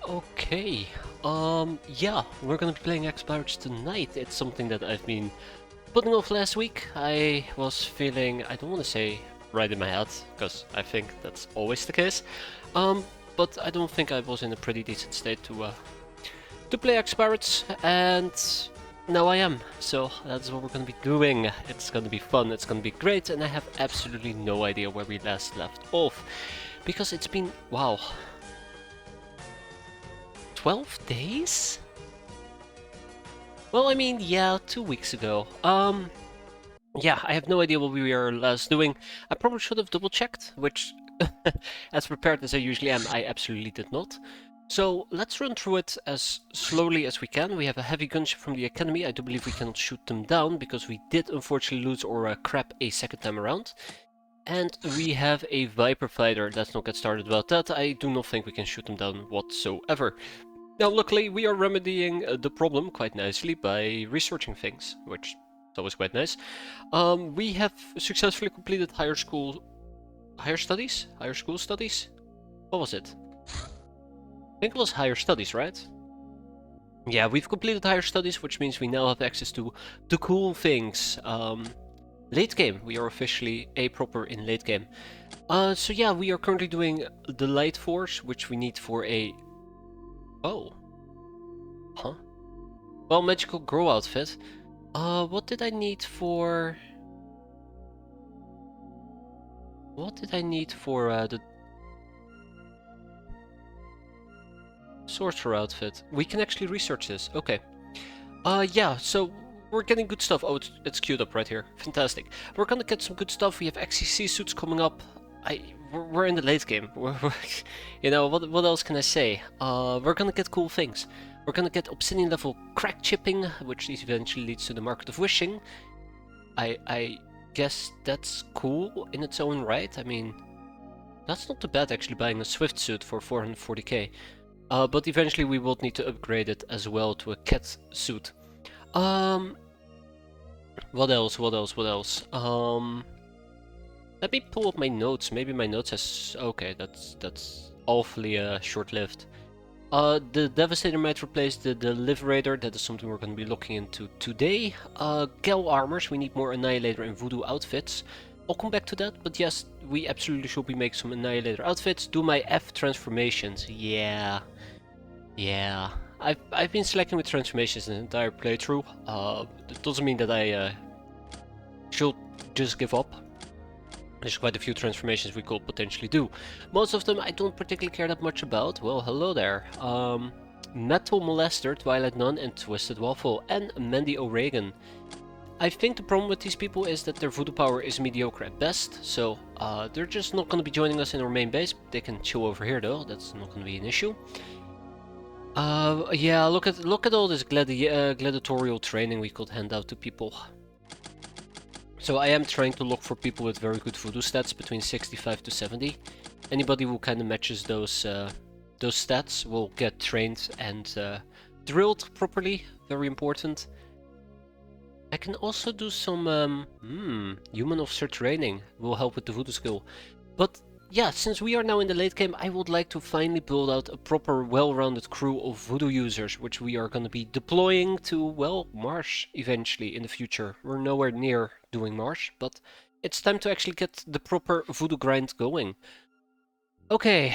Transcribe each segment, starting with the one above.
Okay, yeah, we're gonna be playing X-piratez tonight. It's something that I've been putting off last week. I was feeling, I don't want to say right in my head, because I think that's always the case. Um, but I don't think I was in a pretty decent state to play X-piratez, and now I am. So that's what we're gonna be doing. It's gonna be fun, it's gonna be great, and I have absolutely no idea where we last left off. Because it's been, wow, 12 days? Well, I mean, yeah, 2 weeks ago. Yeah, I have no idea what we were last doing. I probably should have double checked, which, as prepared as I usually am, I absolutely did not. So let's run through it as slowly as we can. We have a heavy gunship from the academy. I do believe we cannot shoot them down because we did unfortunately lose our crap a second time around. And we have a Viper fighter. Let's not get started about that. I do not think we can shoot them down whatsoever. Now, luckily, we are remedying the problem quite nicely by researching things, which is always quite nice. We have successfully completed higher school studies? What was it? I think it was higher studies, right? Yeah, we've completed higher studies, which means we now have access to the cool things. Late game, we are officially a proper in late game. So yeah, we are currently doing the light force, which we need for a... Oh. Huh? Well, magical grow outfit. What did I need for... What did I need for the sorcerer outfit? We can actually research this. Okay. Yeah, so we're getting good stuff. Oh, it's queued up right here. Fantastic. We're gonna get some good stuff. We have XCC suits coming up. We're in the late game. You know, what else can I say? We're gonna get cool things. We're gonna get obsidian level crack chipping, which eventually leads to the Market of Wishing. I guess that's cool in its own right. I mean, that's not too bad actually, buying a Swift suit for 440k. But eventually we will need to upgrade it as well to a cat suit. Um, what else? Let me pull up my notes. Maybe my notes has... Okay, that's awfully short-lived. The Devastator might replace the Liberator. That is something we're going to be looking into today. Gel armors. We need more Annihilator and Voodoo outfits. I'll come back to that, but yes, we absolutely should be making some Annihilator outfits. Do my F transformations. Yeah. I've been slacking with transformations the entire playthrough. That doesn't mean that I should just give up. There's quite a few transformations we could potentially do. Most of them I don't particularly care that much about. Well, hello there. Metal Molester, Twilight Nun, and Twisted Waffle, and Mandy O'Regan. I think the problem with these people is that their voodoo power is mediocre at best, so they're just not going to be joining us in our main base. They can chill over here though, that's not going to be an issue. Yeah, look at all this gladiatorial training we could hand out to people. So I am trying to look for people with very good voodoo stats between 65 to 70. Anybody who kind of matches those stats will get trained and drilled properly. Very important. I can also do some human officer training. Will help with the voodoo skill. But yeah, since we are now in the late game, I would like to finally build out a proper, well-rounded crew of voodoo users, which we are going to be deploying to, well, Marsh eventually in the future. We're nowhere near doing Marsh, but it's time to actually get the proper voodoo grind going. Okay.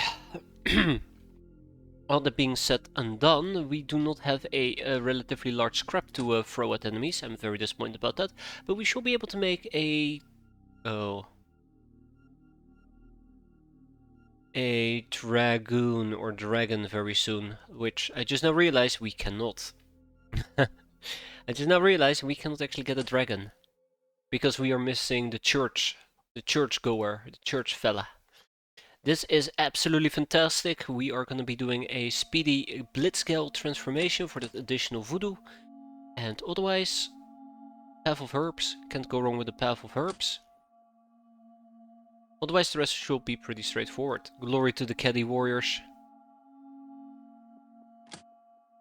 All that being said and done, we do not have a relatively large scrap to throw at enemies. I'm very disappointed about that, but we should be able to make a... Oh... a dragoon or dragon very soon, which I just now realized we cannot. I just now realized we cannot actually get a dragon because we are missing the church goer, the church fella. This is absolutely fantastic. We are going to be doing a speedy blitzscale transformation for that additional voodoo, and otherwise, path of herbs, can't go wrong with the path of herbs. Otherwise the rest should be pretty straightforward. Glory to the Caddy Warriors.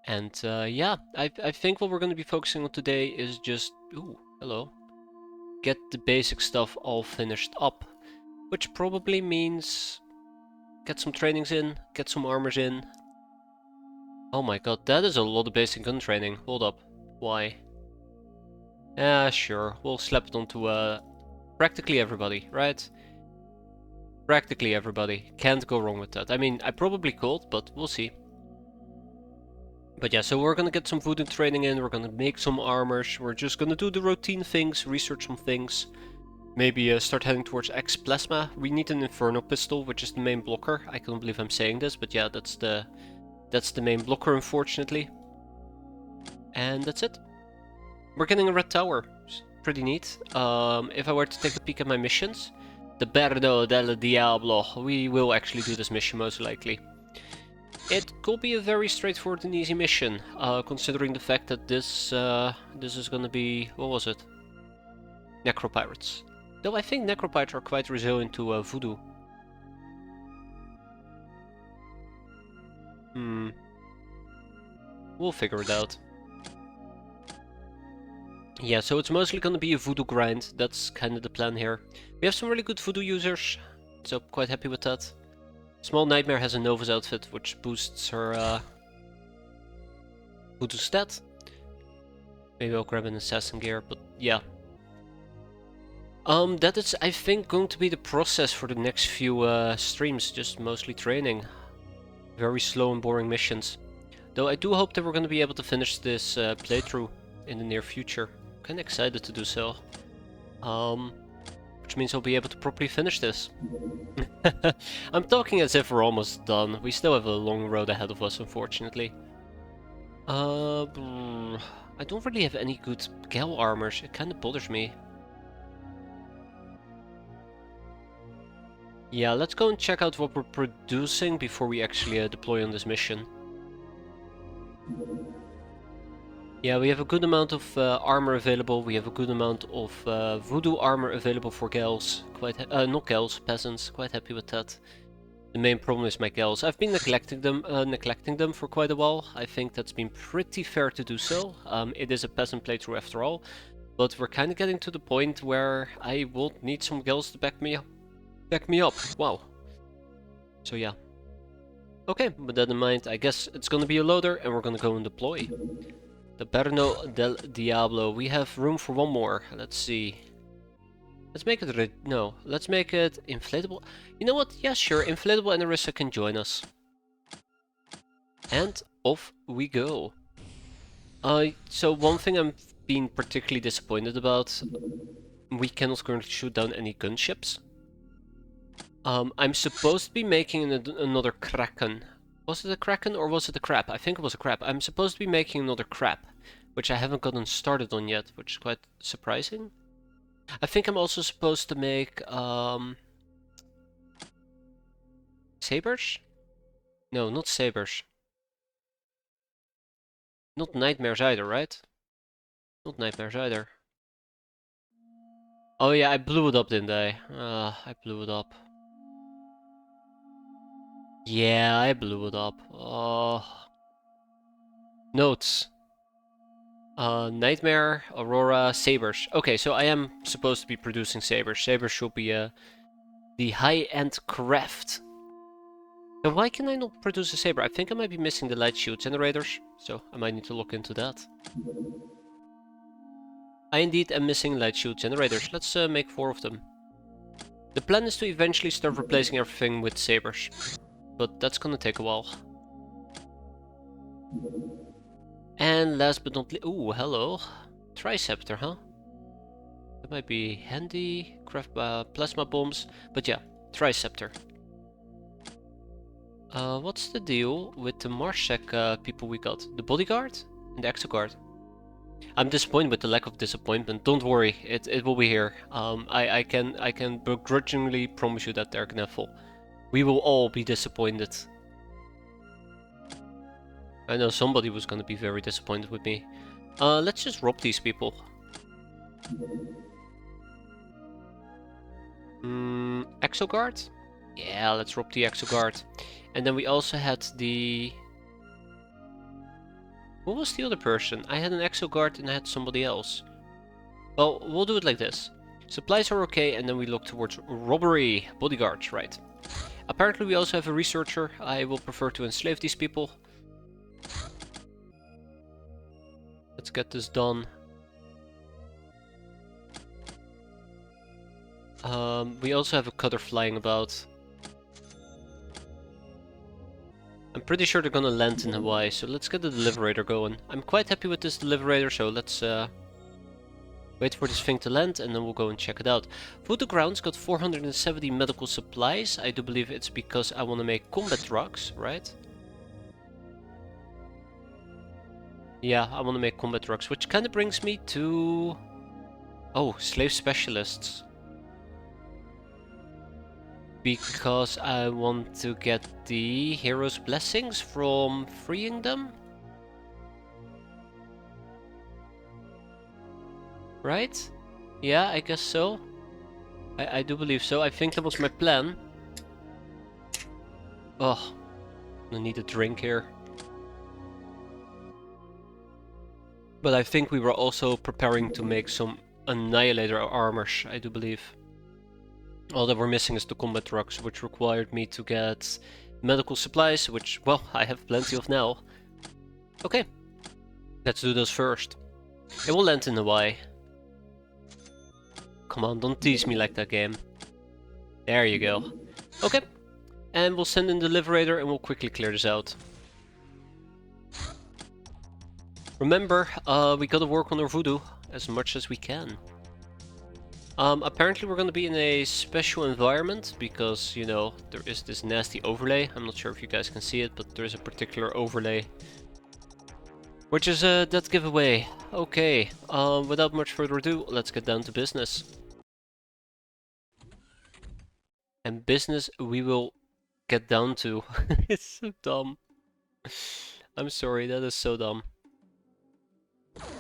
And yeah, I think what we're going to be focusing on today is just... Ooh, hello. Get the basic stuff all finished up. Which probably means... get some trainings in, get some armors in. Oh my god, that is a lot of basic gun training. Hold up. Why? Yeah, sure. We'll slap it onto practically everybody, right? Practically everybody. Can't go wrong with that. I mean, I probably could, but we'll see. But yeah, so we're gonna get some voodoo training in, we're gonna make some armors, we're just gonna do the routine things, research some things. Maybe start heading towards X-plasma. We need an Inferno pistol, which is the main blocker. I can't believe I'm saying this, but yeah, that's the main blocker, unfortunately. And that's it. We're getting a red tower. Pretty neat. If I were to take a peek at my missions, the Perno del Diablo. We will actually do this mission most likely. It could be a very straightforward and easy mission, considering the fact that this is gonna be, what was it? Necropirates. Though I think necropirates are quite resilient to voodoo. We'll figure it out. Yeah, so it's mostly gonna be a voodoo grind. That's kind of the plan here. We have some really good voodoo users, so quite happy with that. Small Nightmare has a Nova's outfit, which boosts her voodoo stat. Maybe I'll grab an assassin gear, but yeah. That is, I think, going to be the process for the next few streams, just mostly training. Very slow and boring missions. Though I do hope that we're going to be able to finish this playthrough in the near future. Kinda excited to do so. Which means I'll be able to properly finish this. I'm talking as if we're almost done. We still have a long road ahead of us, unfortunately. I don't really have any good Gal armors. It kinda bothers me. Yeah, let's go and check out what we're producing before we actually deploy on this mission. Yeah, we have a good amount of armor available. We have a good amount of voodoo armor available for Gals. Not Gals, peasants. Quite happy with that. The main problem is my Gals. I've been neglecting them for quite a while. I think that's been pretty fair to do so. It is a peasant playthrough after all, but we're kind of getting to the point where I will need some Gals to back me up. Wow. So yeah. Okay, with that in mind, I guess it's gonna be a loader, and we're gonna go and deploy. The Perno del Diablo. We have room for one more. Let's see. Let's make it no. Let's make it inflatable. You know what? Yeah, sure. Inflatable and Arissa can join us. And off we go. So one thing I'm being particularly disappointed about. We cannot currently shoot down any gunships. I'm supposed to be making another Kraken. Was it a Kraken or was it a crab? I think it was a crab. I'm supposed to be making another crab, which I haven't gotten started on yet, which is quite surprising. I think I'm also supposed to make sabers? No, not sabers. Not nightmares either, right? Not nightmares either. Oh yeah, I blew it up, didn't I? I blew it up. Yeah, I blew it up. Notes. Nightmare, Aurora, sabers. Okay, so I am supposed to be producing sabers. Sabers should be the high-end craft. So why can I not produce a saber? I think I might be missing the light shield generators, so I might need to look into that. I indeed am missing light shield generators. Let's make 4 of them. The plan is to eventually start replacing everything with sabers, but that's gonna take a while. And last but not least, ooh, hello, Triceptor, huh? That might be handy. Craft plasma bombs, but yeah, Triceptor. What's the deal with the Marshek people we got? The bodyguard and the exoguard. I'm disappointed with the lack of disappointment. Don't worry, it will be here. I can begrudgingly promise you that, Derek Neffel. We will all be disappointed. I know somebody was gonna be very disappointed with me. Let's just rob these people. Exoguard? Yeah, let's rob the Exoguard. And then we also had the... What was the other person? I had an Exoguard and I had somebody else. Well, we'll do it like this. Supplies are okay, and then we look towards robbery. Bodyguards, right. Apparently we also have a researcher. I will prefer to enslave these people. let's get this done. We also have a cutter flying about. I'm pretty sure they're gonna land in Hawaii, so let's get the deliberator going. I'm quite happy with this deliberator, so let's wait for this thing to land and then we'll go and check it out. Voodoo Grounds got 470 medical supplies. I do believe it's because I want to make combat drugs, right? Yeah, I want to make combat drugs, which kind of brings me to... Oh, slave specialists. Because I want to get the hero's blessings from freeing them. Right? Yeah, I guess so. I do believe so. I think that was my plan. Oh, I need a drink here. But I think we were also preparing to make some Annihilator armors, I do believe. All that we're missing is the combat drugs, which required me to get medical supplies, which, well, I have plenty of now. Okay, let's do those first. It will land in Hawaii. Come on, don't tease me like that, game. There you go. Okay, and we'll send in the Liberator and we'll quickly clear this out. Remember, we gotta work on our voodoo as much as we can. Apparently we're gonna be in a special environment because, you know, there is this nasty overlay. I'm not sure if you guys can see it, but there's a particular overlay, which is a dead giveaway. Okay, without much further ado, let's get down to business. And business we will get down to. It's so dumb. I'm sorry, that is so dumb.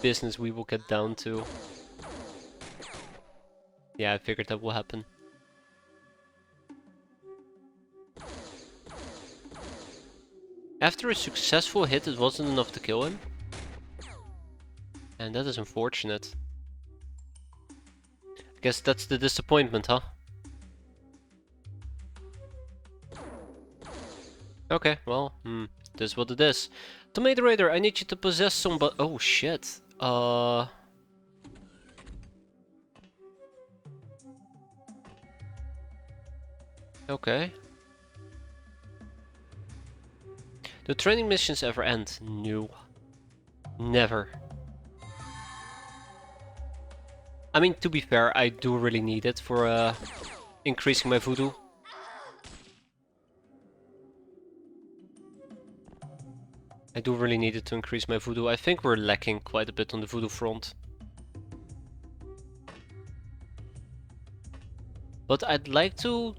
Business we will get down to. Yeah, I figured that will happen. After a successful hit, it wasn't enough to kill him. And that is unfortunate. I guess that's the disappointment, huh? Okay, well, this is what it is. Tomato Raider, I need you to possess somebody. Oh shit. Okay. Do training missions ever end? No. Never. I mean, to be fair, I do really need it for increasing my voodoo. I do really need it to increase my voodoo. I think we're lacking quite a bit on the voodoo front. But I'd like to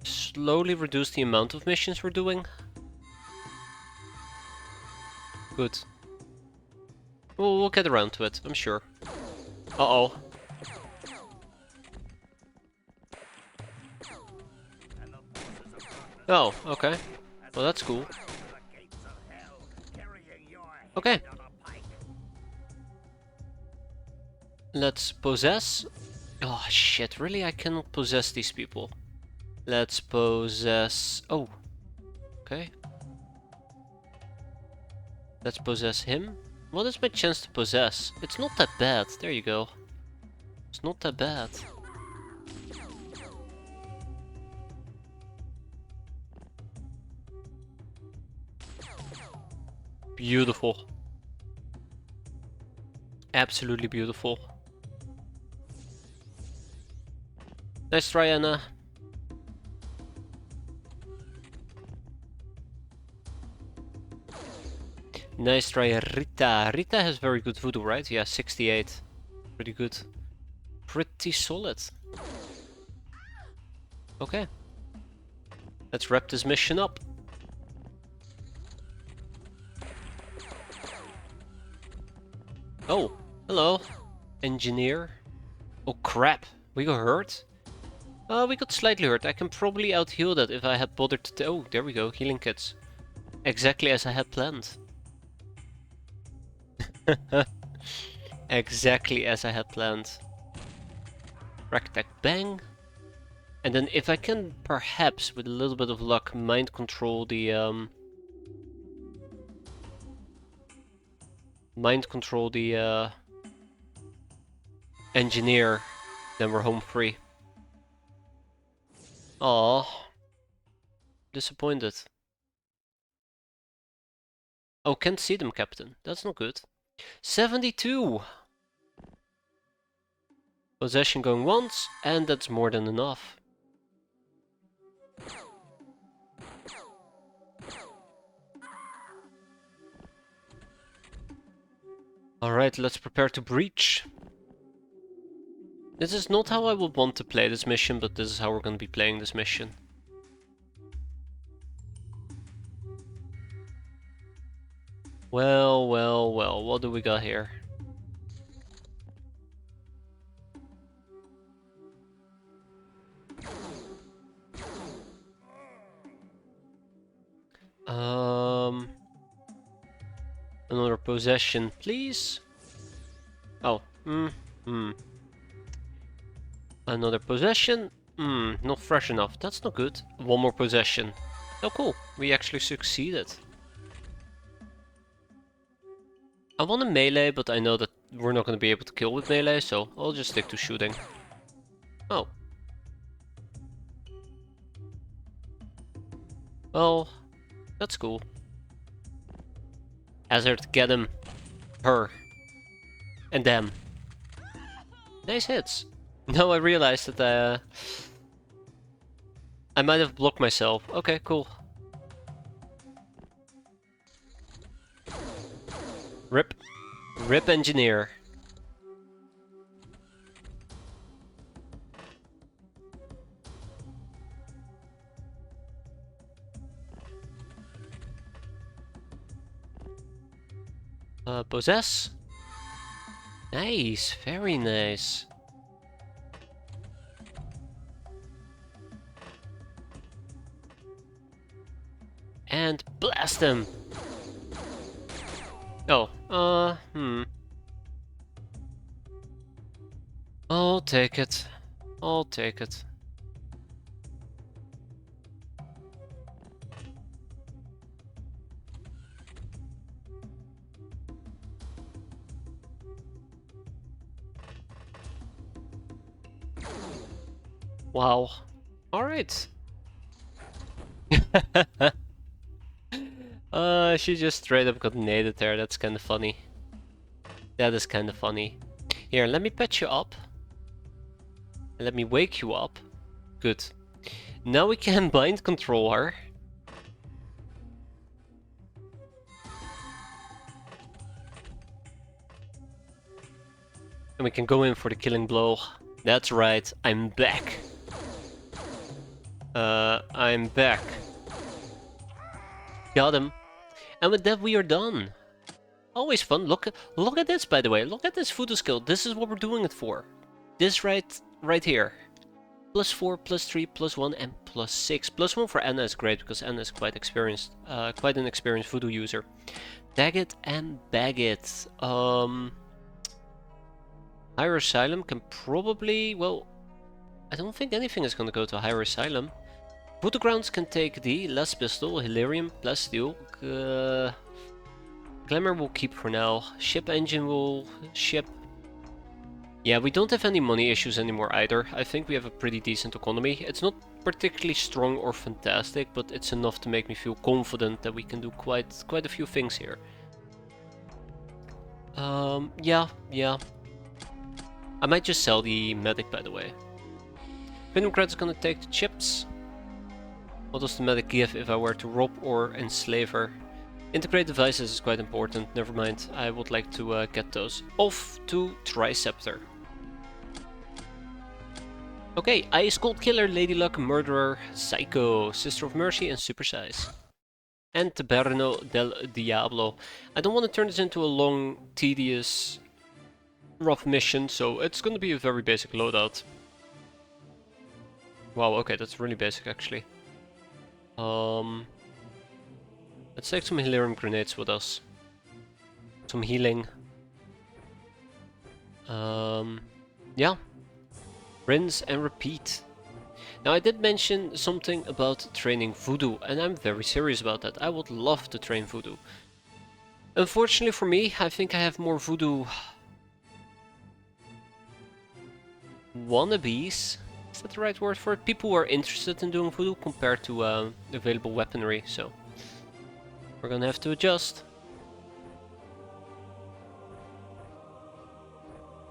slowly reduce the amount of missions we're doing. Good. We'll get around to it, I'm sure. Uh-oh. Oh, okay. Well, that's cool. Okay. Let's possess. Oh shit, really? I cannot possess these people. Let's possess... Oh. Okay. Let's possess him. What is my chance to possess? It's not that bad. There you go. It's not that bad. Beautiful. Absolutely beautiful. Nice try, Anna. Nice try, Rita. Rita has very good voodoo, right? Yeah, 68. Pretty good. Pretty solid. Okay. Let's wrap this mission up. Oh, hello. Engineer. Oh crap, we got hurt? We got slightly hurt. I can probably out-heal that if I had bothered to... Oh, there we go, healing kits. Exactly as I had planned. Exactly as I had planned. Rack-tack bang. And then if I can perhaps, with a little bit of luck, mind control the mind control the engineer, then we're home free. Aww. Disappointed. Oh, can't see them, Captain. That's not good. 72! Possession going once, and that's more than enough. Alright, let's prepare to breach. This is not how I would want to play this mission, but this is how we're going to be playing this mission. Well, well, well, what do we got here? Another possession, please. Oh, Another possession. Not fresh enough. That's not good. One more possession. Oh, cool. We actually succeeded. I want a melee, but I know that we're not going to be able to kill with melee, so I'll just stick to shooting. Oh. Well, that's cool. Hazard, get him. Her. And them. Nice hits. Now I realized that I might have blocked myself. Okay, cool. Rip. Rip engineer. Possess. Nice, very nice. And blast him. Oh, I'll take it. I'll take it. Wow. Alright. She just straight up got naded there. That's kind of funny. That is kind of funny. Here, let me patch you up. And let me wake you up. Good. Now we can bind control her. And we can go in for the killing blow. That's right, I'm back. I'm back. Got him. And with that we are done. Always fun. Look at this, by the way. Look at this voodoo skill. This is what we're doing it for. This right here. +4, +3, +1, and +6. +1 for Anna is great because Anna is quite experienced, quite an experienced voodoo user. Tag it and bag it. Higher Asylum can probably, well, I don't think anything is gonna go to Higher Asylum. Voodoo Grounds can take the Last Pistol, Hilarium, Plasteel. Glamour will keep for now. Ship Engine will ship. Yeah, we don't have any money issues anymore either. I think we have a pretty decent economy. It's not particularly strong or fantastic, but it's enough to make me feel confident that we can do quite a few things here. Yeah. I might just sell the medic, by the way. Vinograd's gonna take the chips. What does the medic give if I were to rob or enslave her? Integrate devices is quite important. Never mind, I would like to get those. Off to Triceptor. Okay, Ice Cold Killer, Lady Luck, Murderer, Psycho, Sister of Mercy, and Super Size. And Taberno del Diablo. I don't want to turn this into a long, tedious, rough mission, so it's going to be a very basic loadout. Wow, okay, that's really basic actually. Let's take some Hilarium grenades with us. Some healing. Yeah. Rinse and repeat. Now I did mention something about training voodoo, and I'm very serious about that. I would love to train voodoo. Unfortunately for me, I think I have more voodoo wannabes. Is that the right word for it? People who are interested in doing voodoo compared to available weaponry, so we're gonna have to adjust.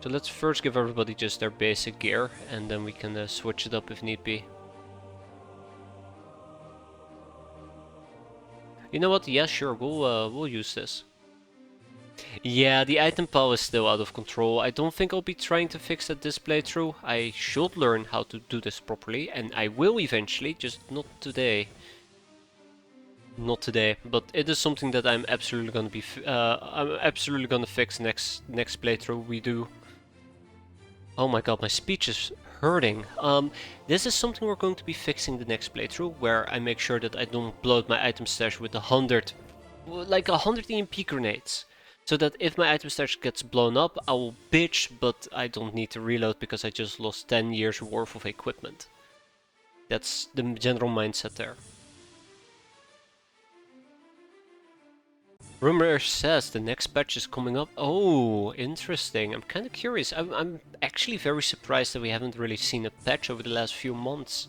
So let's first give everybody just their basic gear, and then we can switch it up if need be. You know what? Yeah, sure, we'll use this. Yeah, the item pile is still out of control. I don't think I'll be trying to fix that this playthrough. I should learn how to do this properly, and I will eventually, just not today. Not today, but it is something that I'm absolutely gonna be. I'm absolutely gonna fix next playthrough we do. Oh my god, my speech is hurting. This is something we're going to be fixing the next playthrough, where I make sure that I don't blow out my item stash with 100, like 100 EMP grenades. So that if my item stash gets blown up, I will bitch, but I don't need to reload because I just lost 10 years worth of equipment. That's the general mindset there. Rumor says the next patch is coming up. Oh, interesting. I'm kind of curious. I'm actually very surprised that we haven't really seen a patch over the last few months.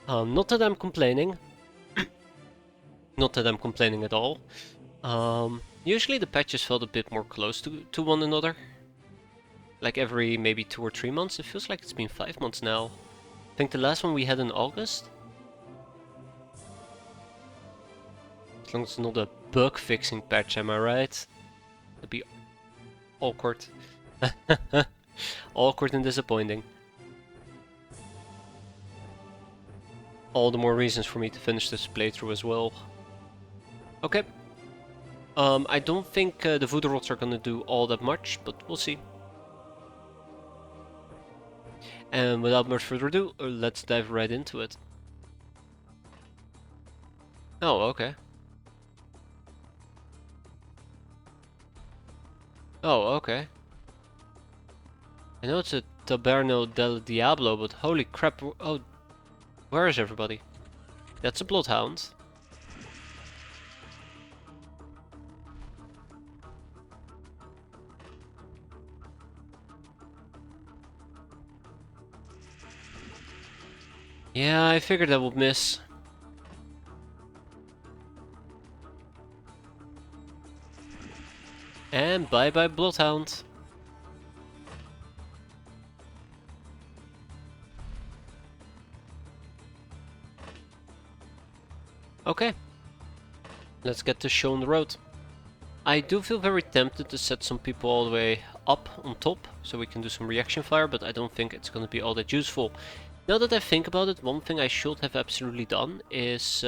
Not that I'm complaining. Not that I'm complaining at all. Usually the patches felt a bit more close to one another. Like every maybe 2 or 3 months. It feels like it's been 5 months now. I think the last one we had in August. As long as it's not a bug fixing patch, am I right? It'd be awkward. Awkward and disappointing. All the more reasons for me to finish this playthrough as well. Okay. I don't think the voodoo rods are gonna do all that much, but we'll see. And without much further ado, let's dive right into it. Oh, okay. Oh, okay. I know it's a Taberno del Diablo, but holy crap, oh, where is everybody? That's a Bloodhound. Yeah, I figured I would miss. And bye bye Bloodhound. Okay. Let's get this show on the road. I do feel very tempted to set some people all the way up on top, so we can do some reaction fire, but I don't think it's gonna be all that useful. Now that I think about it, one thing I should have absolutely done is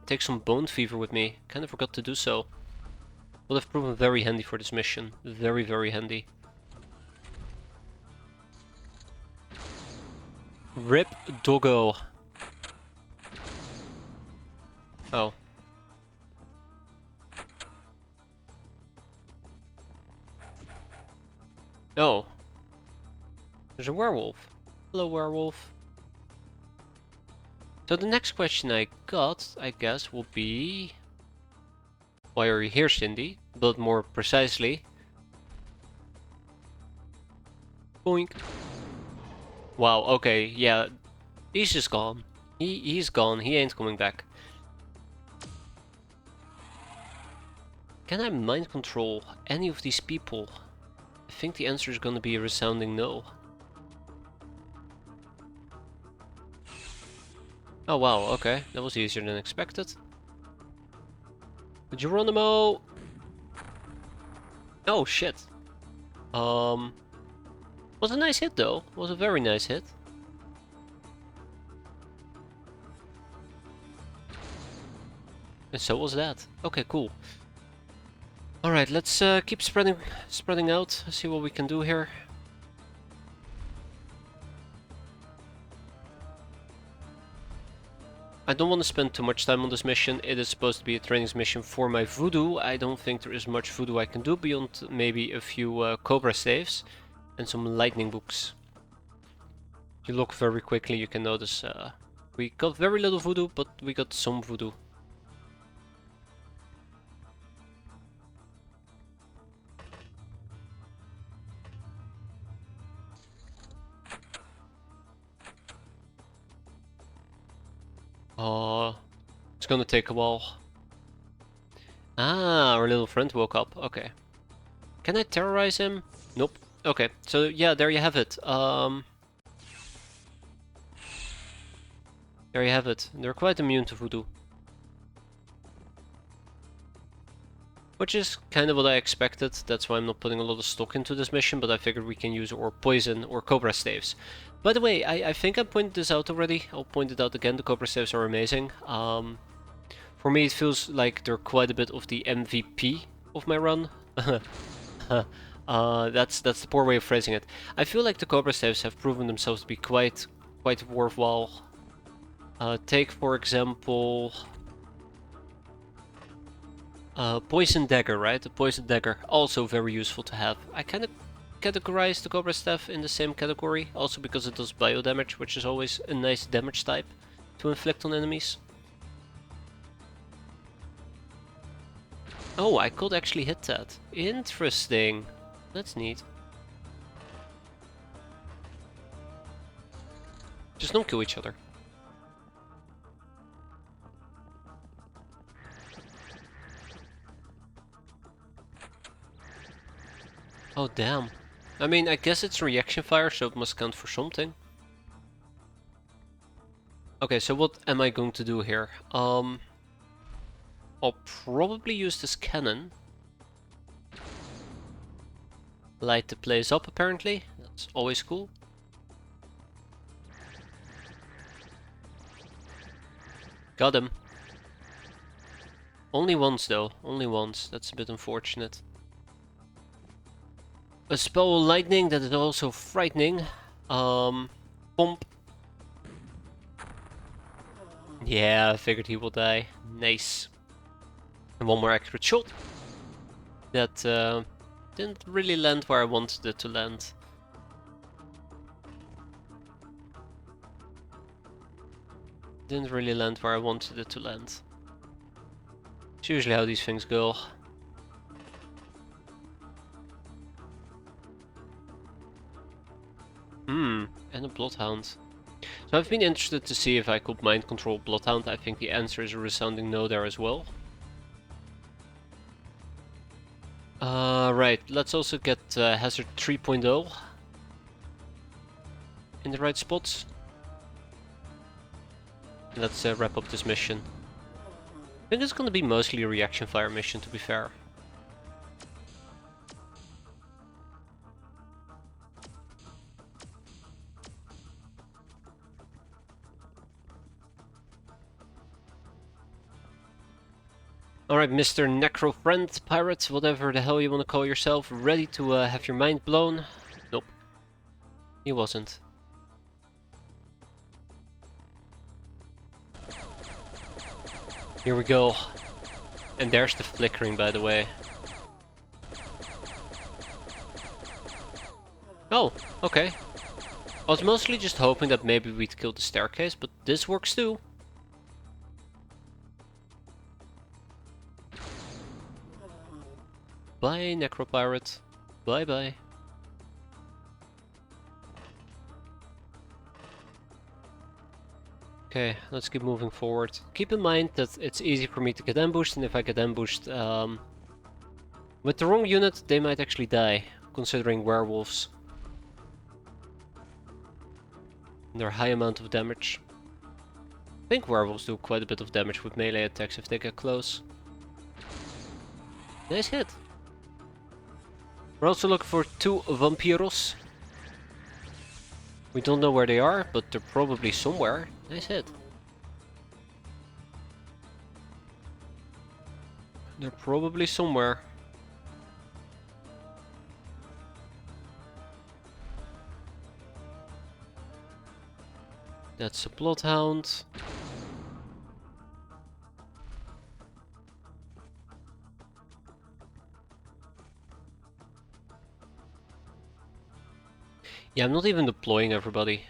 take some bone fever with me. Kind of forgot to do so. Would have proven very handy for this mission. Very, very handy. Rip doggo. Oh. Oh. There's a werewolf. Hello, werewolf. So the next question I got, I guess, will be... Why are you here, Cindy? But more precisely... Boink. Wow, okay, yeah. He's just gone. He's gone. He ain't coming back. Can I mind control any of these people? I think the answer is gonna be a resounding no. Oh wow, okay. That was easier than expected. Geronimo! Oh shit. Was a nice hit though. Was a very nice hit. And so was that. Okay, cool. Alright, let's keep spreading out, see what we can do here. I don't want to spend too much time on this mission. It is supposed to be a training mission for my voodoo. I don't think there is much voodoo I can do beyond maybe a few cobra staves and some lightning books. If you look very quickly, you can notice we got very little voodoo, but we got some voodoo. It's gonna take a while. Ah, our little friend woke up. Okay. Can I terrorize him? Nope. Okay, so yeah, there you have it. There you have it. They're quite immune to voodoo. Which is kind of what I expected. That's why I'm not putting a lot of stock into this mission, but I figured we can use or poison or cobra staves. By the way, I think I pointed this out already. I'll point it out again. The cobra staves are amazing. For me, it feels like they're quite a bit of the MVP of my run. That's the poor way of phrasing it. I feel like the cobra staves have proven themselves to be quite worthwhile. Take for example. Poison Dagger, right? The Poison Dagger, also very useful to have. I kind of categorize the Cobra Staff in the same category, also because it does bio damage, which is always a nice damage type to inflict on enemies. Oh, I could actually hit that. Interesting. That's neat. Just don't kill each other. Oh, damn. I mean, I guess it's reaction fire, so it must count for something. Okay, so what am I going to do here? I'll probably use this cannon. Light the place up, apparently. That's always cool. Got him. Only once, though. Only once. That's a bit unfortunate. A spell lightning that is also frightening. Pump. Yeah, I figured he will die. Nice. And one more accurate shot. That didn't really land where I wanted it to land. Didn't really land where I wanted it to land. It's usually how these things go. And a Bloodhound. So I've been interested to see if I could mind control Bloodhound. I think the answer is a resounding no there as well. Right, let's also get Hazard 3.0 in the right spots. Let's wrap up this mission. I think it's gonna be mostly a reaction fire mission, to be fair. Alright, Mr. Necro Friend, Pirate, whatever the hell you want to call yourself, ready to have your mind blown? Nope. He wasn't. Here we go. And there's the flickering, by the way. Oh, okay. I was mostly just hoping that maybe we'd kill the staircase, but this works too. Bye, Necropirate. Bye bye. Okay, let's keep moving forward. Keep in mind that it's easy for me to get ambushed, and if I get ambushed with the wrong unit, they might actually die, considering werewolves. And their high amount of damage. I think werewolves do quite a bit of damage with melee attacks if they get close. Nice hit. We're also looking for 2 vampiros. We don't know where they are, but they're probably somewhere. Nice hit. They're probably somewhere. That's a Bloodhound. Yeah, I'm not even deploying everybody.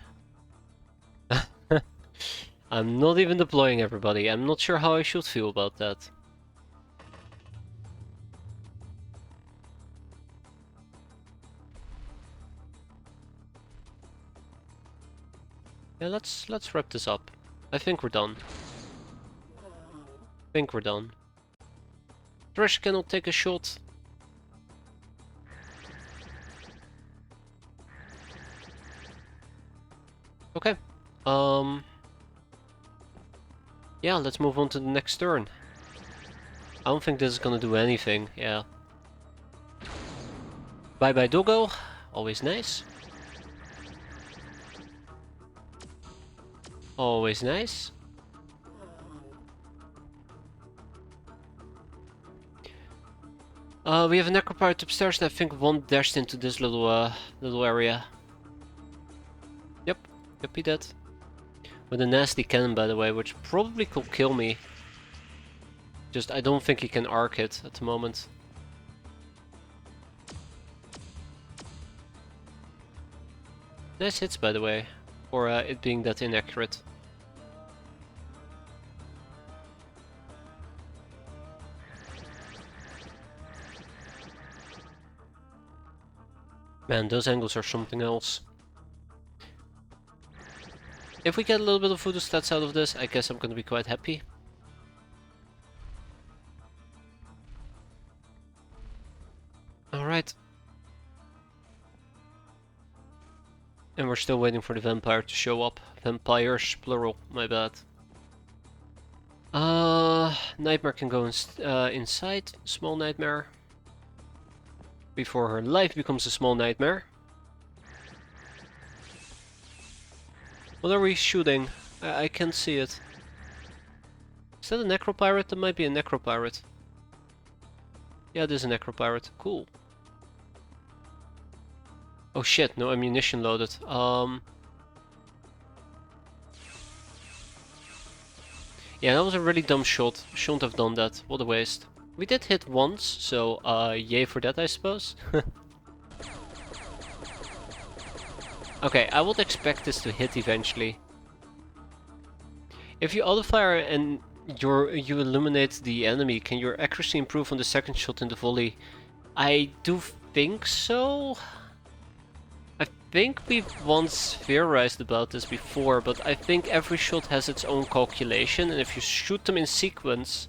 I'm not even deploying everybody. I'm not sure how I should feel about that. Yeah, let's wrap this up. I think we're done. think we're done. Thresh cannot take a shot. Okay. Yeah, let's move on to the next turn. I don't think this is gonna do anything, yeah. Bye bye doggo, always nice. Always nice. We have a necropirate upstairs and I think one dashed into this little area. Yep, he did. With a nasty cannon by the way, which probably could kill me. Just I don't think he can arc it at the moment. Nice hits by the way, for it being that inaccurate. Man, those angles are something else. If we get a little bit of voodoo stats out of this, I guess I'm gonna be quite happy. Alright. And we're still waiting for the vampire to show up. Vampires, plural, my bad. Nightmare can go inside. Small nightmare. Before her life becomes a small nightmare. What are we shooting? I can't see it. Is that a necropirate? That might be a necropirate. Yeah, it is a necropirate. Cool. Oh shit, no ammunition loaded. Yeah, that was a really dumb shot. Shouldn't have done that. What a waste. We did hit once, so yay for that, I suppose. Okay, I would expect this to hit eventually. If you auto-fire and you illuminate the enemy, can your accuracy improve on the second shot in the volley? I do think so. I think we've once theorized about this before, but I think every shot has its own calculation, and if you shoot them in sequence,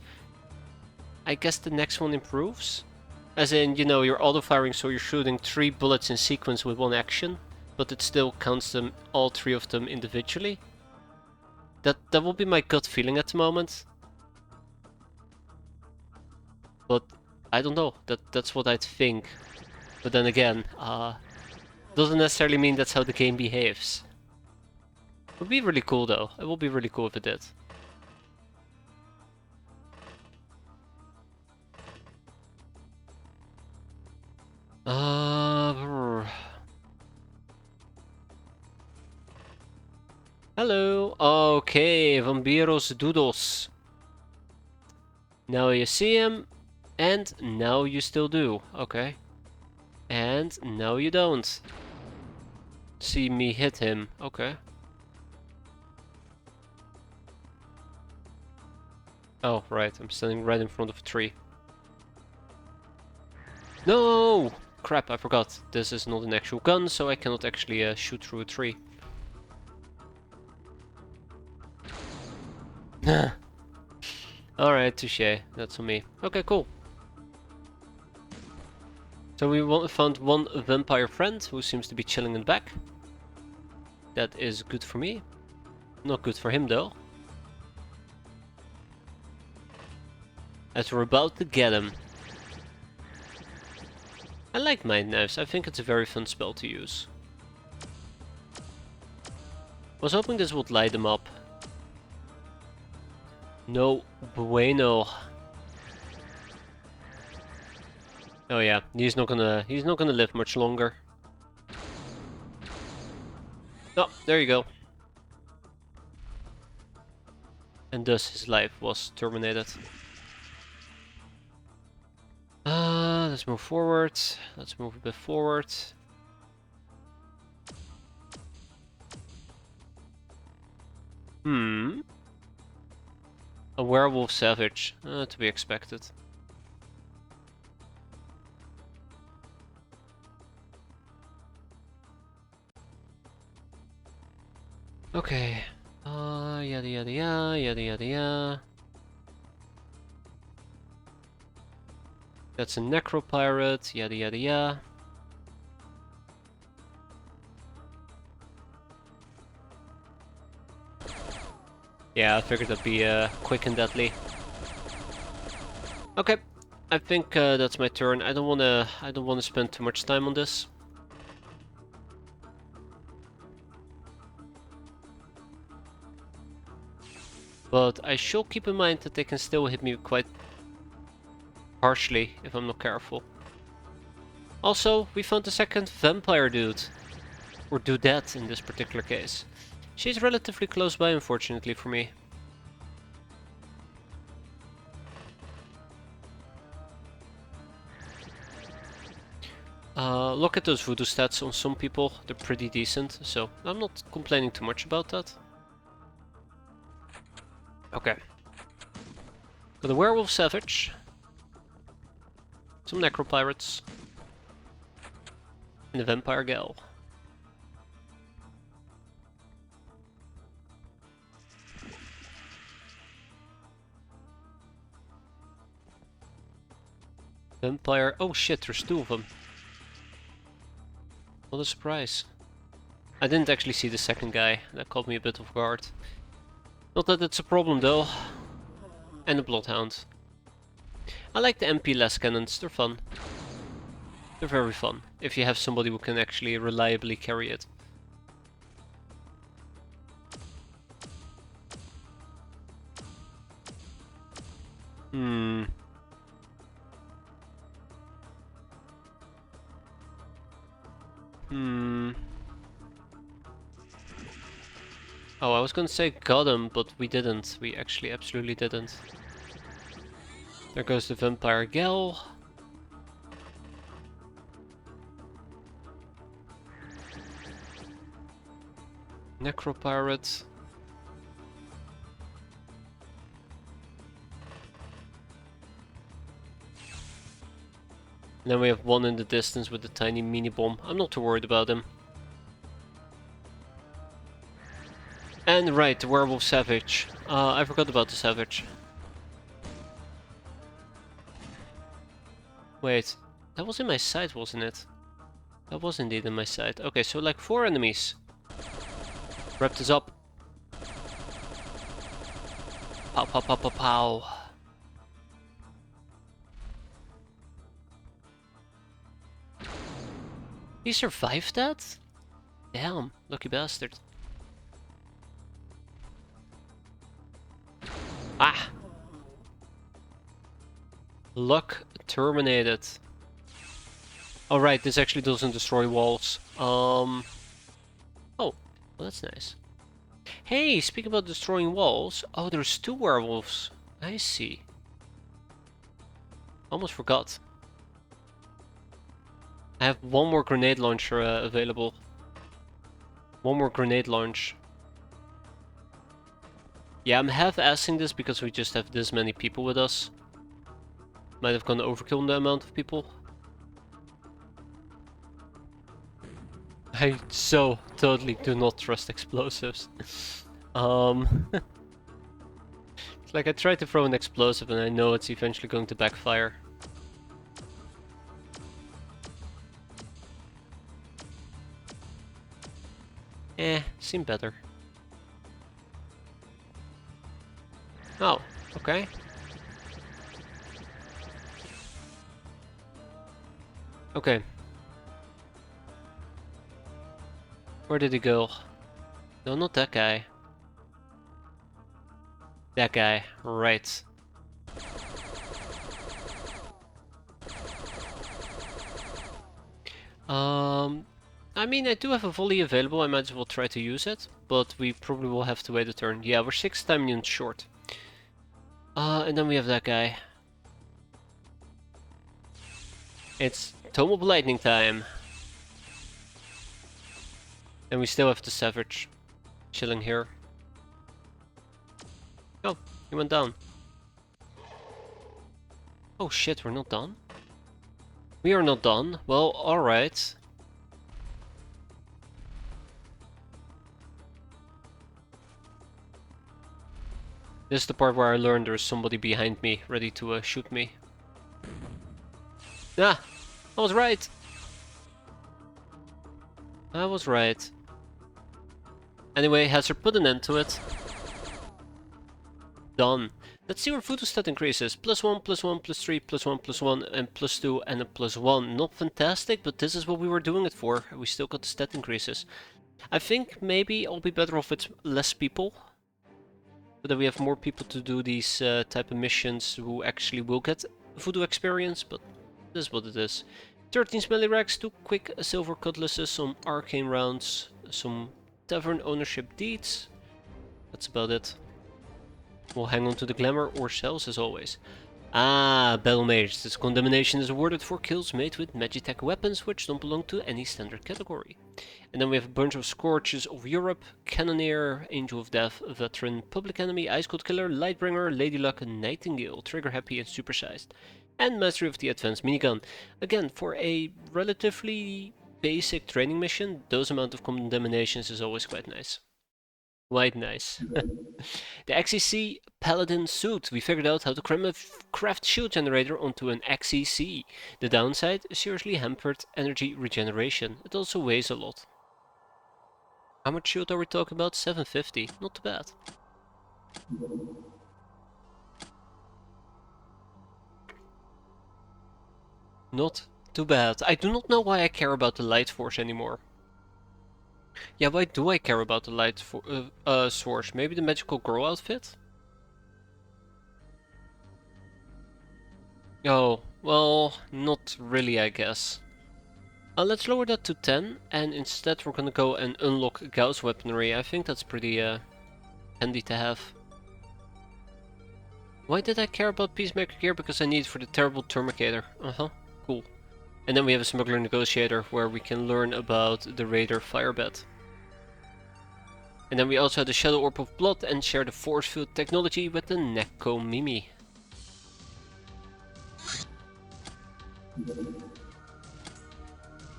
I guess the next one improves. As in, you know, you're auto-firing, so you're shooting 3 bullets in sequence with one action, but it still counts them, all 3 of them individually. That will be my gut feeling at the moment. But I don't know, that's what I'd think. But then again, doesn't necessarily mean that's how the game behaves. It would be really cool though. It would be really cool if it did. Hello. Okay, Vampiros Doodles. Now you see him, and now you still do. Okay. And now you don't. See me hit him. Okay. Oh, right. I'm standing right in front of a tree. No! Crap, I forgot. This is not an actual gun, so I cannot actually shoot through a tree. Alright, touche. That's on me. Okay, cool. So we found one vampire friend who seems to be chilling in the back. That is good for me. Not good for him though. As we're about to get him. I like mind knives. I think it's a very fun spell to use. Was hoping this would light them up. No bueno. Oh yeah, he's not gonna live much longer. Oh, there you go. And thus his life was terminated. Let's move forward. Let's move a bit forward. A werewolf savage. To be expected. Okay. Yada yada yada, yada yada yada. That's a Necropirate, yada yada yada. Yeah, I figured that'd be quick and deadly. Okay, I think that's my turn. I don't wanna spend too much time on this. But I shall keep in mind that they can still hit me quite harshly if I'm not careful. Also, we found the second vampire dude. Or dudette in this particular case. She's relatively close by, unfortunately for me. Look at those voodoo stats on some people. They're pretty decent, so I'm not complaining too much about that. Okay. Got a werewolf savage. Some necropirates. And a vampire gal. Vampire. Oh shit, there's two of them. What a surprise. I didn't actually see the second guy. That caught me a bit off guard. Not that it's a problem though. And a bloodhound. I like the MP las cannons. They're fun. They're very fun. If you have somebody who can actually reliably carry it. Hmm. Oh, I was gonna say got him, but we didn't. We actually absolutely didn't. There goes the vampire gal. Necropirate. And then we have one in the distance with a tiny mini bomb. I'm not too worried about him. And right, the werewolf savage. I forgot about the savage. Wait, that was in my sight, wasn't it? That was indeed in my sight. Okay, so like 4 enemies. Wrap this up. Pow pow pow pow pow. He survived that? Damn, lucky bastard. Ah! Luck terminated. Alright, this actually doesn't destroy walls. Oh, well, that's nice. Hey, speaking about destroying walls. Oh, there's 2 werewolves. I see. Almost forgot. I have one more grenade launcher available. One more grenade launch. Yeah, I'm half-assing this because we just have this many people with us. Might have gone overkill on the amount of people. I so totally do not trust explosives. It's like I tried to throw an explosive and I know it's eventually going to backfire. Seemed better. Oh, okay. Okay. Where did he go? No, not that guy. That guy, right. I mean, I do have a volley available, I might as well try to use it, but we probably will have to wait a turn. Yeah, we're 6 time units short. And then we have that guy. It's Tome of Lightning time. And we still have the Savage chilling here. Oh, he went down. Oh shit, we're not done? We are not done. Well, alright. This is the part where I learned there's somebody behind me ready to shoot me. Ah, I was right. I was right. Anyway, Hazard put an end to it. Done. Let's see where voodoo stat increases. +1, +1, +3, +1, +1, and +2, and a +1. Not fantastic, but this is what we were doing it for. We still got the stat increases. I think maybe I'll be better off with less people. So that we have more people to do these type of missions who actually will get voodoo experience, but this is what it is. 13 smelly rags, 2 quick silver cutlasses, some arcane rounds, some tavern ownership deeds. That's about it. We'll hang on to the glamour ourselves as always. Ah, Battle Mage. This condemnation is awarded for kills made with Magitech weapons which don't belong to any standard category. And then we have a bunch of Scourges of Europe, Cannoneer, Angel of Death, Veteran, Public Enemy, Ice Cold Killer, Lightbringer, Lady Luck, Nightingale, Trigger Happy and Supersized. And Mastery of the Advanced Minigun. Again, for a relatively basic training mission, those amount of condemnations is always quite nice. Quite nice. The XEC Paladin suit. We figured out how to craft shield generator onto an XEC. The downside, seriously hampered energy regeneration. It also weighs a lot. How much shield are we talking about? 750. Not too bad. Not too bad. I do not know why I care about the light force anymore. Yeah, why do I care about the light source? Maybe the magical girl outfit? Oh, well, not really, I guess. Let's lower that to 10, and instead we're gonna go and unlock Gauss weaponry. I think that's pretty handy to have. Why did I care about Peacemaker gear? Because I need it for the terrible Termicator. Cool. And then we have a Smuggler Negotiator, where we can learn about the Raider Firebed. And then we also have the Shadow Orb of Blood and share the Force Field technology with the Neko Mimi.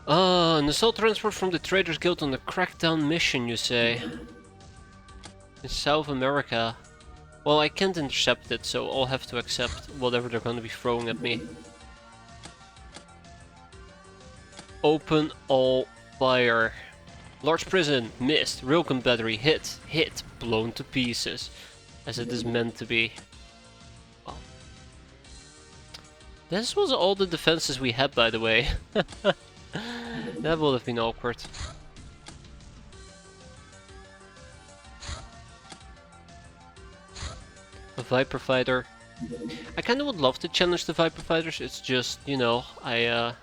An assault transport from the Traders Guild on a crackdown mission, you say? In South America. Well, I can't intercept it, so I'll have to accept whatever they're gonna be throwing at me. Open all fire. Large prison, missed. Railgun battery, hit. Hit, blown to pieces. As it is meant to be. Well, this was all the defenses we had, by the way. That would have been awkward. A Viper Fighter. I kinda would love to challenge the Viper Fighters, it's just, you know, I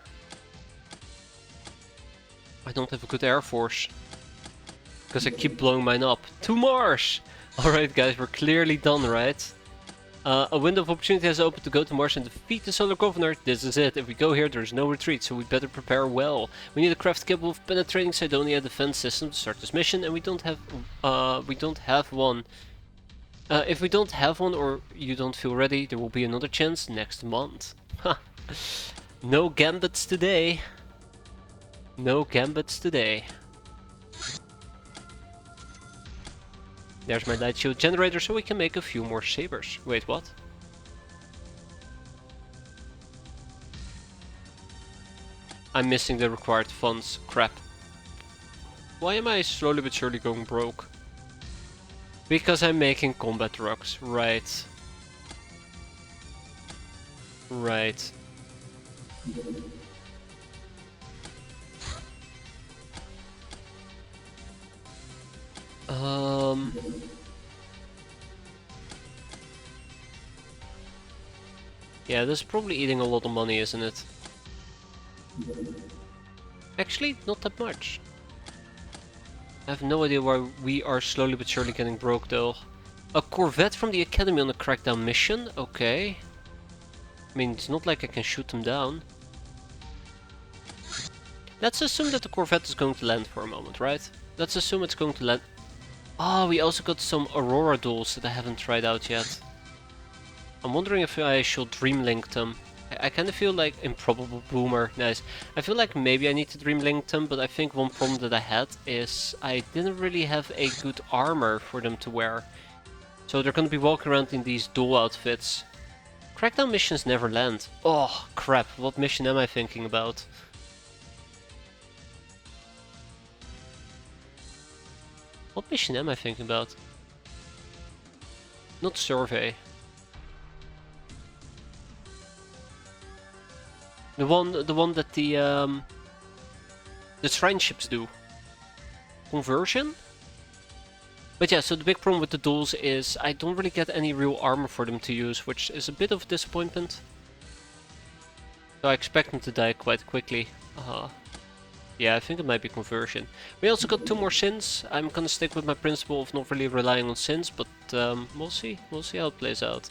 don't have a good air force. Because I keep blowing mine up. To Mars! Alright guys, we're clearly done, right? A window of opportunity has opened to go to Mars and defeat the Solar Governor. This is it. If we go here, there's no retreat, so we better prepare well. We need a craft capable of penetrating Cydonia defense system to start this mission, and we don't have one. If we don't have one, or you don't feel ready, there will be another chance next month. Ha! No gambits today. No gambits today. There's my light shield generator, so we can make a few more sabers. Wait, what? I'm missing the required funds. Crap. Why am I slowly but surely going broke? Because I'm making combat trucks. Right. Right. Yeah, this is probably eating a lot of money, isn't it? Actually, not that much. I have no idea why we are slowly but surely getting broke though. A Corvette from the Academy on a crackdown mission? Okay. I mean, it's not like I can shoot them down. Let's assume that the Corvette is going to land for a moment, right? Let's assume it's going to land. Oh, we also got some Aurora dolls that I haven't tried out yet. I'm wondering if I should dreamlink them. I kind of feel like Improbable Boomer. Nice. I feel like maybe I need to dreamlink them, but I think one problem that I had is I didn't really have a good armor for them to wear. So they're going to be walking around in these doll outfits. Crackdown missions never land. Oh, crap. What mission am I thinking about? What mission am I thinking about? Not survey. The one that the shrine ships do. Conversion? But yeah, so the big problem with the dolls is I don't really get any real armor for them to use, which is a bit of a disappointment. So I expect them to die quite quickly. Yeah, I think it might be conversion. We also got 2 more sins. I'm gonna stick with my principle of not really relying on sins, but we'll see. We'll see how it plays out.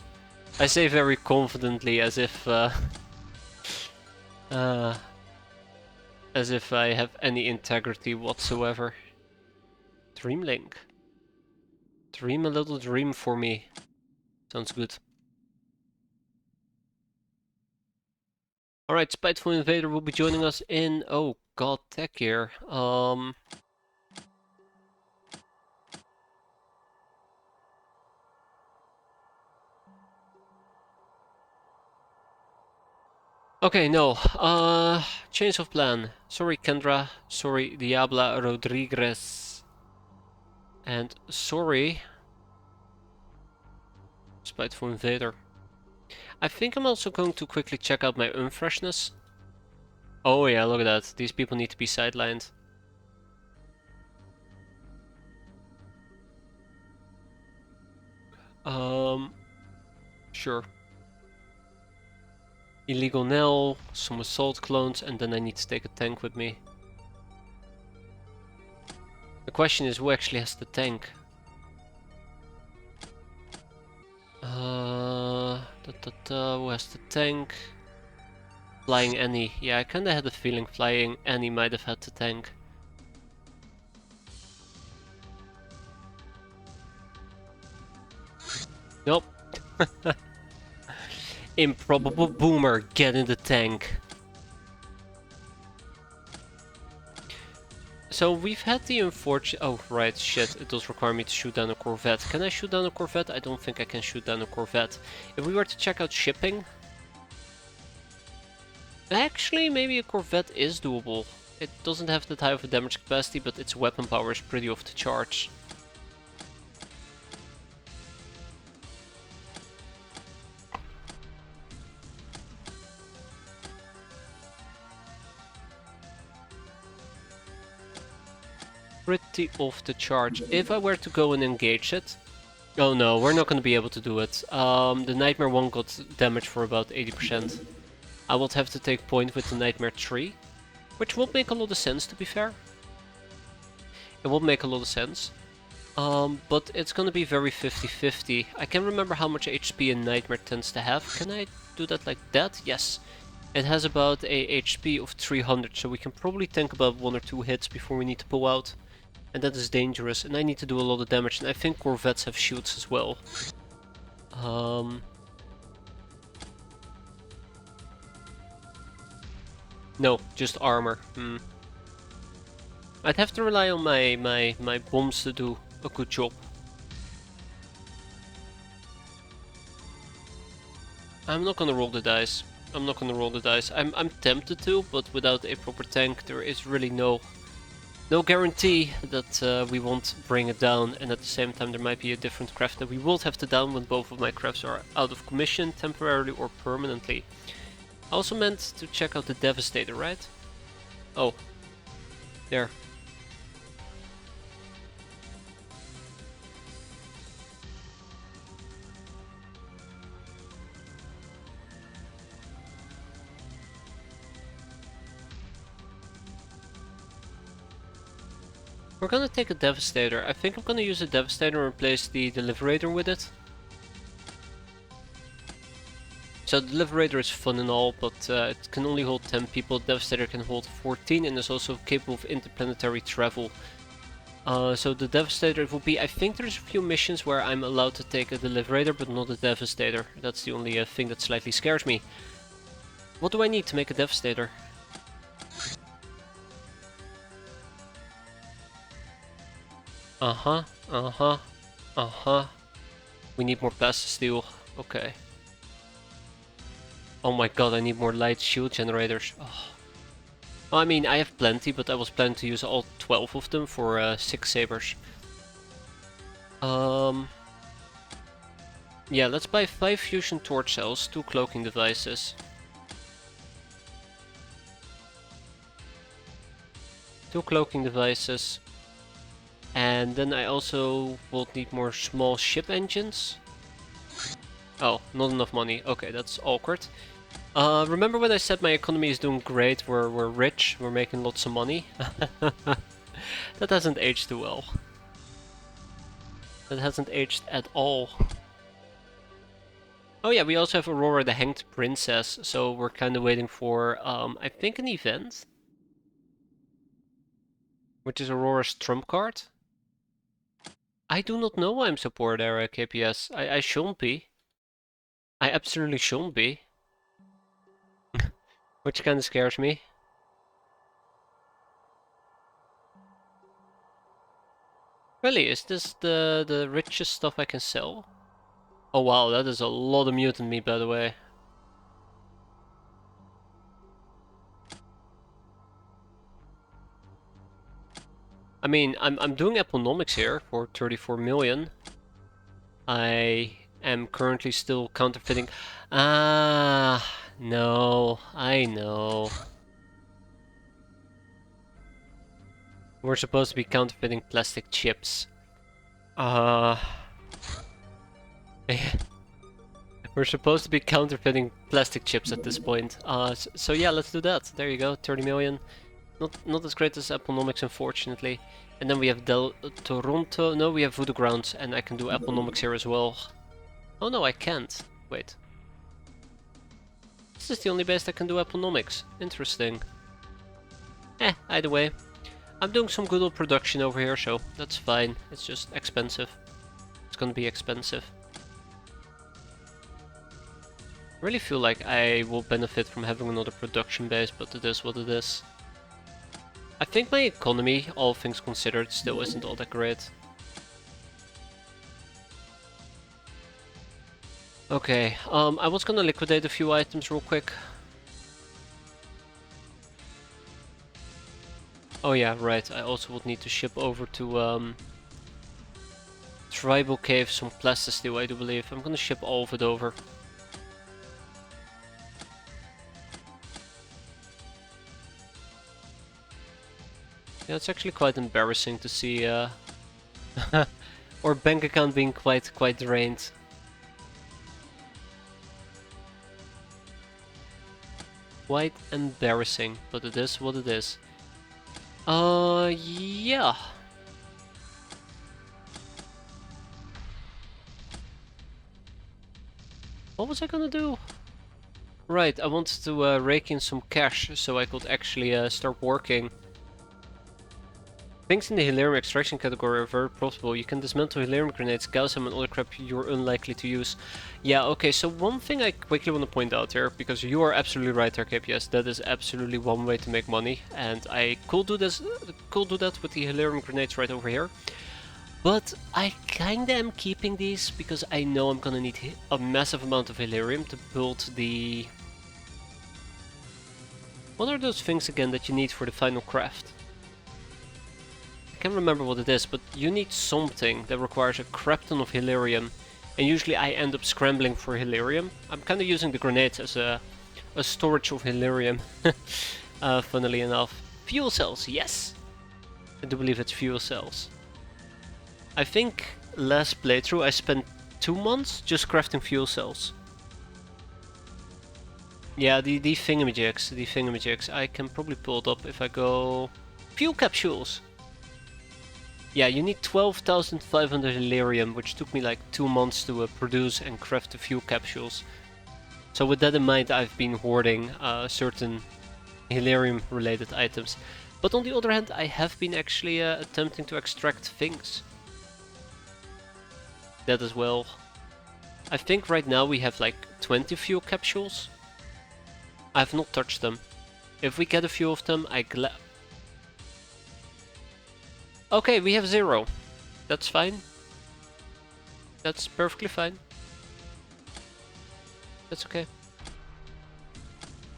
I say very confidently, as if I have any integrity whatsoever. Dreamlink. Dream a little dream for me. Sounds good. Alright, Spiteful Invader will be joining us in, oh god, tech here. Okay, no. Change of plan. Sorry, Kendra. Sorry, Diabla Rodriguez. And sorry, Spiteful Invader. I think I'm also going to quickly check out my unfreshness. Oh yeah, look at that. These people need to be sidelined. Sure. Illegal Nell, some assault clones, and then I need to take a tank with me. The question is, who actually has the tank? Who has the tank? Flying Annie. Yeah, I kinda had a feeling Flying Annie might have had the tank. Nope. Improbable Boomer, get in the tank. So we've had the unfortunate... Oh, right, shit, it does require me to shoot down a Corvette. Can I shoot down a Corvette? I don't think I can shoot down a Corvette. If we were to check out shipping... Actually, maybe a Corvette is doable. It doesn't have that high of a damage capacity, but its weapon power is pretty off the charts. Pretty off the charts. If I were to go and engage it... Oh no, we're not going to be able to do it. The Nightmare 1 got damage for about 80%. I would have to take point with the Nightmare 3. Which would make a lot of sense, to be fair. It would make a lot of sense. But it's going to be very 50-50. I can't remember how much HP a Nightmare tends to have. Can I do that like that? Yes. It has about a HP of 300, so we can probably tank about 1 or 2 hits before we need to pull out. And that is dangerous, and I need to do a lot of damage, and I think Corvettes have shields as well. No, just armor. I'd have to rely on my bombs to do a good job. I'm not gonna roll the dice. I'm not gonna roll the dice. I'm tempted to, but without a proper tank, there is really no guarantee that we won't bring it down, and at the same time there might be a different craft that we will have to down when both of my crafts are out of commission, temporarily or permanently. I also meant to check out the Devastator, right? Oh. There. We're gonna take a Devastator. I think I'm gonna use a Devastator and replace the Deliberator with it. So the Deliberator is fun and all, but it can only hold 10 people. Devastator can hold 14 and is also capable of interplanetary travel. So the Devastator will be... I think there's a few missions where I'm allowed to take a Deliberator, but not a Devastator. That's the only thing that slightly scares me. What do I need to make a Devastator? We need more Plastic Steel. Okay. Oh my god, I need more light shield generators. Oh. Well, I mean, I have plenty, but I was planning to use all 12 of them for 6 sabers. Yeah, let's buy 5 fusion torch cells, 2 cloaking devices. 2 cloaking devices. And then I also will need more small ship engines. Oh, not enough money. Okay, that's awkward. Remember when I said my economy is doing great, we're rich, we're making lots of money? That hasn't aged too well. That hasn't aged at all. Oh yeah, we also have Aurora the Hanged Princess, so we're kind of waiting for, I think an event? Which is Aurora's trump card? I do not know why I'm so poor there, KPS. I shouldn't be. I absolutely shouldn't be. Which kind of scares me. Really, is this the richest stuff I can sell? Oh wow, that is a lot of mutant meat, by the way. I mean, I'm doing Apponomics here for 34 million. I am currently still counterfeiting. Ah, no, I know. We're supposed to be counterfeiting plastic chips. We're supposed to be counterfeiting plastic chips at this point. So yeah, let's do that. There you go, 30 million. Not as great as Apponomics, unfortunately. And then we have Toronto. No, we have Voodoo Grounds, and I can do Apponomics here as well. Oh no, I can't. Wait. This is the only base that can do Apponomics. Interesting. Either way. I'm doing some good old production over here, so that's fine. It's just expensive. It's gonna be expensive. I really feel like I will benefit from having another production base, but it is what it is. I think my economy, all things considered, still isn't all that great. Okay, I was gonna liquidate a few items real quick. Oh yeah, right, I also would need to ship over to Tribal Cave some plastisteel, I do believe. I'm gonna ship all of it over. Yeah, it's actually quite embarrassing to see our bank account being quite drained. Quite embarrassing, but it is what it is. Yeah. What was I gonna do? Right, I wanted to rake in some cash so I could actually start working. Things in the Hilarium extraction category are very profitable. You can dismantle Hilarium grenades, gauss them, and other crap you're unlikely to use. Yeah, okay, so one thing I quickly want to point out here, because you are absolutely right there, KPS, that is absolutely one way to make money, and I could do that with the Hilarium grenades right over here. But I kinda am keeping these because I know I'm gonna need a massive amount of Hilarium to build the... What are those things again that you need for the final craft? I can't remember what it is, but you need something that requires a crap ton of Hilarium, and usually I end up scrambling for Hilarium. I'm kinda using the grenades as a storage of Hilarium, funnily enough. Fuel cells, yes! I do believe it's fuel cells. I think last playthrough I spent 2 months just crafting fuel cells. Yeah, the thingamajigs, I can probably pull it up if I go... Fuel capsules! Yeah, you need 12,500 Hilarium, which took me like 2 months to produce and craft the fuel capsules. So with that in mind, I've been hoarding certain Hilarium related items. But on the other hand, I have been actually attempting to extract things. That as well. I think right now we have like 20 fuel capsules. I have not touched them. If we get a few of them, Okay, we have 0. That's fine. That's perfectly fine. That's okay.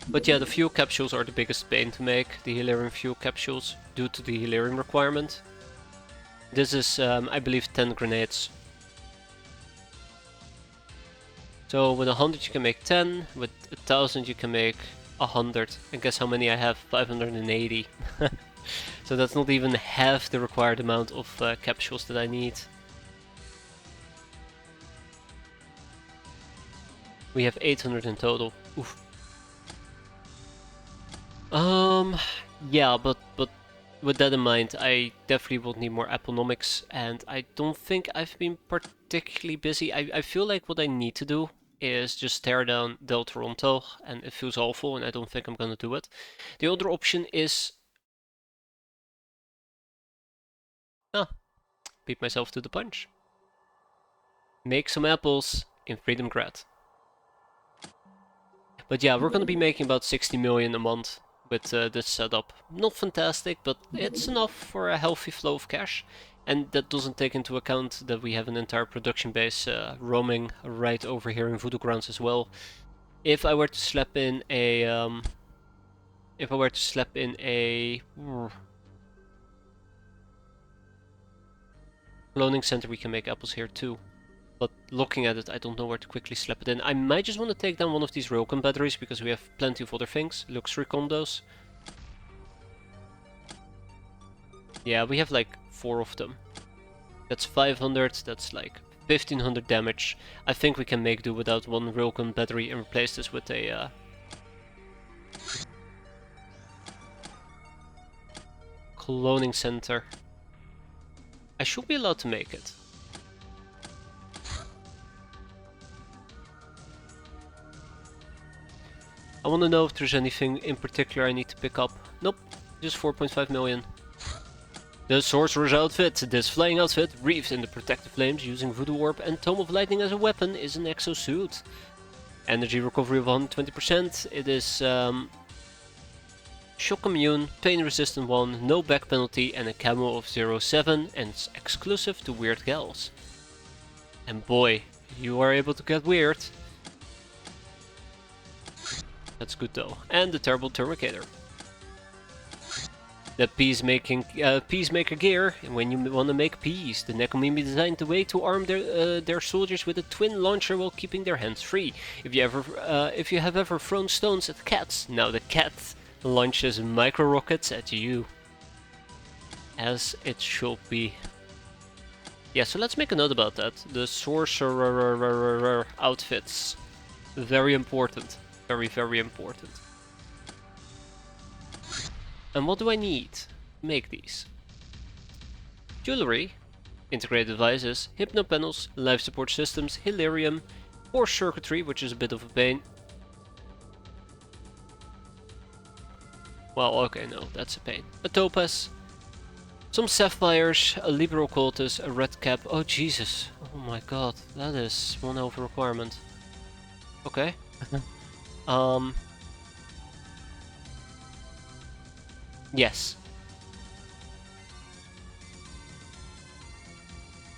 But yeah, the fuel capsules are the biggest pain to make, the helium fuel capsules, due to the helium requirement. This is, I believe, 10 grenades. So with 100 you can make 10, with 1000 you can make 100. And guess how many I have? 580. So that's not even half the required amount of capsules that I need. We have 800 in total. Oof. Yeah, but with that in mind, I definitely will need more Applenomics, and I don't think I've been particularly busy. I feel like what I need to do is just tear down Del Toronto, and it feels awful, and I don't think I'm gonna do it. The other option is... beat myself to the punch. Make some apples in Freedom Grad. But yeah, we're gonna be making about 60 million a month with this setup. Not fantastic, but it's enough for a healthy flow of cash. And that doesn't take into account that we have an entire production base roaming right over here in Voodoo Grounds as well. If I were to slap in a cloning center, we can make apples here too. But looking at it, I don't know where to quickly slap it in. I might just want to take down one of these railgun batteries, because we have plenty of other things. Luxury condos. Yeah, we have like 4 of them. That's 500, that's like 1500 damage. I think we can make do without one railgun battery and replace this with a... cloning center. I should be allowed to make it. I want to know if there's anything in particular I need to pick up. Nope, just 4.5 million. The Sorcerer's outfit. This flying outfit, wreathed in the protective flames using Voodoo Orb and Tome of Lightning as a weapon, is an exosuit. Energy recovery of 120%. It is shock immune, pain resistant 1, no back penalty, and a camo of 0.7, and it's exclusive to weird gals. And boy, you are able to get weird. That's good though. And the Terrible Terminator. The Peacemaker gear, when you want to make peace. The Nekomimi designed the way to arm their soldiers with a twin launcher while keeping their hands free. If you have ever thrown stones at cats, now the cat launches micro rockets at you. As it should be. Yeah, so let's make a note about that. The Sorcerer outfits. Very important. Very, very important. And what do I need to make these? Jewelry, integrated devices, hypno panels, life support systems, Hilarium, or circuitry, which is a bit of a pain. Well, okay, no, that's a pain. A topaz, some sapphires, a liberal cultus, a red cap. Oh Jesus! Oh my God, that is one hell of a requirement. Okay. Yes.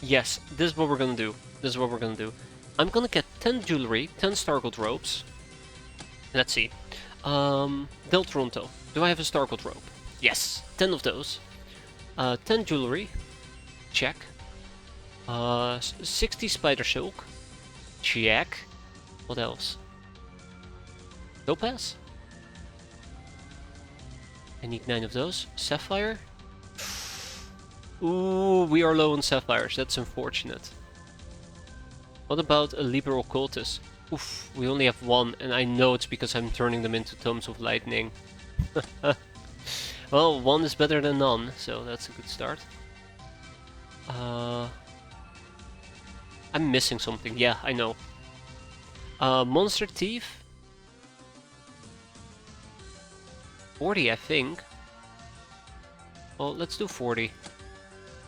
Yes, this is what we're gonna do. This is what we're gonna do. I'm gonna get 10 jewelry, 10 Stargold robes. Let's see. Del Toronto. Do I have a Stargold robe? Yes, 10 of those. 10 jewelry. Check. 60 spider silk. Check. What else? Topaz? I need 9 of those. Sapphire? Ooh, we are low on sapphires. That's unfortunate. What about a liberal cultus? Oof, we only have 1, and I know it's because I'm turning them into Tomes of Lightning. Well, 1 is better than none, so that's a good start. I'm missing something. Yeah, I know. Monster Thief? 40, I think. Well, let's do 40.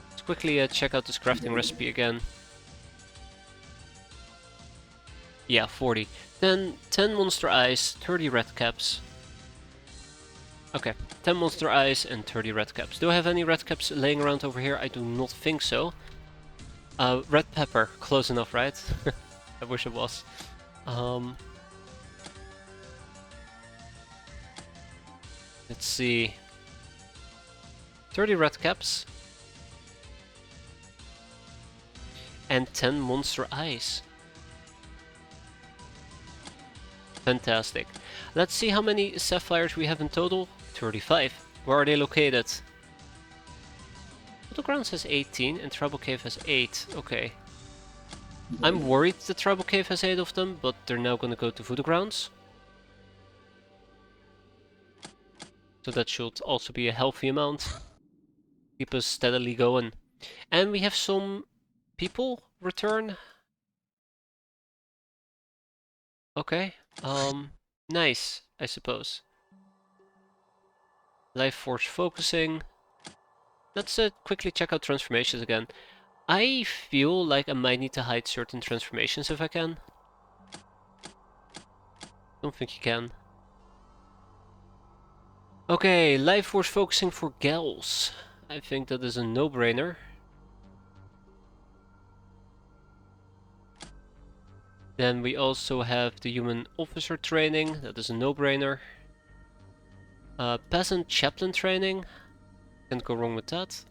Let's quickly check out this crafting recipe again. Yeah, 40. Then 10 monster eyes, 30 red caps. Okay, 10 monster eyes and 30 red caps. Do I have any red caps laying around over here? I do not think so. Red pepper, close enough, right? I wish it was. let's see. 30 red caps. And 10 monster eyes. Fantastic. Let's see how many sapphires we have in total. 35. Where are they located? Battlegrounds has 18 and Tribal Cave has 8. Okay. I'm worried the Tribal Cave has 8 of them, but they're now gonna go to Voodoo Grounds. So that should also be a healthy amount. Keep us steadily going. And we have some people return. Okay. Nice, I suppose. Life Force focusing. Let's quickly check out transformations again. I feel like I might need to hide certain transformations if I can. Don't think you can. Okay, Life Force focusing for Gals. I think that is a no-brainer. Then we also have the Human Officer training. That is a no-brainer. Peasant Chaplain training. Can't go wrong with that.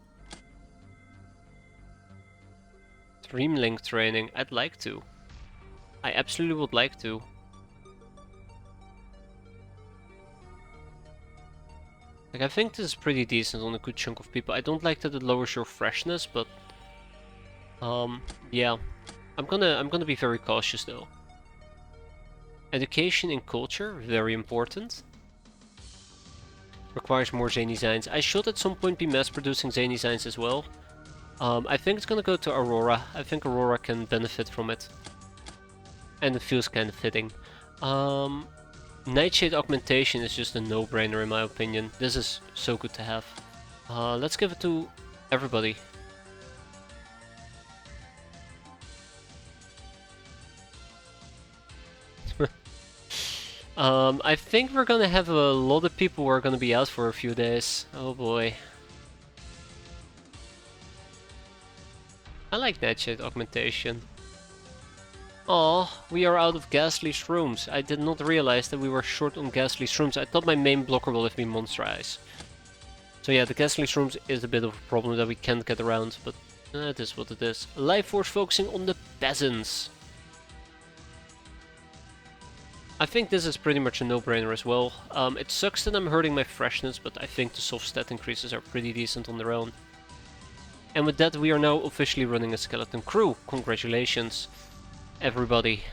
Dreamlink training. I'd like to. I absolutely would like to. Like, I think this is pretty decent on a good chunk of people. I don't like that it lowers your freshness, but yeah. I'm gonna be very cautious though. Education in culture, very important. Requires more zany designs. I should at some point be mass producing zany designs as well. I think it's gonna go to Aurora. I think Aurora can benefit from it. And it feels kind of fitting. Nightshade augmentation is just a no-brainer in my opinion. This is so good to have. Let's give it to everybody. I think we're gonna have a lot of people who are gonna be out for a few days. Oh boy. I like Nightshade augmentation. Aw, we are out of ghastly shrooms. I did not realize that we were short on ghastly shrooms. I thought my main blocker will have been Monster Eyes. So yeah, the ghastly shrooms is a bit of a problem that we can't get around, but it is what it is. Life Force focusing on the peasants. I think this is pretty much a no-brainer as well. It sucks that I'm hurting my freshness, but I think the soft stat increases are pretty decent on their own. And with that, we are now officially running a skeleton crew. Congratulations, everybody.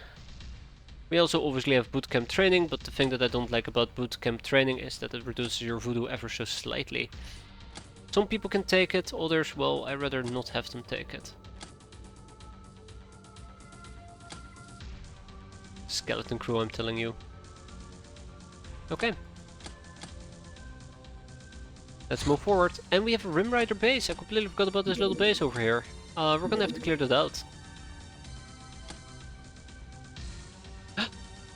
We also obviously have bootcamp training, but the thing that I don't like about bootcamp training is that it reduces your voodoo ever so slightly. Some people can take it, others, well, I'd rather not have them take it. Skeleton crew, I'm telling you. Okay. Let's move forward. And we have a Rim Rider base. I completely forgot about this little base over here. We're gonna have to clear that out.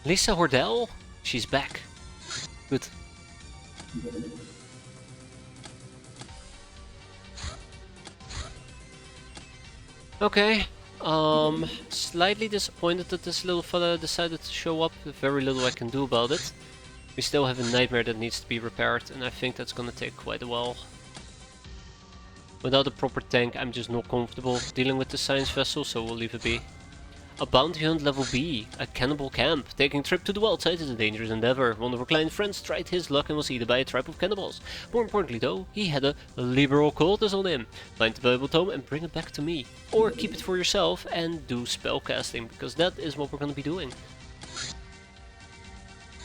Lisa Hordell? She's back. Good. Okay. Slightly disappointed that this little fella decided to show up. Very little I can do about it. We still have a nightmare that needs to be repaired, and I think that's gonna take quite a while. Without a proper tank, I'm just not comfortable dealing with the science vessel, so we'll leave it be. A bounty hunt level B, a cannibal camp. Taking a trip to the wild side is a dangerous endeavor. One of our client friends tried his luck and was eaten by a tribe of cannibals. More importantly though, he had a liberal cultist on him. Find the valuable tome and bring it back to me. Or keep it for yourself and do spellcasting, because that is what we're gonna be doing.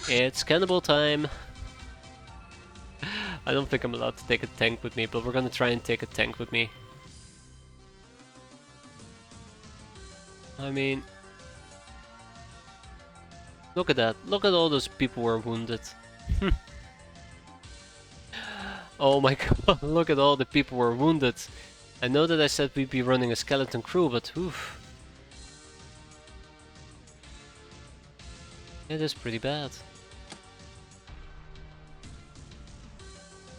It's cannibal time. I don't think I'm allowed to take a tank with me, but we're gonna try and take a tank with me. I mean, look at that. Look at all those people who are wounded. Oh my god, look at all the people who are wounded. I know that I said we'd be running a skeleton crew, but oof. It is pretty bad.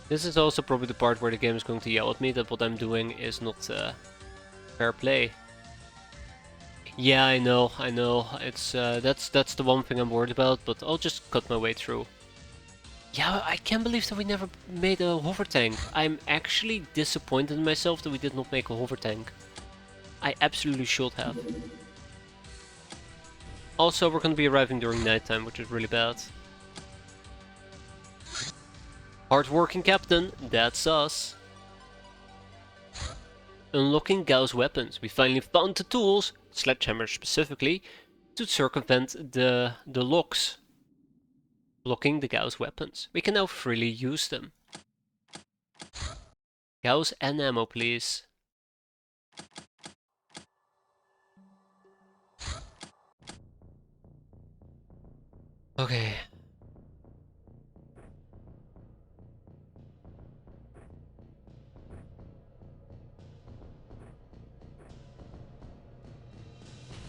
This is also probably the part where the game is going to yell at me that what I'm doing is not fair play. Yeah, I know. It's that's the one thing I'm worried about, but I'll just cut my way through. Yeah, I can't believe that we never made a hover tank. I'm actually disappointed in myself that we did not make a hover tank. I absolutely should have. Also, we're gonna be arriving during nighttime, which is really bad. Hardworking captain, that's us. Unlocking Gauss weapons. We finally found the tools, sledgehammer specifically, to circumvent the locks blocking the Gauss weapons. We can now freely use them. Gauss and ammo, please. Okay.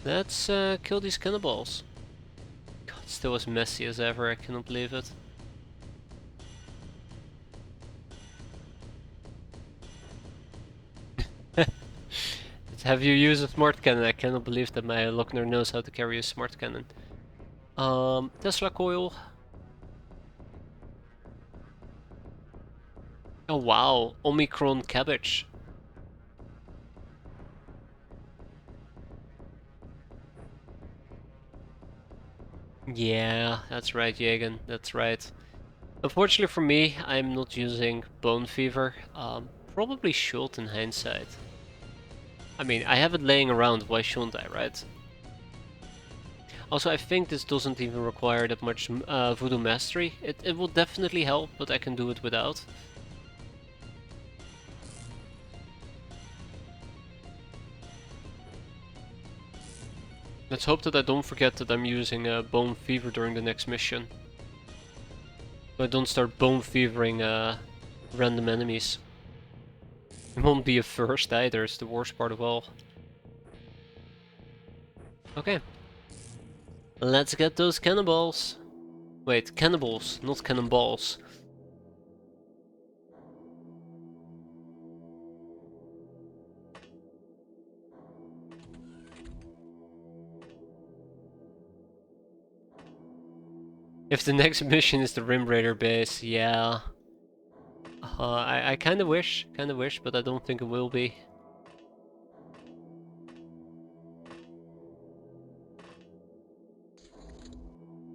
Let's kill these cannibals. God, still as messy as ever, I cannot believe it. Have you used a smart cannon? I cannot believe that my Lochner knows how to carry a smart cannon. Tesla coil. Oh wow, Omicron cabbage. Yeah, that's right, Jagan, that's right. Unfortunately for me, I'm not using Bone Fever. Probably should in hindsight. I mean, I have it laying around, why shouldn't I, right? Also, I think this doesn't even require that much Voodoo Mastery. It will definitely help, but I can do it without. Let's hope that I don't forget that I'm using Bone Fever during the next mission. So I don't start Bone Fevering random enemies. It won't be a first either, it's the worst part of all. Okay. Let's get those cannonballs. Wait, cannibals, not cannonballs. If the next mission is the Rim Raider base, yeah. I kinda wish, but I don't think it will be.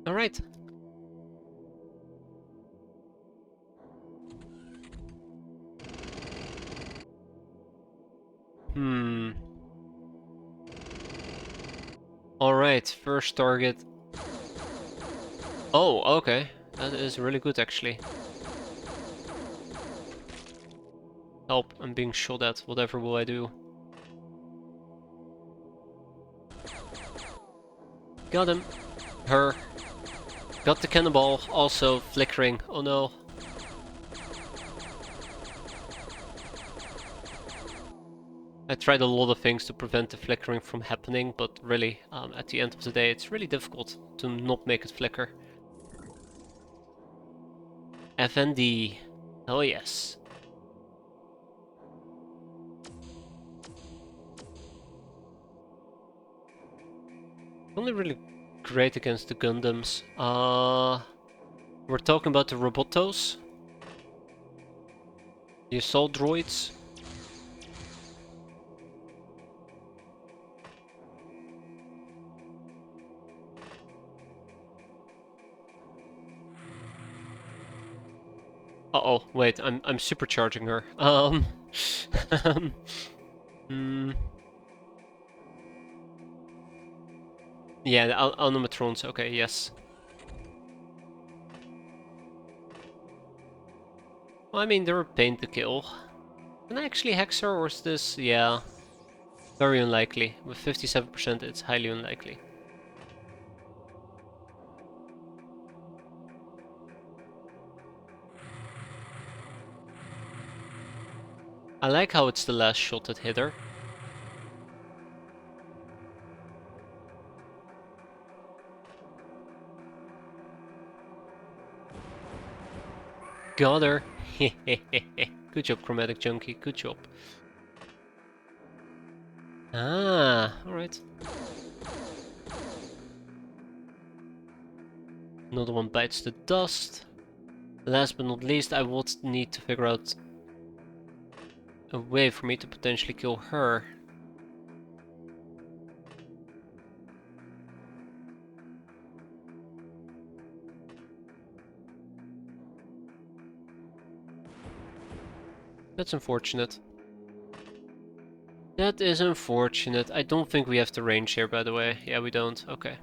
Alright. Alright, first target. Oh, okay. That is really good actually. Help, I'm being shot at. Whatever will I do? Got him. Her. Got the cannonball. Also flickering. Oh no. I tried a lot of things to prevent the flickering from happening, but really, at the end of the day, it's really difficult to not make it flicker. FND. Oh yes. Only really great against the Gundams. We're talking about the Robotos. The assault droids. Uh-oh, wait, I'm supercharging her. Yeah, the animatrons, okay, yes. Well, I mean, they're a pain to kill. Can I actually hex her, or is this... yeah... very unlikely. With 57%, it's highly unlikely. I like how it's the last shot that hit her. Got her! Good job, Chromatic Junkie, good job. Ah, alright. Another one bites the dust. Last but not least, I would need to figure out a way for me to potentially kill her. That's unfortunate. That is unfortunate. I don't think we have the range here, by the way. Yeah, we don't. Okay.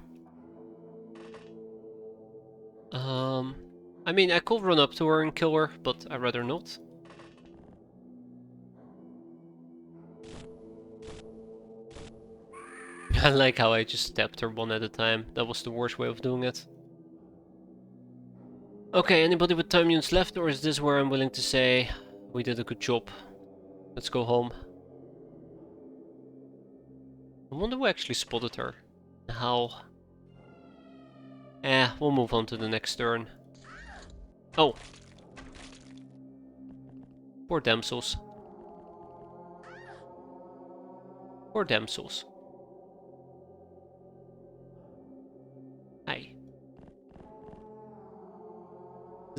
I mean, I could run up to her and kill her, but I'd rather not. I like how I just stabbed her one at a time. That was the worst way of doing it. Okay, anybody with time units left, or is this where I'm willing to say we did a good job? Let's go home. I wonder who actually spotted her. How? We'll move on to the next turn. Oh. Poor damsels. Poor damsels. Hi.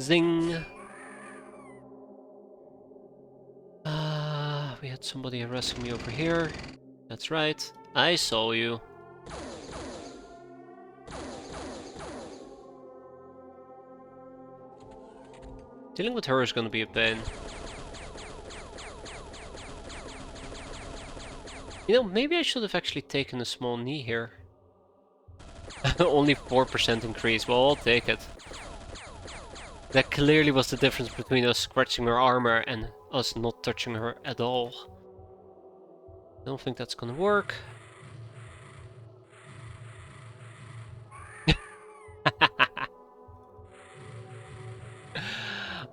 Zing! We had somebody harassing me over here. That's right. I saw you. Dealing with her is gonna be a pain. You know, maybe I should have actually taken a small knee here. Only 4% increase. Well, I'll take it. That clearly was the difference between us scratching her armor and us not touching her at all. I don't think that's gonna work.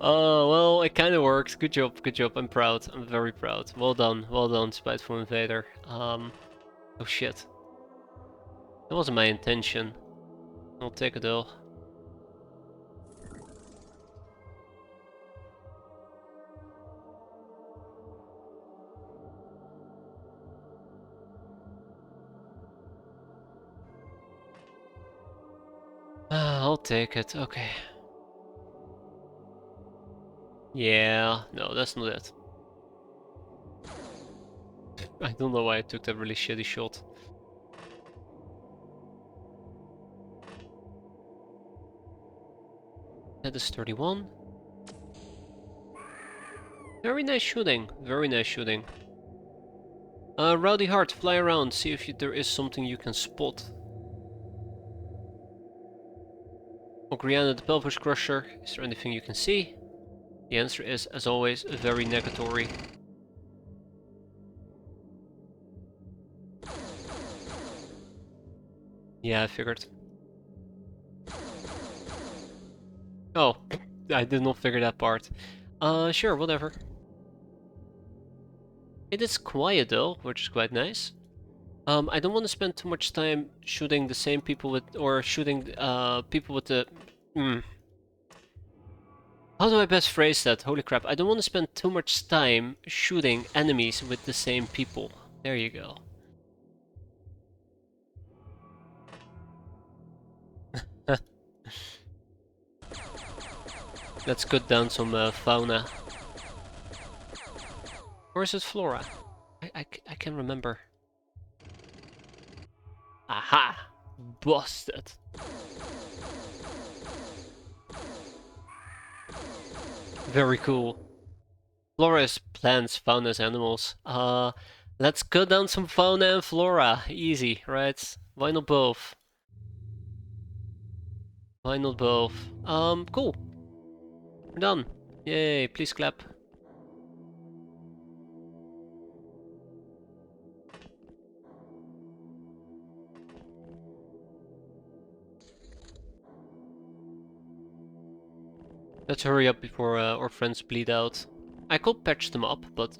Oh, well, it kinda worked. Good job, good job. I'm proud. I'm very proud. Well done, Spiteful Invader. Oh shit. That wasn't my intention. I'll take it though. I'll take it, okay. Yeah, no, that's not it. I don't know why I took that really shitty shot. That is 31. Very nice shooting, very nice shooting. Rowdy Heart, fly around, see if there is something you can spot. Ogriana the Pelvish Crusher, is there anything you can see? The answer is, as always, very negatory. Yeah, I figured. Oh, I did not figure that part. Sure, whatever. It is quiet though, which is quite nice. I don't want to spend too much time shooting the same people with, or shooting people with the... How do I best phrase that? Holy crap, I don't want to spend too much time shooting enemies with the same people. There you go. Let's cut down some fauna. Or is it flora? I can't remember. Aha! Busted! Very cool. Flora is plants, fauna is animals. Let's cut down some fauna and flora. Easy, right? Why not both? Why not both? Cool. We're done. Yay, please clap. Let's hurry up before our friends bleed out. I could patch them up, but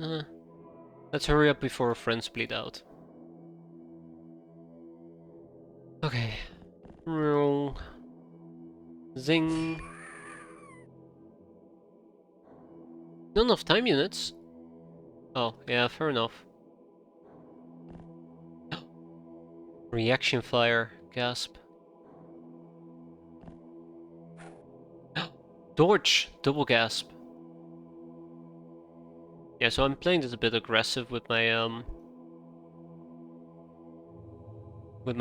let's hurry up before our friends bleed out. Okay. Zing. Not enough time units. Oh, yeah, fair enough. Reaction fire. Gasp. Dodge! Double gasp. Yeah, so I'm playing this a bit aggressive with my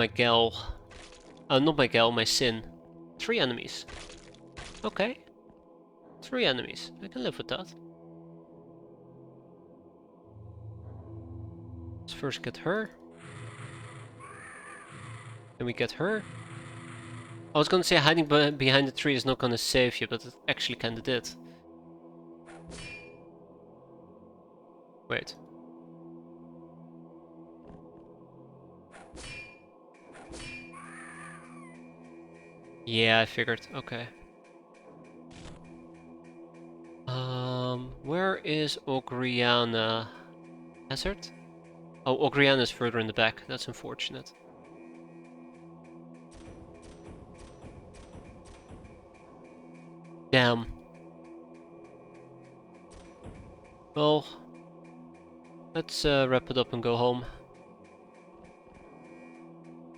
gal. Not my gal, my Sin. 3 enemies. Okay. 3 enemies. I can live with that. Let's first get her. Then we get her. I was gonna say hiding behind the tree is not gonna save you, but it actually kinda did. Wait. Yeah, I figured. Okay. Where is Ogriana? Hazard? Oh, Ogriana is further in the back. That's unfortunate. Damn. Well, let's wrap it up and go home.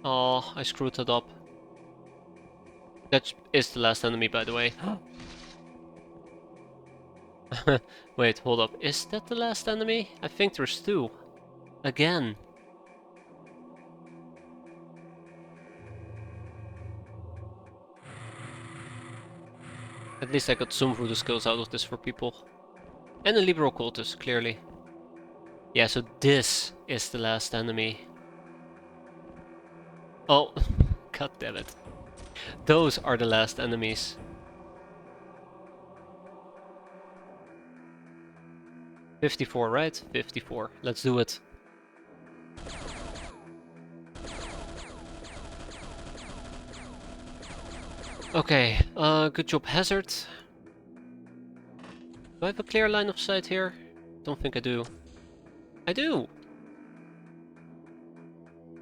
Oh, I screwed that up. That is the last enemy, by the way. Wait, hold up. Is that the last enemy? I think there's 2. Again. At least I got some voodoo skills out of this for people. And a liberal cultist, clearly. Yeah, so this is the last enemy. Oh, god damn it. Those are the last enemies. 54, right? 54. Let's do it. Okay, good job, Hazard. Do I have a clear line of sight here? Don't think I do. I do!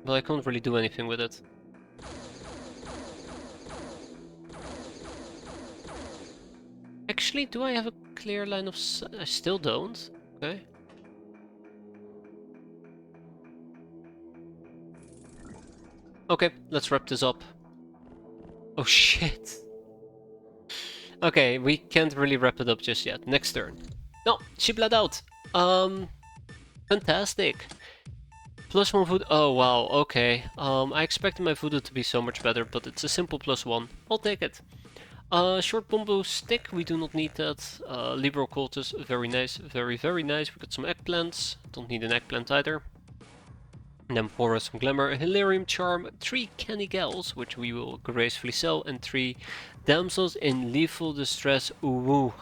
But I can't really do anything with it. Actually, do I have a clear line of sight? I still don't. Okay. Okay, let's wrap this up. Oh shit. Okay, we can't really wrap it up just yet. Next turn. No, she bled out. Fantastic. +1 voodoo. Oh wow, okay. I expected my voodoo to be so much better, but it's a simple +1. I'll take it. Short bamboo stick, we do not need that. Liberal cultist, very nice, very nice. We got some eggplants, don't need an eggplant either. And then pour us some glamour, a Hilarium charm, 3 canny gals, which we will gracefully sell, and 3 damsels in lethal distress. Ooh,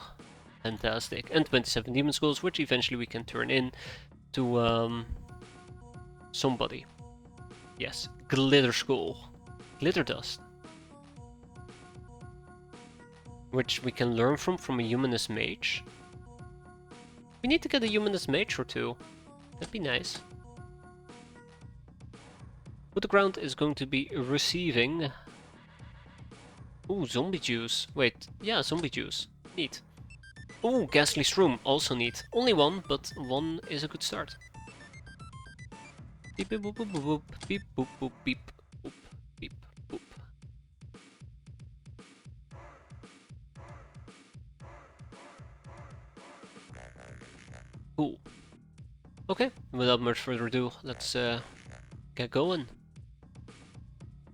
fantastic. And 27 demon skulls, which eventually we can turn in to somebody. Yes, glitter skull, glitter dust, which we can learn from a humanist mage. We need to get a humanist mage or 2. That'd be nice. But the ground is going to be receiving. Ooh, zombie juice. Wait, yeah, zombie juice. Neat. Ooh, ghastly shroom. Also neat. Only 1, but 1 is a good start. Beep beep boop boop boop boop. Beep boop boop beep boop beep boop. Cool. Okay, without much further ado, let's get going.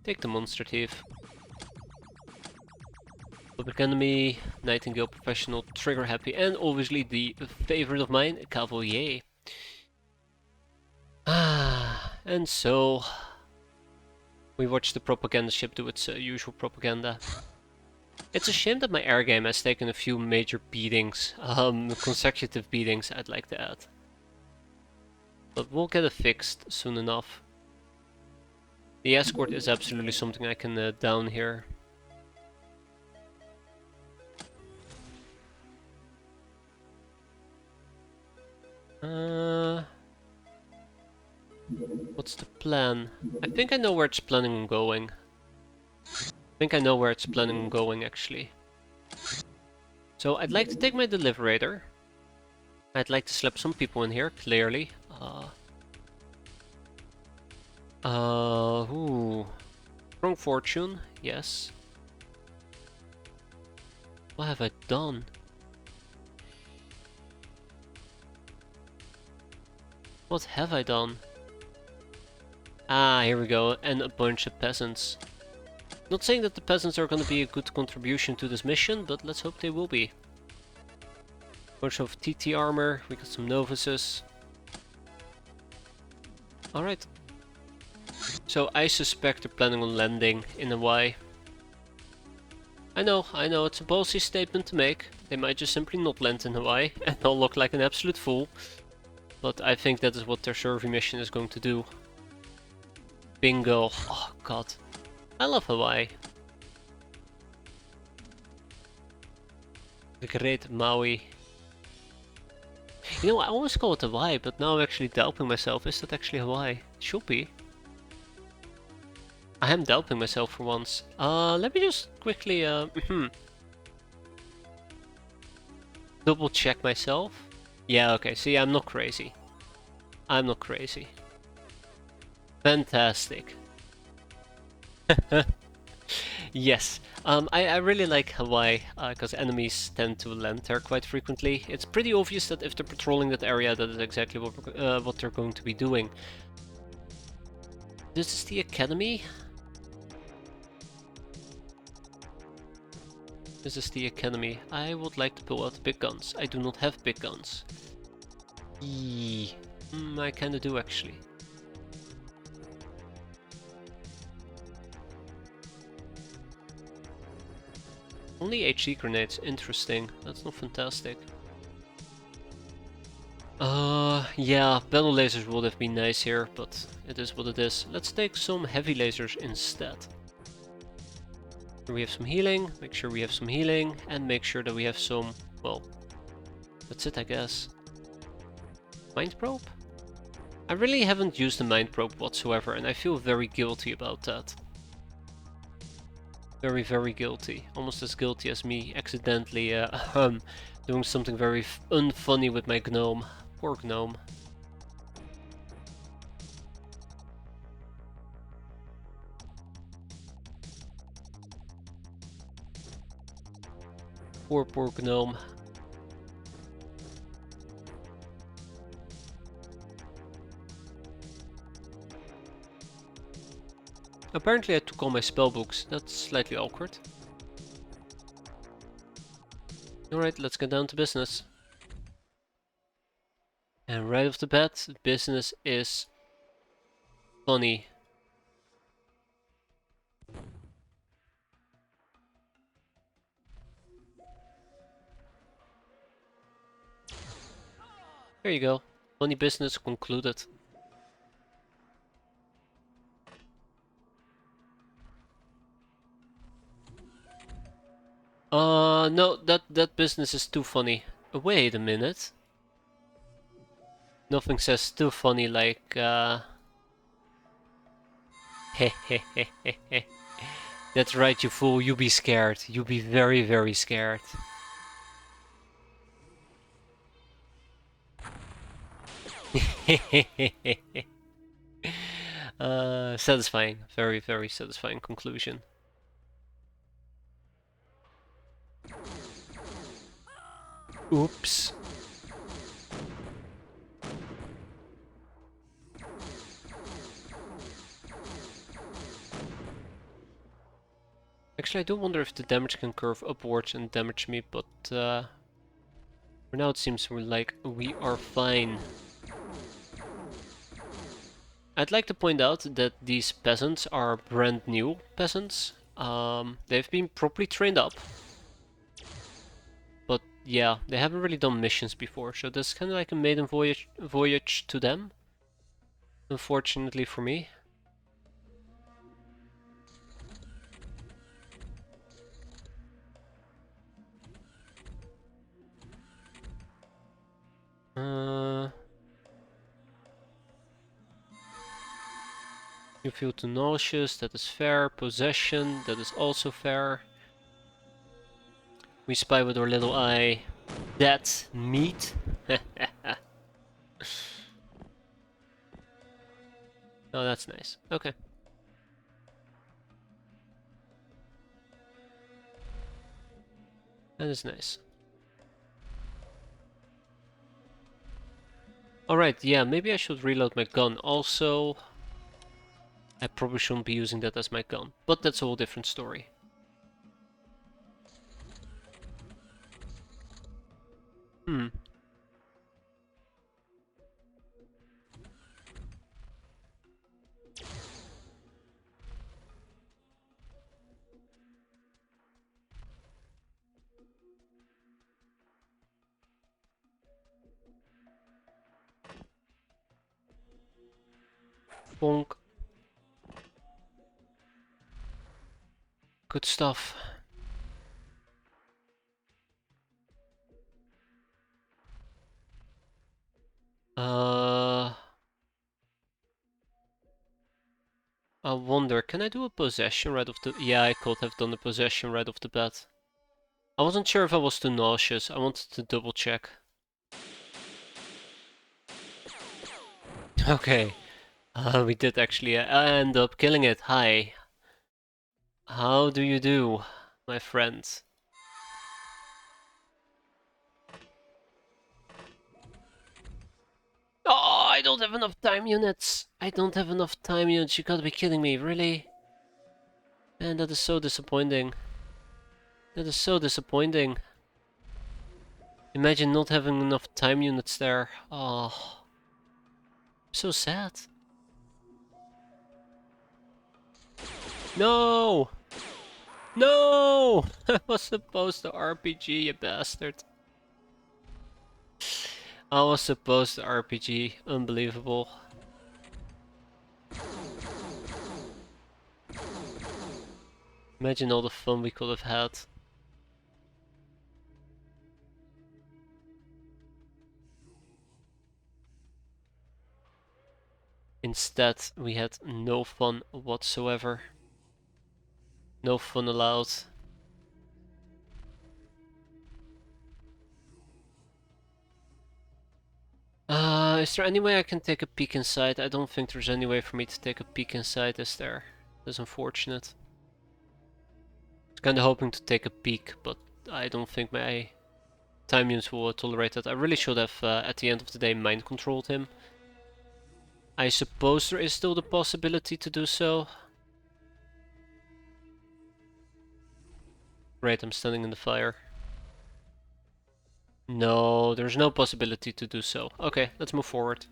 Take the monster thief. Public enemy, Nightingale professional, trigger happy, and obviously the favorite of mine, Cavalier. And so we watched the propaganda ship do its usual propaganda. It's a shame that my air game has taken a few major beatings, consecutive beatings, I'd like to add. But we'll get it fixed soon enough. The escort is absolutely something I can down here. What's the plan? I think I know where it's planning on going. Actually. So I'd like to take my Deliberator. I'd like to slap some people in here, clearly. Ooh. Strong Fortune, yes. What have I done? What have I done? Ah, here we go, and a bunch of peasants. Not saying that the peasants are going to be a good contribution to this mission, but let's hope they will be. Bunch of TT armor, we got some novices. Alright. So I suspect they're planning on landing in Hawaii. I know, it's a ballsy statement to make. They might just simply not land in Hawaii, and I'll look like an absolute fool. But I think that is what their survey mission is going to do. Bingo. Oh god. I love Hawaii. The great Maui. You know, I always call it Hawaii, but now I'm actually doubting myself. Is that actually Hawaii? It should be. I am doubting myself for once. Let me just quickly double check myself. Yeah, okay, see, I'm not crazy. I'm not crazy. Fantastic. Yes, I really like Hawaii, because enemies tend to land there quite frequently. It's pretty obvious that if they're patrolling that area, that is exactly what they're going to be doing. This is the academy? This is the academy. I would like to pull out big guns. I do not have big guns. I kinda do actually. Only HE grenades, interesting. That's not fantastic. Yeah, battle lasers would have been nice here, but it is what it is. Let's take some heavy lasers instead. We have some healing, make sure we have some healing, and make sure that we have some, well, that's it I guess. Mind probe? I really haven't used the mind probe whatsoever, and I feel very guilty about that. Very, very guilty. Almost as guilty as me accidentally doing something very unfunny with my gnome. Poor gnome. Poor gnome. Apparently I took all my spellbooks. That's slightly awkward. Alright, let's get down to business. And right off the bat, business is funny. There you go. Funny business concluded. No, that business is too funny. Wait a minute. Nothing says too funny like, Hehehehe. That's right, you fool, you be scared. You be very, very scared. Satisfying. Very, very satisfying conclusion. Oops. Actually, I do wonder if the damage can curve upwards and damage me, but for now it seems like we are fine. I'd like to point out that these peasants are brand new peasants. They've been properly trained up. But yeah, they haven't really done missions before, so this is kind of like a maiden voyage to them. Unfortunately for me. You feel too nauseous, that is fair. Possession, that is also fair. We spy with our little eye. That's meat. Oh, that's nice. Okay. That is nice. Alright, yeah, maybe I should reload my gun. Also, I probably shouldn't be using that as my gun, but that's a whole different story. Hmm. Bonk. Good stuff. I wonder, can I do a possession right off the... Yeah, I could have done a possession right off the bat. I wasn't sure if I was too nauseous. I wanted to double check. Okay. We did actually end up killing it. Hi. How do you do, my friends? Oh, I don't have enough time units. I don't have enough time units. You gotta be kidding me, really? Man, that is so disappointing. That is so disappointing. Imagine not having enough time units there. Oh, so sad. No! No! I was supposed to RPG, you bastard. I was supposed to RPG. Unbelievable. Imagine all the fun we could have had. Instead, we had no fun whatsoever. No fun allowed. Is there any way I can take a peek inside? I don't think there's any way for me to take a peek inside, is there? That's unfortunate. I was kinda hoping to take a peek, but I don't think my time units will tolerate that. I really should have, at the end of the day, mind controlled him. I suppose there is still the possibility to do so. Right, I'm standing in the fire. No, there's no possibility to do so. Okay, let's move forward.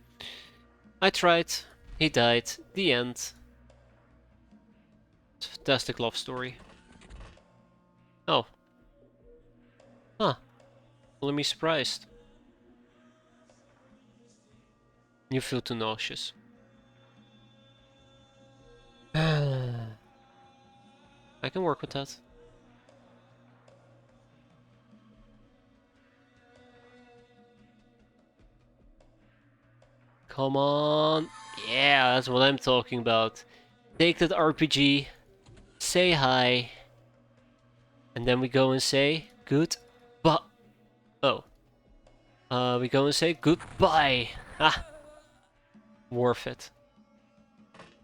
I tried. He died. The end. Fantastic love story. Oh. Huh. Pulling me surprised. You feel too nauseous. I can work with that. Come on. Yeah, that's what I'm talking about. Take that RPG. Say hi. And then we go and say goodbye. Oh. We go and say goodbye. Ah. Worth it.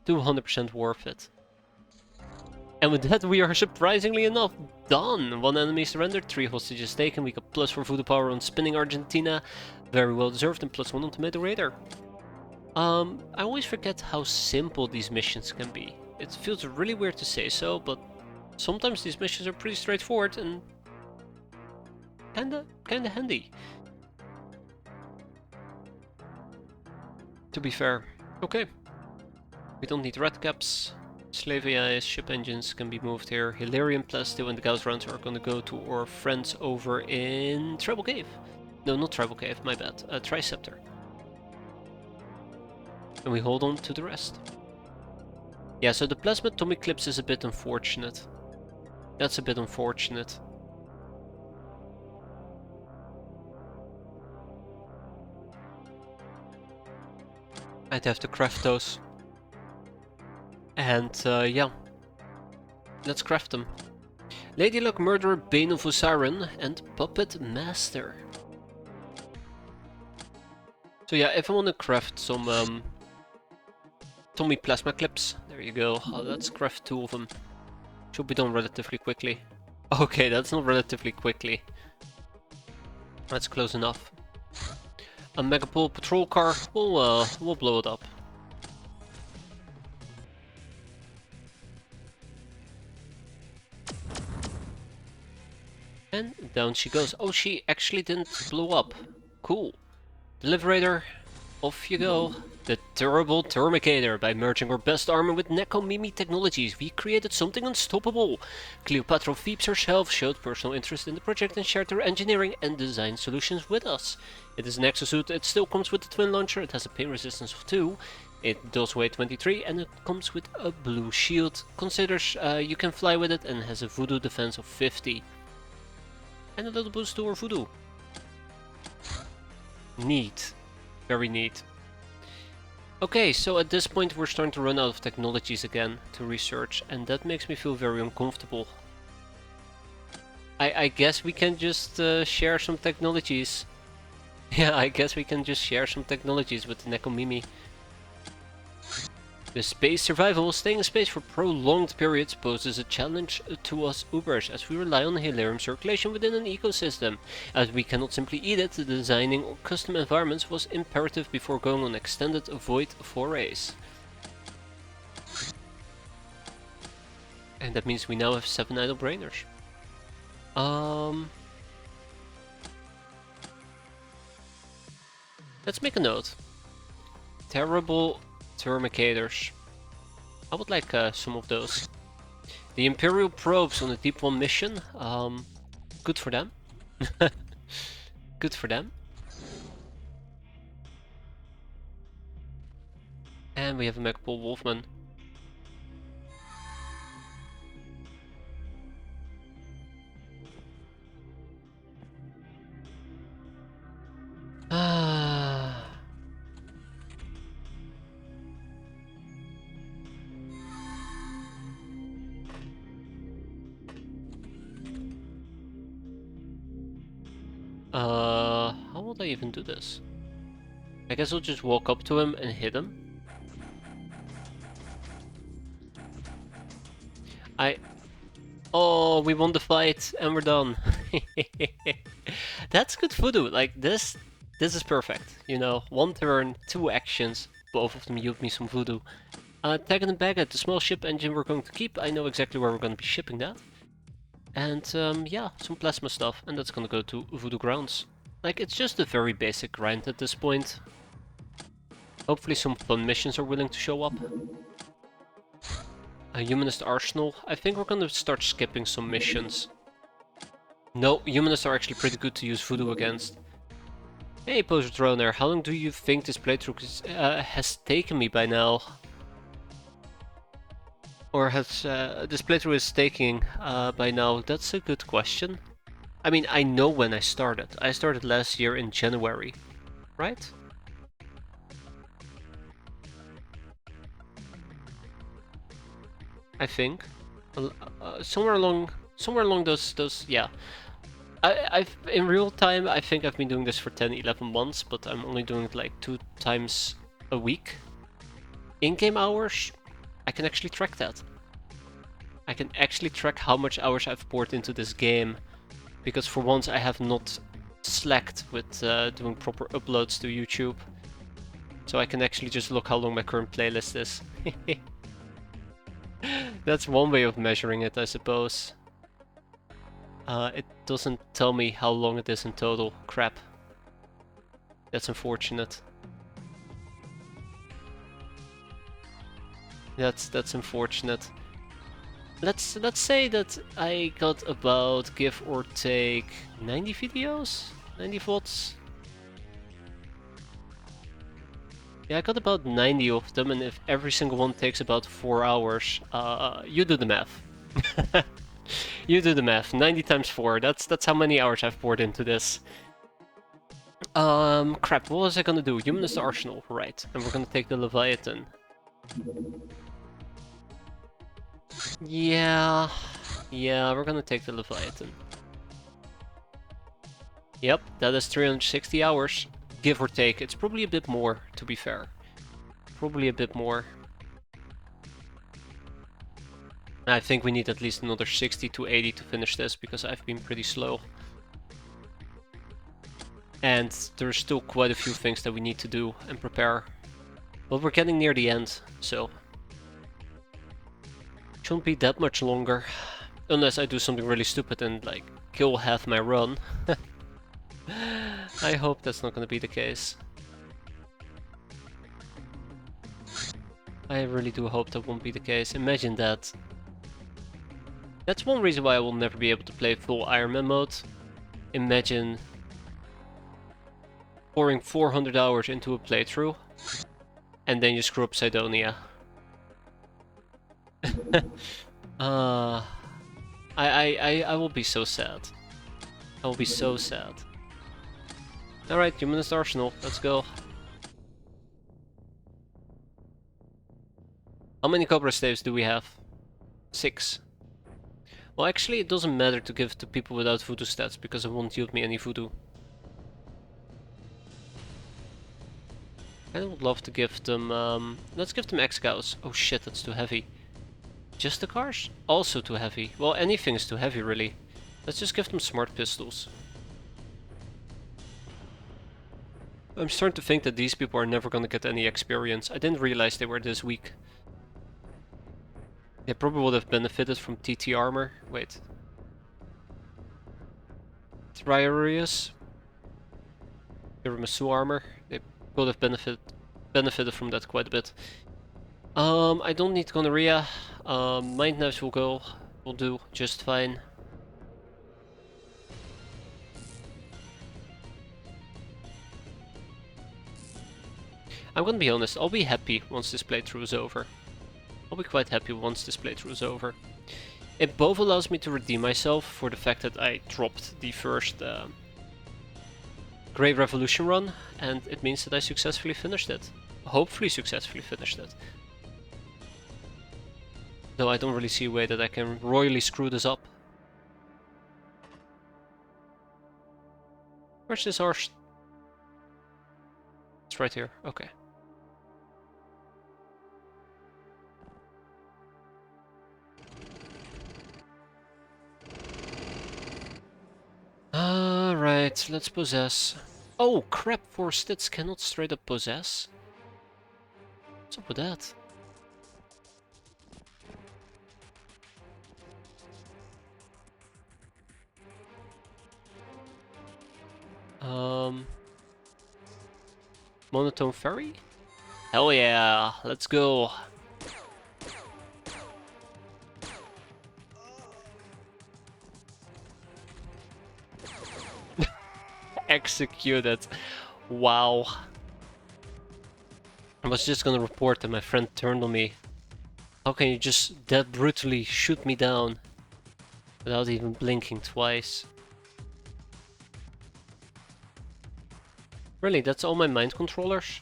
200% worth it. And with that, we are surprisingly enough done. 1 enemy surrendered, 3 hostages taken. We got +4 voodoo power on Spinning Argentina. Very well deserved, and +1 on Tomato Raider. I always forget how simple these missions can be. It feels really weird to say so, but sometimes these missions are pretty straightforward and kinda handy. To be fair. Okay. We don't need red caps. Slave AIs, ship engines can be moved here. Hilarion Plasteel and the Gauss rounds are gonna go to our friends over in Tribal Cave. No, not Tribal Cave, my bad. Triceptor. And we hold on to the rest. Yeah, so the Plasma Atomic Clips is a bit unfortunate. That's a bit unfortunate. I'd have to craft those. And yeah, let's craft them. Lady Luck, Murderer, Bane of Osiren, and Puppet Master. So yeah, if I want to craft some Tommy Plasma Clips, there you go. Let's craft 2 of them. Should be done relatively quickly. Okay, that's not relatively quickly. That's close enough. A Megapole patrol car, we'll blow it up. And down she goes. Oh, she actually didn't blow up. Cool. Deliberator, off you go. The Durable Termicator. By merging our best armor with Nekomimi technologies, we created something unstoppable. Cleopatra Phoebes herself showed personal interest in the project and shared her engineering and design solutions with us. It is an exosuit, it still comes with the twin launcher, it has a pain resistance of 2, it does weigh 23, and it comes with a blue shield. Considers you can fly with it, and has a voodoo defense of 50. And a little boost to our voodoo. Neat. Very neat. Okay, so at this point we're starting to run out of technologies again to research, and that makes me feel very uncomfortable. I guess we can just share some technologies. Yeah, I guess we can just share some technologies with the Nekomimi. The space survival, staying in space for prolonged periods, poses a challenge to us Ubers, as we rely on helium circulation within an ecosystem. As we cannot simply eat it, designing custom environments was imperative before going on extended void forays. And that means we now have 7 idle brainers. Let's make a note. Terrible Termicators. I would like some of those. The Imperial probes on the Deep One mission. Good for them. Good for them. And we have a Megapole Wolfman. How would I even do this? I guess I'll just walk up to him and hit him. Oh, we won the fight and we're done. That's good voodoo. Like this is perfect. You know, 1 turn, 2 actions, both of them yield me some voodoo. Tag and bag at the small ship engine we're going to keep. I know exactly where we're going to be shipping that. And yeah, some plasma stuff, and that's gonna go to Voodoo Grounds. Like, it's just a very basic grind at this point. Hopefully some fun missions are willing to show up. A Humanist Arsenal. I think we're gonna start skipping some missions. No, Humanists are actually pretty good to use Voodoo against. Hey, Poser Droner, how long do you think this playthrough has taken me by now? Or has this playthrough is taking by now? That's a good question. I mean, I know when I started. I started last year in January, right? I think somewhere along those yeah. I've in real time I think I've been doing this for 10-11 months, but I'm only doing it like 2 times a week. In-game hours, I can actually track that. I can actually track how much hours I've poured into this game, because for once I have not slacked with doing proper uploads to YouTube. So I can actually just look how long my current playlist is. That's one way of measuring it, I suppose. It doesn't tell me how long it is in total. Crap. That's unfortunate. That's unfortunate. Let's say that I got about, give or take, 90 videos? 90 VODs? Yeah, I got about 90 of them, and if every single one takes about 4 hours, you do the math. You do the math. 90 times 4, that's how many hours I've poured into this. Crap, what was I gonna do? Humanist Arsenal, right. And we're gonna take the Leviathan. Yeah, we're gonna take the Leviathan. Yep, that is 360 hours, give or take. It's probably a bit more, to be fair. Probably a bit more. I think we need at least another 60 to 80 to finish this, because I've been pretty slow. And there's still quite a few things that we need to do and prepare. But we're getting near the end, so shouldn't be that much longer. Unless I do something really stupid and like kill half my run. I hope that's not gonna be the case. I really do hope that won't be the case. Imagine that. That's one reason why I will never be able to play full Iron Man mode. Imagine pouring 400 hours into a playthrough and then you screw up Sidonia. I will be so sad. I will be so sad. Alright, Humanist Arsenal, let's go. How many Cobra staves do we have? 6. Well, actually, it doesn't matter to give to people without voodoo stats, because it won't yield me any voodoo. I would love to give them... let's give them X-Cows. Oh shit, that's too heavy. Just the cars? Also too heavy. Well, anything is too heavy, really. Let's just give them smart pistols. I'm starting to think that these people are never gonna get any experience. I didn't realize they were this weak. They probably would have benefited from TT armor. Wait. Triarius? Iramasu armor? They would have benefited from that quite a bit. I don't need gonorrhea. Mind knives will do just fine. I'm gonna be honest, I'll be happy once this playthrough is over. I'll be quite happy once this playthrough is over. It both allows me to redeem myself for the fact that I dropped the first Great Revolution run, and it means that I successfully finished it. Hopefully successfully finished it. Though I don't really see a way that I can royally screw this up. Where's this arse? It's right here, okay. Alright, let's possess. Oh crap, 4 stats cannot straight up possess? What's up with that? Monotone Ferry? Hell yeah, let's go. Executed. Wow. I was just gonna report that my friend turned on me. How can you just that brutally shoot me down without even blinking twice? Really, that's all my mind controllers?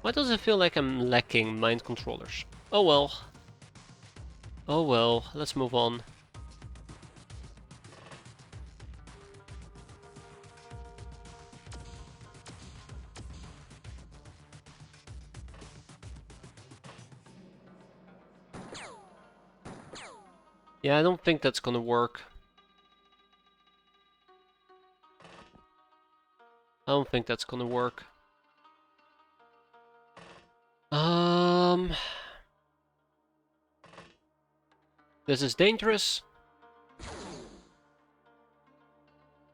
Why does it feel like I'm lacking mind controllers? Oh well. Oh well, let's move on. Yeah, I don't think that's gonna work. I don't think that's gonna work. This is dangerous.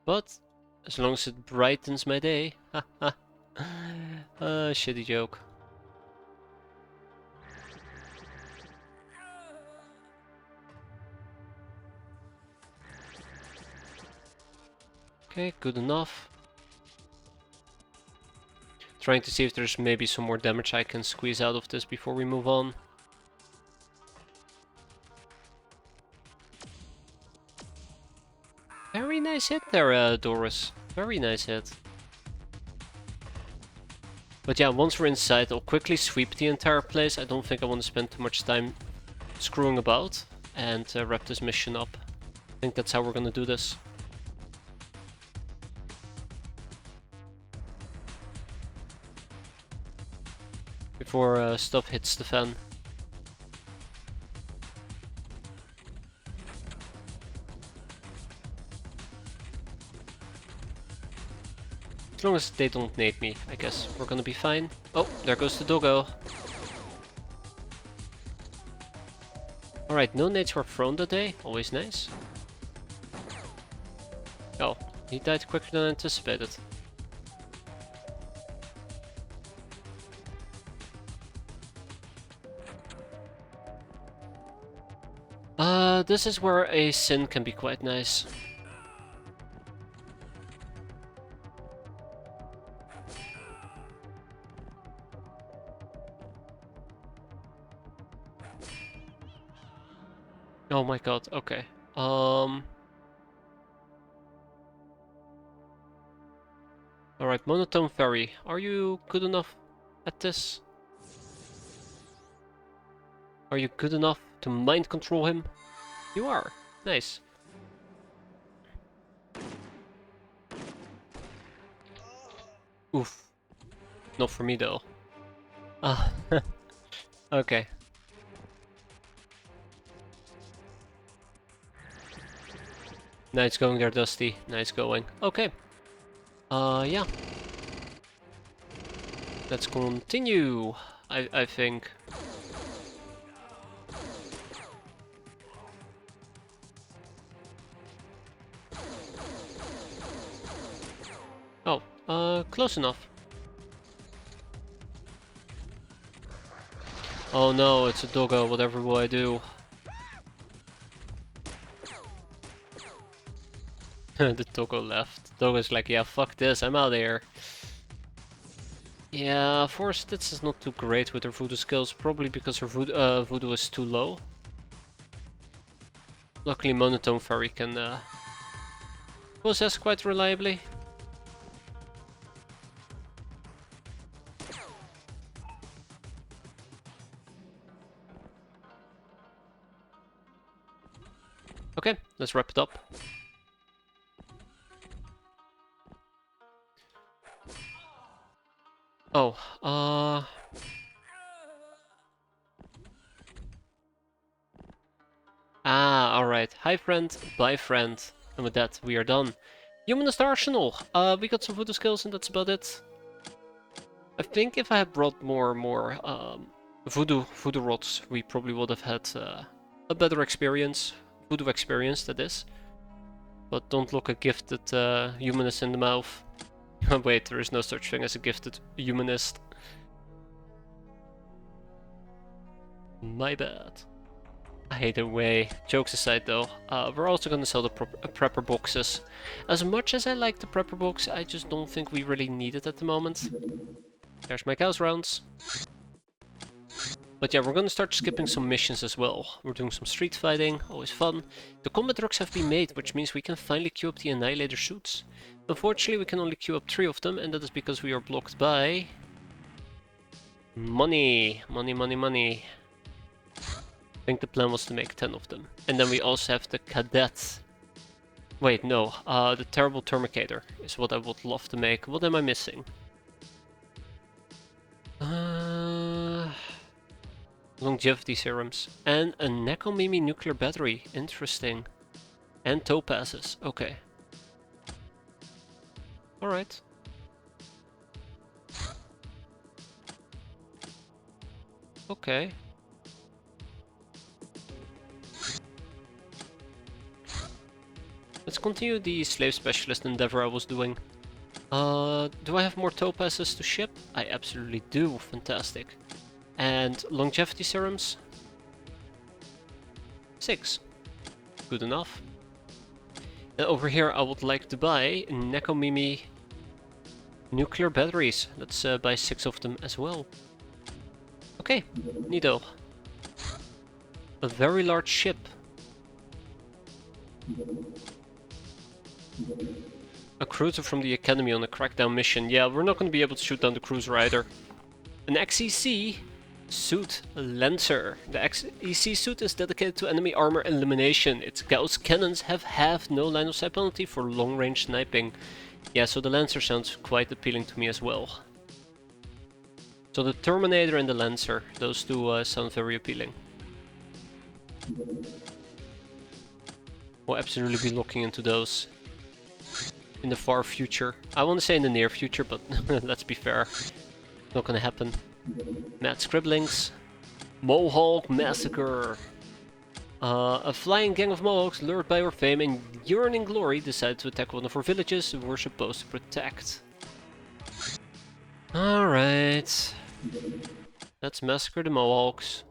But, as long as it brightens my day. Haha. Shitty joke. Okay, good enough. Trying to see if there's maybe some more damage I can squeeze out of this before we move on. Very nice hit there, Doris. Very nice hit. But yeah, once we're inside, I'll quickly sweep the entire place. I don't think I want to spend too much time screwing about and wrap this mission up. I think that's how we're gonna do this. Before stuff hits the fan. As long as they don't nade me, I guess we're gonna be fine. Oh, there goes the doggo. Alright, no nades were thrown that day, always nice. Oh, he died quicker than anticipated. This is where a sin can be quite nice. Oh my god, okay. Alright, Monotone Fairy, are you good enough at this? Are you good enough to mind control him? You are. Nice. Oof. Not for me though. Ah, okay. Nice going there, Dusty. Nice going. Okay. Yeah. Let's continue, I think. Oh, close enough. Oh no, it's a doggo, whatever will I do? The doggo left. Doggo's like, yeah, fuck this, I'm out of here. Yeah, 4 stats is not too great with her voodoo skills, probably because her voodoo is too low. Luckily Monotone Fairy can possess quite reliably. Okay, let's wrap it up. Oh, alright. Hi friend, bye friend. And with that, we are done. Humanist Arsenal. We got some voodoo skills and that's about it. I think if I had brought more voodoo rods, we probably would have had a better experience. Voodoo experience, that is. But don't look a gifted humanist in the mouth. Wait, there is no such thing as a gifted humanist. My bad. Either way, jokes aside though, we're also gonna sell the prepper boxes. As much as I like the prepper box, I just don't think we really need it at the moment. There's my cows rounds. But yeah, we're gonna start skipping some missions as well. We're doing some street fighting, always fun. The combat drugs have been made, which means we can finally queue up the Annihilator suits. Unfortunately, we can only queue up 3 of them, and that is because we are blocked by... money. Money, money, money. I think the plan was to make 10 of them. And then we also have the Cadet. Wait, no. The Terrible Termicator is what I would love to make. What am I missing? Longevity serums. And a Nekomimi nuclear battery. Interesting. And topazes. Okay. Alright. Okay. Let's continue the slave specialist endeavor I was doing. Do I have more topazes to ship? I absolutely do. Fantastic. And longevity serums? 6. Good enough. And over here I would like to buy Nekomimi nuclear batteries. Let's buy 6 of them as well. Okay, neato. A very large ship. A cruiser from the Academy on a crackdown mission. Yeah, we're not going to be able to shoot down the cruiser either. An XEC suit Lancer. The XEC suit is dedicated to enemy armor elimination. Its Gauss cannons have half no line of sight penalty for long range sniping. Yeah, so the Lancer sounds quite appealing to me as well. So the Terminator and the Lancer, those two sound very appealing. We'll absolutely be looking into those. in the far future. I want to say in the near future, but let's be fair. Not gonna happen. Mad scribblings. Mohawk massacre. A flying gang of Mohawks, lured by our fame and yearning glory, decided to attack one of our villages we were supposed to protect. Alright. Let's massacre the Mohawks.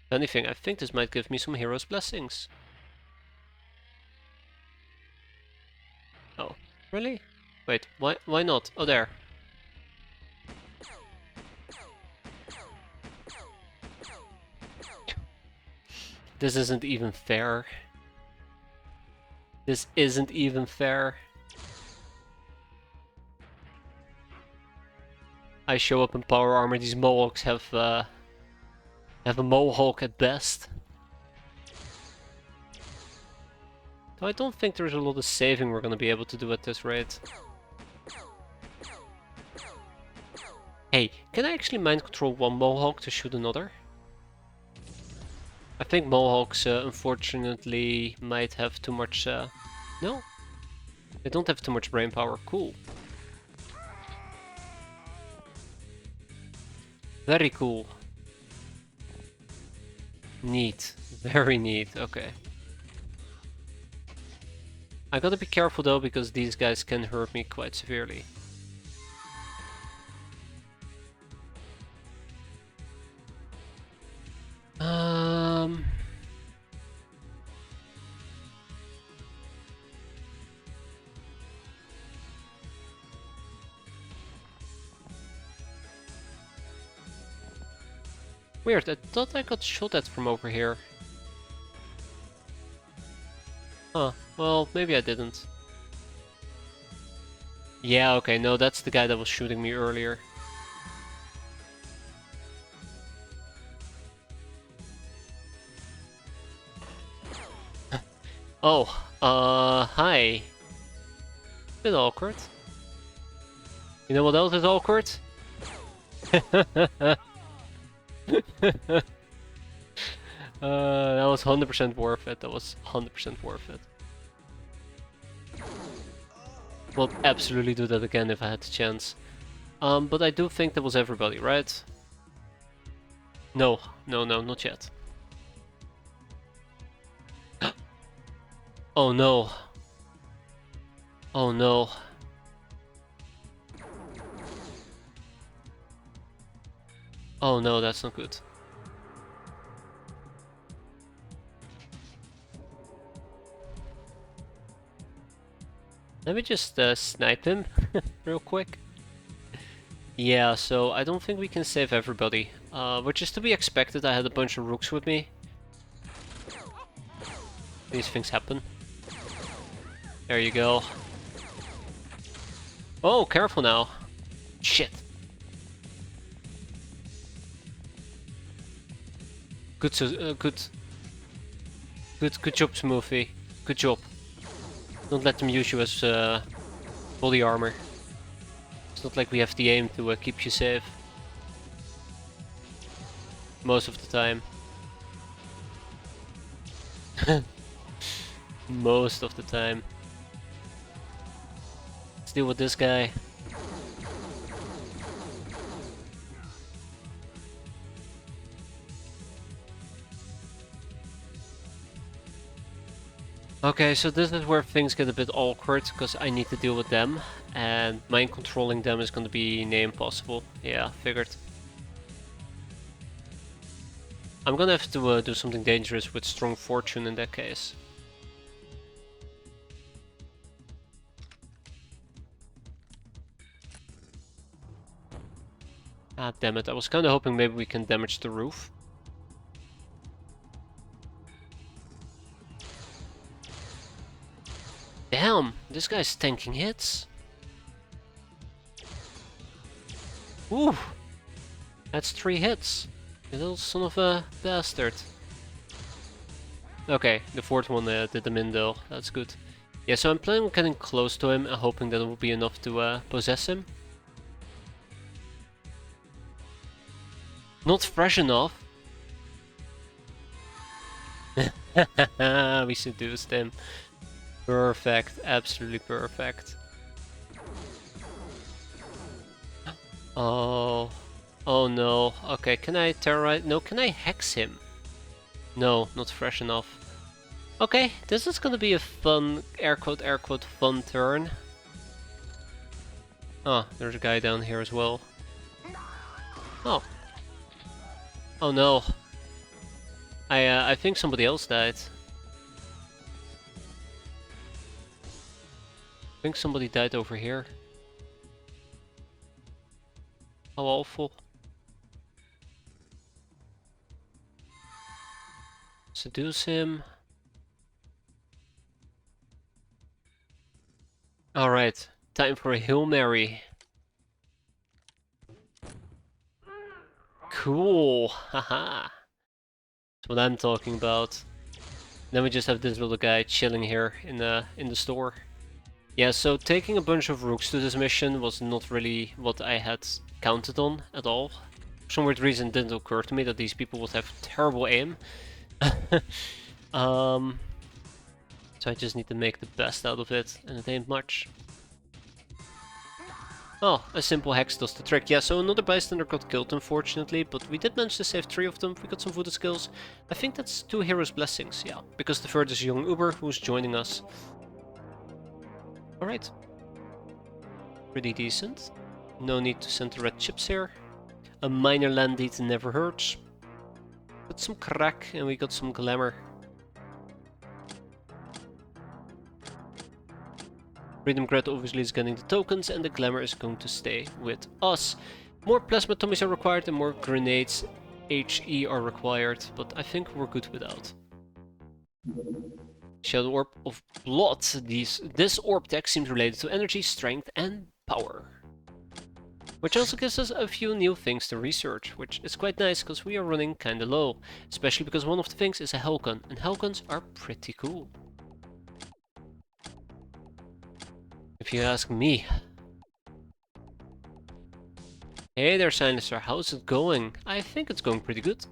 If anything, I think this might give me some hero's blessings. Oh, really? Wait, why not? Oh, there. This isn't even fair. This isn't even fair. I show up in power armor, these Mohawks have a Mohawk at best. Though I don't think there's a lot of saving we're gonna be able to do at this rate. Hey, can I actually mind control one Mohawk to shoot another? I think Mohawks, unfortunately, might have too much, no? They don't have too much brain power, cool. Very cool. Neat. Very neat, okay. I gotta be careful though, because these guys can hurt me quite severely. Weird, I thought I got shot at from over here. Huh, well, maybe I didn't. Yeah, okay, no, that's the guy that was shooting me earlier. Oh, hi. Bit awkward. You know what else is awkward? That was 100% worth it. That was 100% worth it. Will absolutely do that again if I had the chance. But I do think that was everybody, right? No, not yet. Oh no. Oh no. Oh no, that's not good. Let me just snipe him real quick. Yeah, so I don't think we can save everybody, which is to be expected. I had a bunch of rooks with me. These things happen. There you go. Oh, careful now. Shit. Good job, Smoothie. Good job. Don't let them use you as body armor. It's not like we have the aim to keep you safe. Most of the time. Most of the time. Let's deal with this guy. Okay, so this is where things get a bit awkward, because I need to deal with them, and mind controlling them is going to be near impossible. Yeah, figured. I'm gonna have to do something dangerous with strong fortune in that case. Ah, damn it, I was kinda hoping maybe we can damage the roof. Damn, this guy's tanking hits. Ooh, that's 3 hits. You little son of a bastard. Okay, the 4th one did them in though, that's good. Yeah, so I'm planning on getting close to him and hoping that it will be enough to possess him. Not fresh enough. We seduced him. Perfect, absolutely perfect. Oh, oh no. Okay, can I terrorize? No, can I hex him? No, not fresh enough. Okay, this is gonna be a fun, air quote, fun turn. Oh, there's a guy down here as well. Oh. Oh no. I think somebody else died. I think somebody died over here. How awful. Seduce him. Alright, time for a Hail Mary. Cool, haha. That's what I'm talking about. Then we just have this little guy chilling here in the store. Yeah, so taking a bunch of rooks to this mission was not really what I had counted on at all. For some weird reason it didn't occur to me that these people would have terrible aim. So I just need to make the best out of it, and it ain't much. Oh, a simple hex does the trick. Yeah, so another bystander got killed unfortunately, but we did manage to save 3 of them. We got some voodoo skills. I think that's 2 heroes' blessings, yeah. Because the third is young Uber, who's joining us. Alright. Pretty decent. No need to send the red chips here. A minor land deed never hurts. Got some crack and we got some glamour. Freedom Grid obviously is getting the tokens and the glamour is going to stay with us. More plasma tummies are required and more grenades HE are required, but I think we're good without. Shadow Orb of Blood. This orb tech seems related to energy, strength and power. Which also gives us a few new things to research, which is quite nice because we are running kinda low. Especially because one of the things is a Hellgun, and Hellguns are pretty cool. If you ask me. Hey there, Silencer, how's it going? I think it's going pretty good.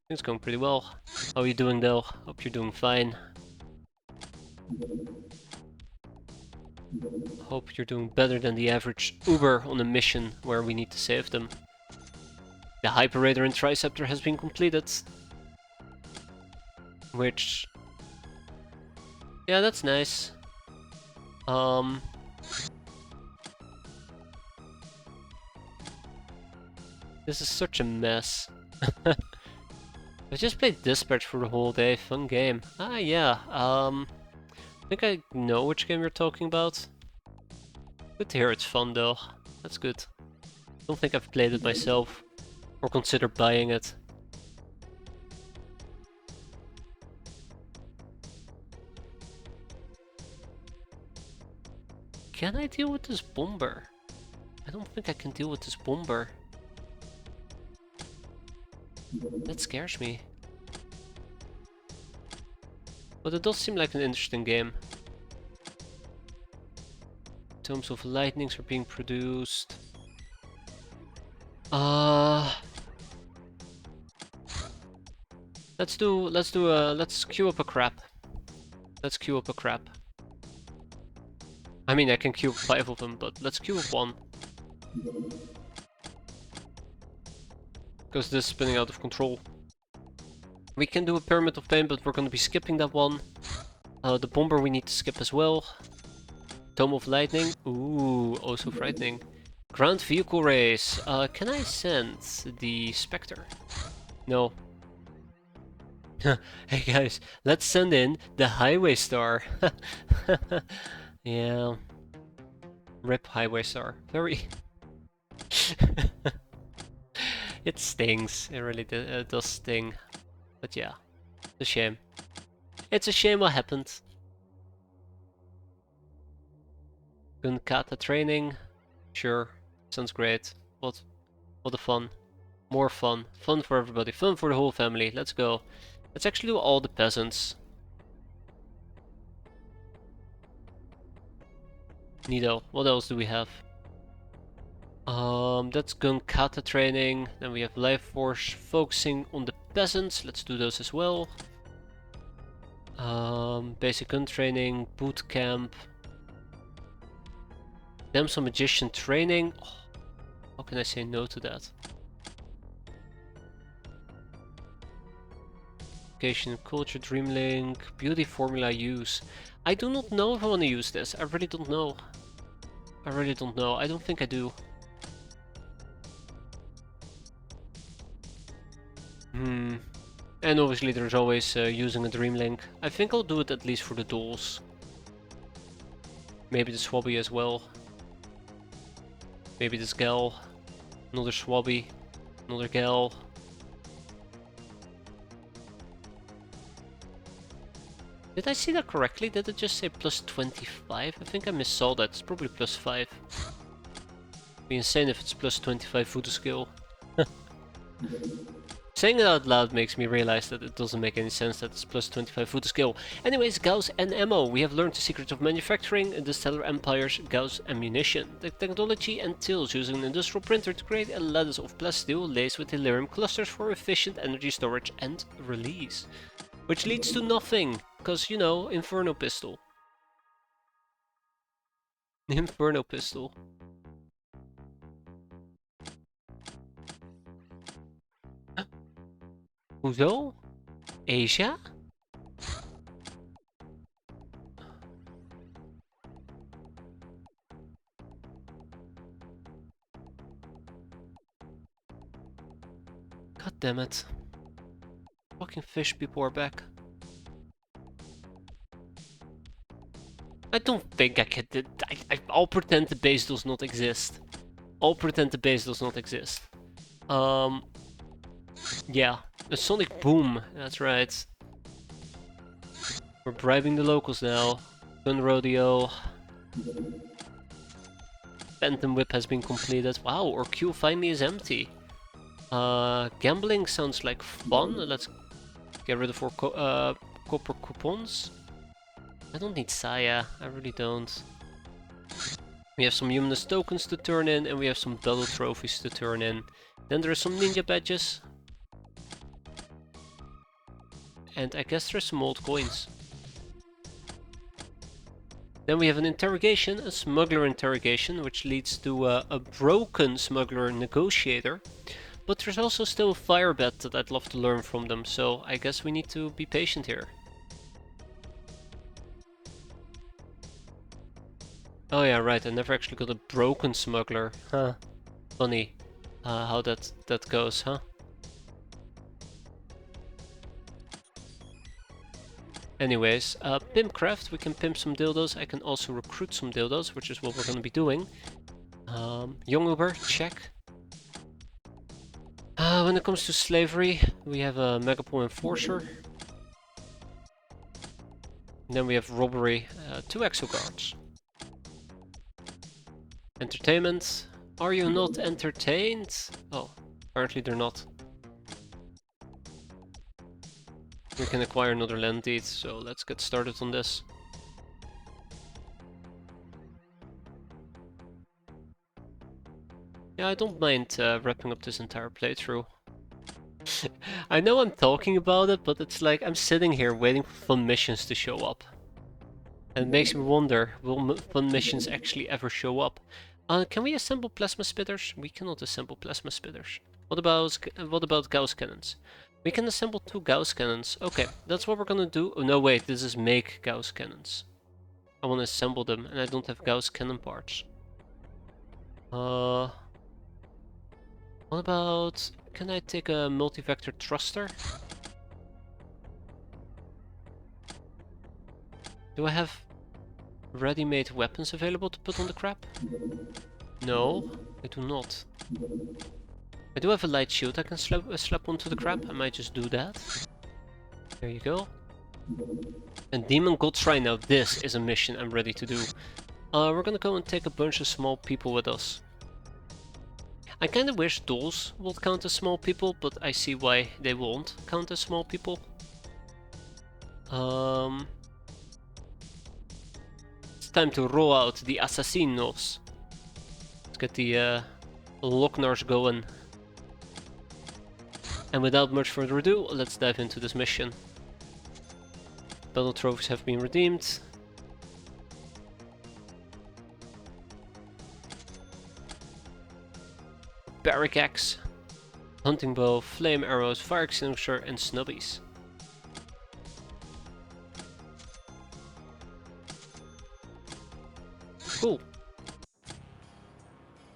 It's going pretty well. How are you doing though? Hope you're doing fine. Hope you're doing better than the average Uber on a mission where we need to save them. The Hyper-Raider and Triceptor has been completed. Which... yeah, that's nice. This is such a mess. I just played Dispatch for the whole day, fun game. Ah yeah, I think I know which game you're talking about. Good to hear it's fun though, that's good. Don't think I've played it myself, or consider buying it. Can I deal with this bomber? I don't think I can deal with this bomber. That scares me. But it does seem like an interesting game. Tomes of Lightnings are being produced. Let's queue up a crap. Let's queue up a crap. I mean, I can queue up 5 of them, but let's queue up 1. Because this is spinning out of control. We can do a Pyramid of Pain, but we're gonna be skipping that one. The Bomber we need to skip as well. Tome of Lightning. Ooh, oh so frightening. Ground Vehicle Race. Can I send the Spectre? No. Hey guys, let's send in the Highway Star. Yeah. Rip Highway Star. Very... It stings. It really does sting. But yeah, it's a shame. It's a shame what happened. Gunkata training. Sure. Sounds great. What a fun. More fun. Fun for everybody. Fun for the whole family. Let's go. Let's actually do all the peasants. Neato. What else do we have? That's Gunkata training. Then we have Life Force focusing on the peasants. Let's do those as well. Basic gun training, boot camp. Then some magician training. Oh, how can I say no to that? Education, culture, dreamlink, beauty formula use. I do not know if I want to use this. I really don't know. I really don't know. I don't think I do. And obviously there's always using a dreamlink. I think I'll do it at least for the dolls. Maybe the swabby as well. Maybe this gal. Another swabby. Another gal. Did I see that correctly? Did it just say plus 25? I think I missaw that. It's probably plus 5. It'd be insane if it's plus 25 voodoo skill. Saying it out loud makes me realize that it doesn't make any sense that it's plus 25 voodoo skill. Anyways, Gauss and ammo. We have learned the secret of manufacturing the Stellar Empire's Gauss ammunition. The technology entails using an industrial printer to create a lattice of plasteel laced with helium clusters for efficient energy storage and release. Which leads to nothing, because, you know, Inferno Pistol. Inferno Pistol. Hoezo? Asia? God damn it. Fucking fish people are back. I don't think I can. I'll pretend the base does not exist. I'll pretend the base does not exist. Yeah, a sonic boom. That's right. We're bribing the locals now. Gun rodeo. Phantom whip has been completed. Wow, our queue finally is empty. Gambling sounds like fun. Let's get rid of our copper coupons. I don't need Saya, I really don't. We have some Humanist tokens to turn in, and we have some battle trophies to turn in. Then there are some ninja badges. And I guess there's some old coins. Then we have an interrogation, a smuggler interrogation, which leads to a broken smuggler negotiator. But there's also still a fire bet that I'd love to learn from them, so I guess we need to be patient here. Oh yeah, right, I never actually got a broken smuggler. Huh. Funny how that goes, huh? Anyways, pimpcraft, we can pimp some dildos. I can also recruit some dildos, which is what we're gonna be doing. Young Uber, check. When it comes to slavery, we have a Megapol Enforcer. And then we have robbery, 2 exoguards. Entertainment. Are you not entertained? Oh, apparently they're not. We can acquire another land deed, so let's get started on this. Yeah, I don't mind wrapping up this entire playthrough. I know I'm talking about it, but it's like I'm sitting here waiting for fun missions to show up. And it makes me wonder, will fun missions actually ever show up? Can we assemble plasma spitters? We cannot assemble plasma spitters. What about Gauss cannons? We can assemble 2 Gauss cannons. Okay, that's what we're gonna do. Oh no, wait, this is make Gauss cannons. I want to assemble them, and I don't have Gauss cannon parts. What about... Can I take a multi-vector thruster? Do I have ready-made weapons available to put on the crap? No, I do not. I do have a light shield I can slap onto the crap. I might just do that. There you go. And Demon God Shrine, now this is a mission I'm ready to do. We're gonna go and take a bunch of small people with us. I kinda wish dolls would count as small people, but I see why they won't count as small people. It's time to roll out the assassinos. Let's get the Locknars going. And without much further ado, let's dive into this mission. Battle trophies have been redeemed. Barrack axe, hunting bow, flame arrows, fire extinguisher, and snubbies. Cool.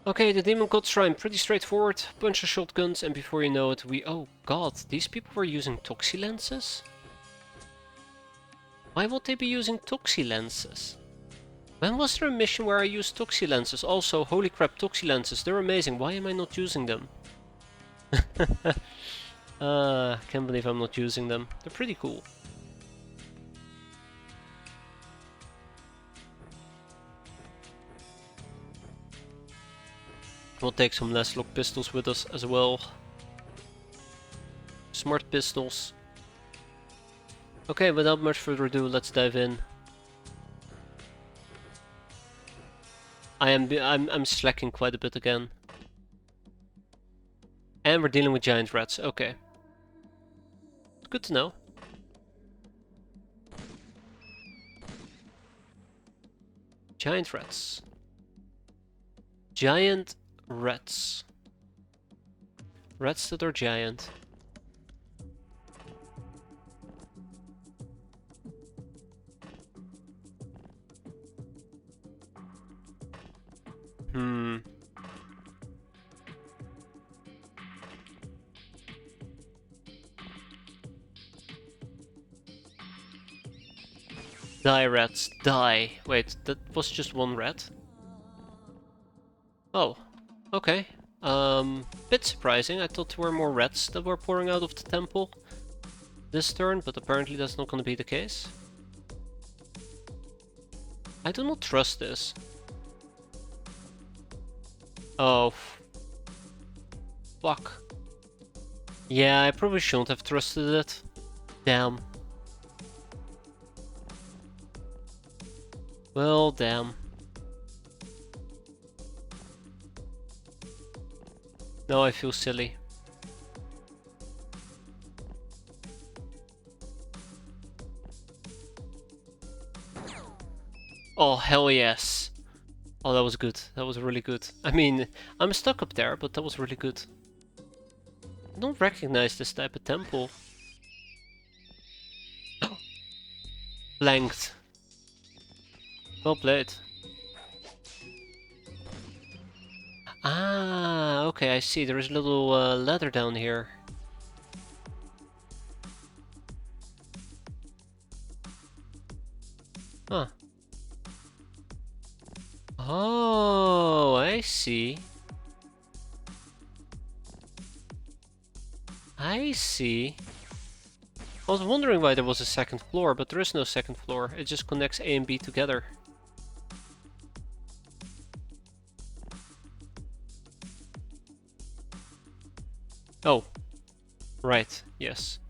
Okay, the Demon God Shrine, pretty straightforward. Bunch of shotguns, and before you know it, oh god, these people were using Toxi lenses? Why would they be using Toxi lenses? When was there a mission where I used Toxi lenses? Also, holy crap, Toxi lenses, they're amazing. Why am I not using them? Can't believe I'm not using them. They're pretty cool. We'll take some less lock pistols with us as well. Smart pistols. Okay, without much further ado, let's dive in. I'm slacking quite a bit again. And we're dealing with giant rats, okay. Good to know. Giant rats. Giant rats. Rats that are giant. Die rats, die. Wait, that was just one rat? Oh, okay. Bit surprising. I thought there were more rats that were pouring out of the temple this turn, but apparently that's not going to be the case. I do not trust this. Oh. Fuck. Yeah, I probably shouldn't have trusted it. Damn. Well, damn. Now I feel silly. Oh, hell yes. Oh, that was good. That was really good. I mean, I'm stuck up there, but that was really good. I don't recognize this type of temple. Flanked. Well played. Ah, okay, I see. There is a little ladder down here. Huh. Oh, I see. I see. I was wondering why there was a second floor, but there is no second floor. It just connects A and B together. Oh. Right, yes.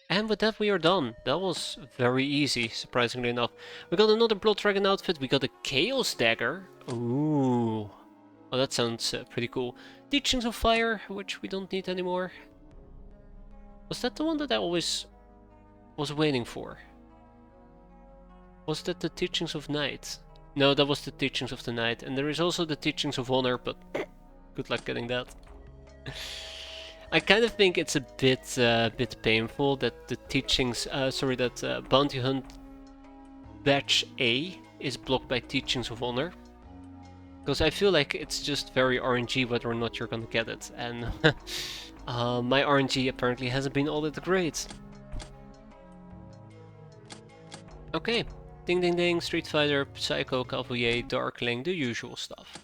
And with that we are done. That was very easy, surprisingly enough. We got another Blood Dragon outfit, we got a Chaos Dagger. Ooh. Oh, that sounds pretty cool. Teachings of Fire, which we don't need anymore. Was that the one that I always was waiting for? Was that the Teachings of Night? No, that was the Teachings of the Night. And there is also the Teachings of Honor, but good luck getting that. I kind of think it's a bit painful that the teachings, that Bounty Hunt Batch A is blocked by Teachings of Honor. Because I feel like it's just very RNG whether or not you're gonna get it, and my RNG apparently hasn't been all that great. Okay, ding ding ding, Street Fighter, Psycho, Cavalier, Darkling, the usual stuff.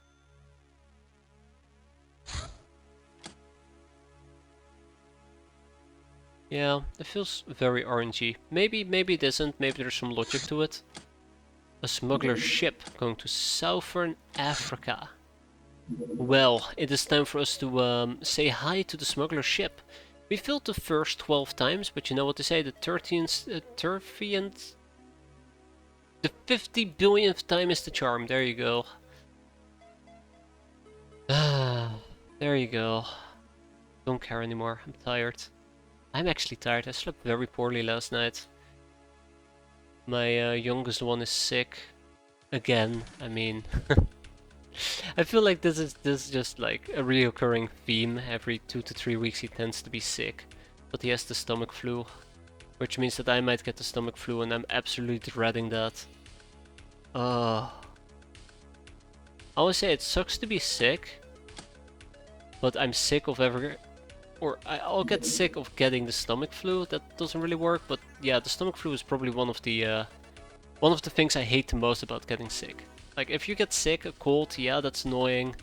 Yeah, it feels very RNG. Maybe it isn't, maybe there's some logic to it. A smuggler ship going to Southern Africa. Well, it is time for us to say hi to the smuggler ship. We failed the first 12 times, but you know what they say, the 30th... The 50 billionth time is the charm, there you go. Ah, there you go. Don't care anymore, I'm tired. I'm actually tired. I slept very poorly last night. My youngest one is sick. Again, I mean... I feel like this is just like a reoccurring theme. Every 2 to 3 weeks he tends to be sick. But he has the stomach flu. Which means that I might get the stomach flu and I'm absolutely dreading that. I always say it sucks to be sick. But I'm sick of ever... Or I'll get sick of getting the stomach flu. That doesn't really work. But yeah, the stomach flu is probably one of the things I hate the most about getting sick. Like if you get sick, a cold, yeah, that's annoying.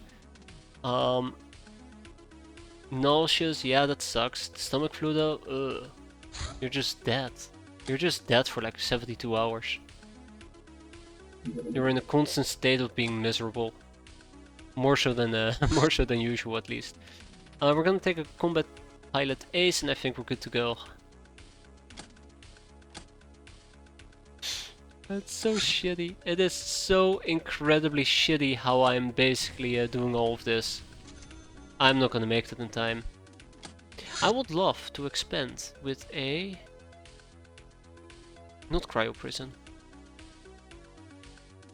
Nauseous, yeah, that sucks. The stomach flu though, ugh. You're just dead. You're just dead for like 72 hours. You're in a constant state of being miserable. More so than more so than usual at least. We're gonna take a combat pilot ace and I think we're good to go. That's so shitty. It is so incredibly shitty how I'm basically doing all of this. I'm not gonna make it in time. I would love to expand with a... Not cryo prison.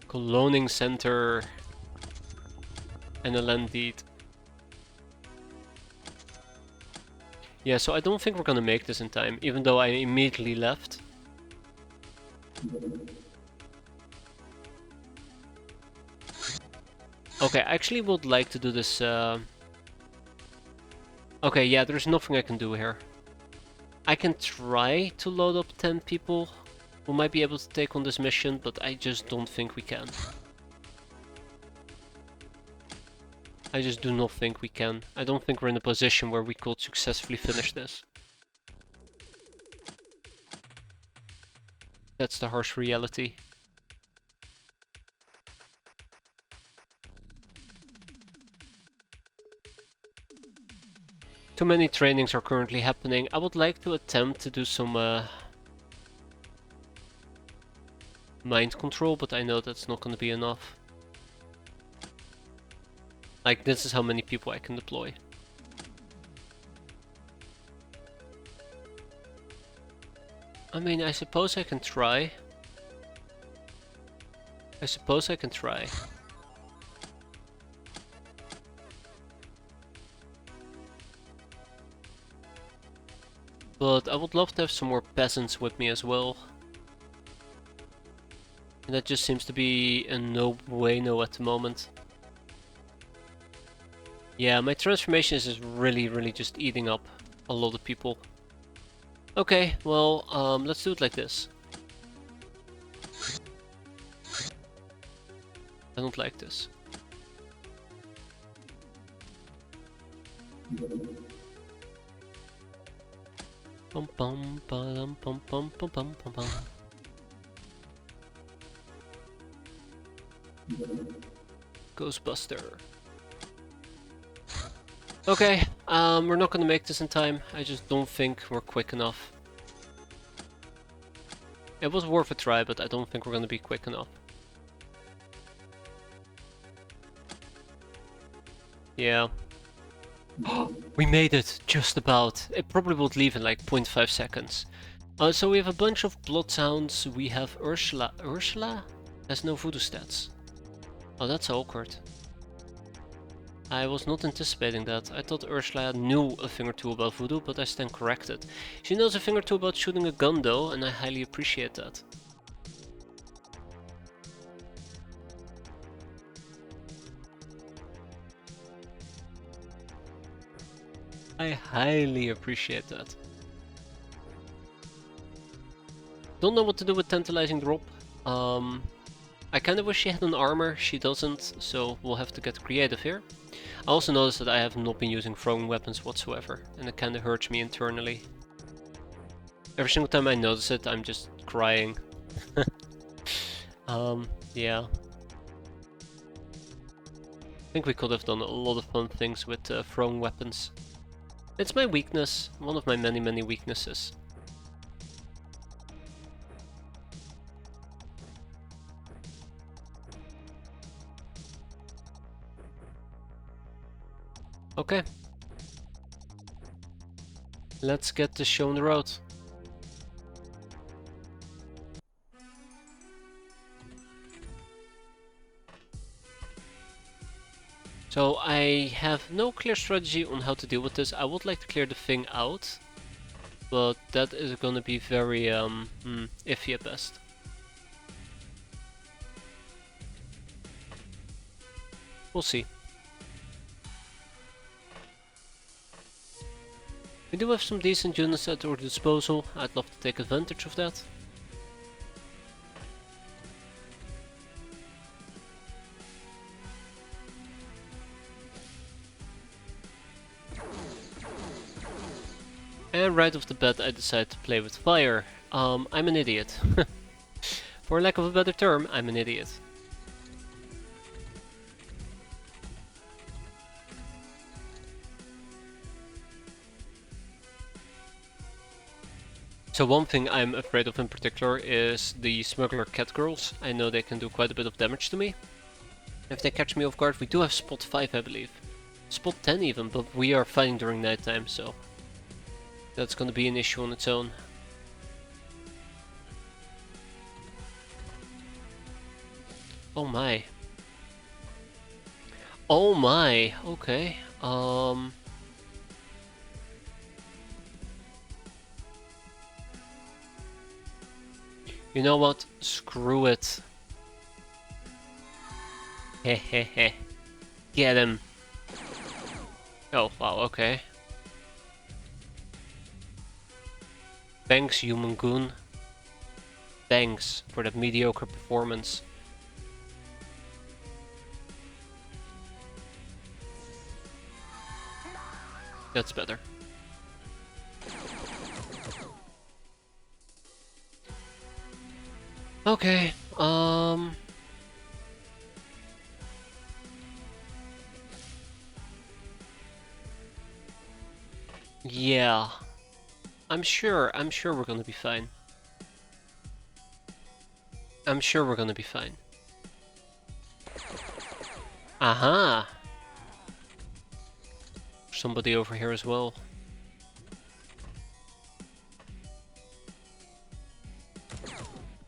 Cloning center. And a land deed. Yeah, so I don't think we're gonna make this in time, even though I immediately left. Okay, I actually would like to do this... Okay, yeah, there's nothing I can do here. I can try to load up 10 people who might be able to take on this mission, but I just don't think we can. I just do not think we can. I don't think we're in a position where we could successfully finish this. That's the harsh reality. Too many trainings are currently happening. I would like to attempt to do some mind control, but I know that's not going to be enough. Like, this is how many people I can deploy. I mean, I suppose I can try. But I would love to have some more peasants with me as well. And that just seems to be a no bueno at the moment. Yeah, my transformation is really just eating up a lot of people. Okay, well, let's do it like this. I don't like this. Bum bum bum bum bum bum bum bum bum. Ghostbuster. Okay, we're not gonna make this in time. I just don't think we're quick enough. It was worth a try, but I don't think we're gonna be quick enough. Yeah. We made it, just about. It probably would leave in like 0.5 seconds. So we have a bunch of Bloodhounds. We have Ursula. Ursula has no voodoo stats. Oh, that's awkward. I was not anticipating that. I thought Ursula knew a thing or two about voodoo, but I stand corrected. She knows a thing or two about shooting a gun though, and I highly appreciate that. I highly appreciate that. Don't know what to do with Tantalizing Drop. I kinda wish she had an armor, she doesn't, so we'll have to get creative here. I also noticed that I have not been using throwing weapons whatsoever, and it kinda hurts me internally. Every single time I notice it, I'm just crying. Yeah. I think we could have done a lot of fun things with throwing weapons. It's my weakness, one of my many weaknesses. Okay. Let's get the show on the road. So I have no clear strategy on how to deal with this. I would like to clear the thing out, but that is gonna be very iffy at best. We'll see. We do have some decent units at our disposal. I'd love to take advantage of that. And right off the bat I decide to play with fire. I'm an idiot. For lack of a better term, I'm an idiot. So one thing I'm afraid of in particular is the smuggler cat girls. I know they can do quite a bit of damage to me. If they catch me off guard, we do have spot 5 I believe. Spot 10 even, but we are fighting during nighttime, so that's gonna be an issue on its own. Oh my. Oh my, okay. You know what? Screw it. Hehehe. Get him. Oh, wow, okay. Thanks, human goon. Thanks for that mediocre performance. That's better. Okay, yeah. I'm sure we're gonna be fine. I'm sure we're gonna be fine. Aha! Somebody over here as well.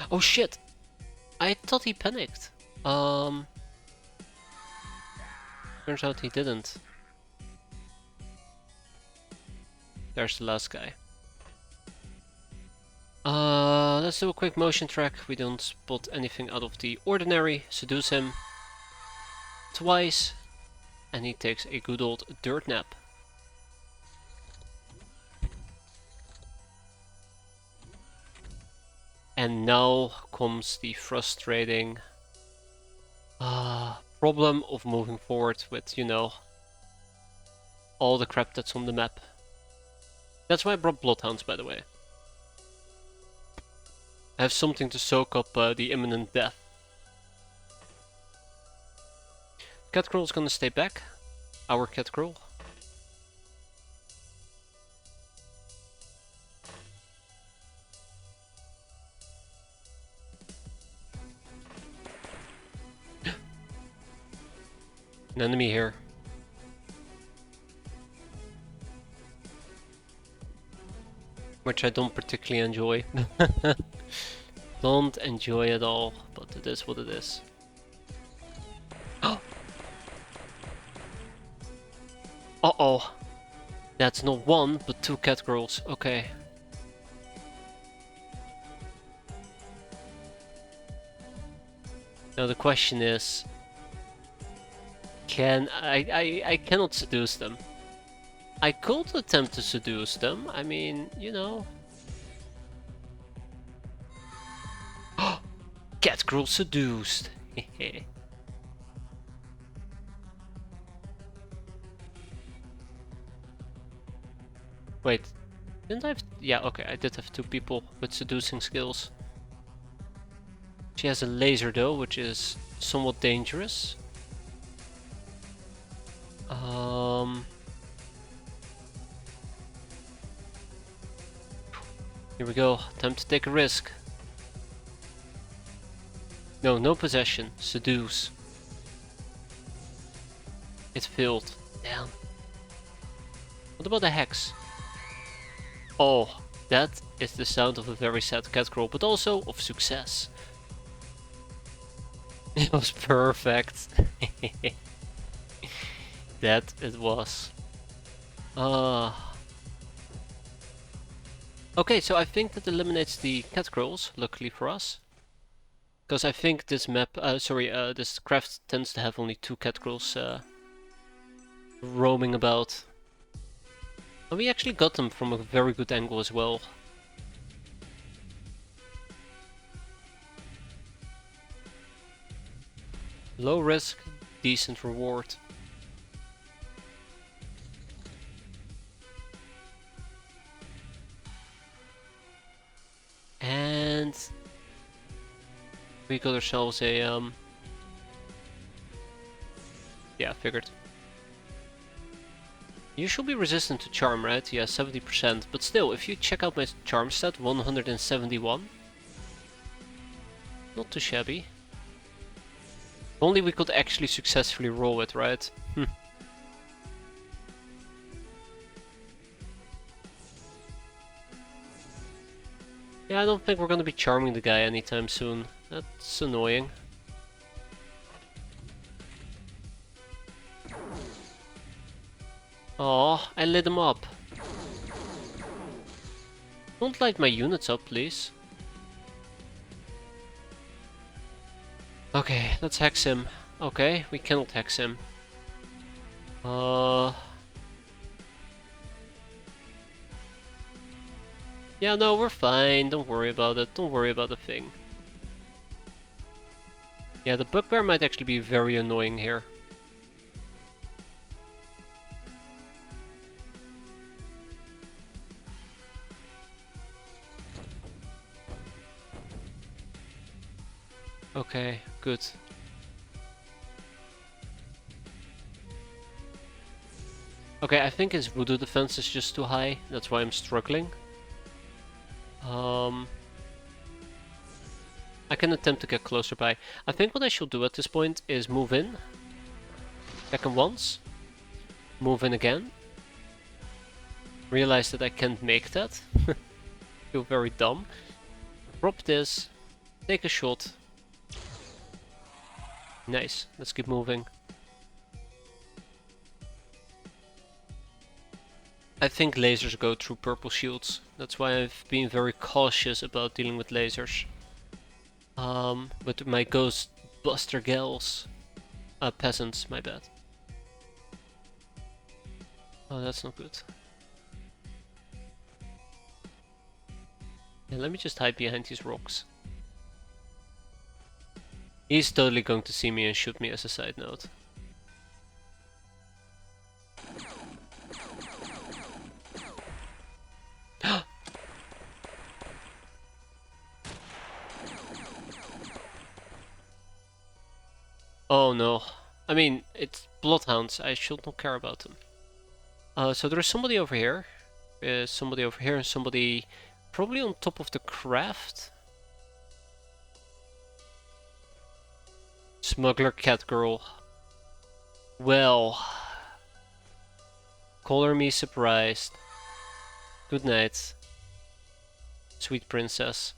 Oh shit! I thought he panicked. Turns out he didn't. There's the last guy. Let's do a quick motion track. We don't spot anything out of the ordinary. Seduce him twice, and he takes a good old dirt nap. And now comes the frustrating problem of moving forward with, you know, all the crap that's on the map. That's why I brought Bloodhounds, by the way. I have something to soak up the imminent death. Catgirl's gonna stay back. Our Catgirl. An enemy here. Which I don't particularly enjoy. Don't enjoy at all, but it is what it is. Uh-oh. That's not one, but 2 Catgirls. Okay. Now the question is... I cannot seduce them. I could attempt to seduce them. I mean, you know. Catgirl seduced. Wait, didn't I have... Yeah, okay, I did have 2 people with seducing skills. She has a laser though, which is somewhat dangerous. Here we go, time to take a risk. No, no possession, seduce. It failed. Damn. What about the hex? Oh, that is the sound of a very sad cat girl, but also of success. It was perfect. That it was. Okay, so I think that eliminates the cat girls, luckily for us. Because I think this map, this craft tends to have only 2 cat girls roaming about. And we actually got them from a very good angle as well. Low risk, decent reward. And we got ourselves a yeah, figured. You should be resistant to charm, right? Yeah, 70%. But still, if you check out my charm stat, 171. Not too shabby. If only we could actually successfully roll it, right? Yeah, I don't think we're gonna be charming the guy anytime soon. That's annoying. Aw, I lit him up. Don't light my units up, please. Okay, let's hex him. Okay, we cannot hex him. Yeah, no, we're fine. Don't worry about it. Don't worry about the thing. Yeah, the bugbear might actually be very annoying here. Okay, good. Okay, I think his voodoo defense is just too high. That's why I'm struggling. I can attempt to get closer by. I think what I should do at this point is move in. Check him once. Move in again. Realize that I can't make that. Feel very dumb. Drop this. Take a shot. Nice. Let's keep moving. I think lasers go through purple shields. That's why I've been very cautious about dealing with lasers. With my ghost buster gals. Peasants, my bad. Oh, that's not good. Yeah, let me just hide behind these rocks. He's totally going to see me and shoot me as a side note. Oh no. I mean, it's bloodhounds. I should not care about them. So there's somebody over here. Somebody over here and somebody probably on top of the craft. Smuggler cat girl. Well. Color me surprised. Good night. Sweet princess.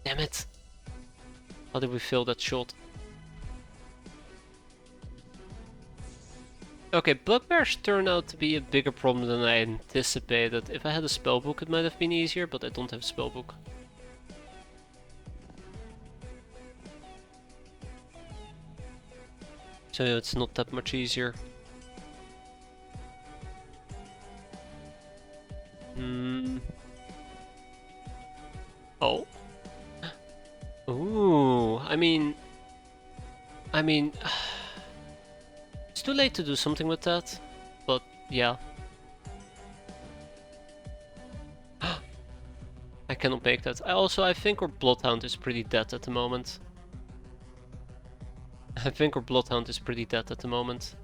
Damn it. How did we fail that shot? Okay, bugbears turn out to be a bigger problem than I anticipated. If I had a spellbook it might have been easier, but I don't have a spellbook. So it's not that much easier. Oh. Ooh, I mean, it's too late to do something with that, but yeah. I cannot make that. I think our Bloodhound is pretty dead at the moment. I think our Bloodhound is pretty dead at the moment.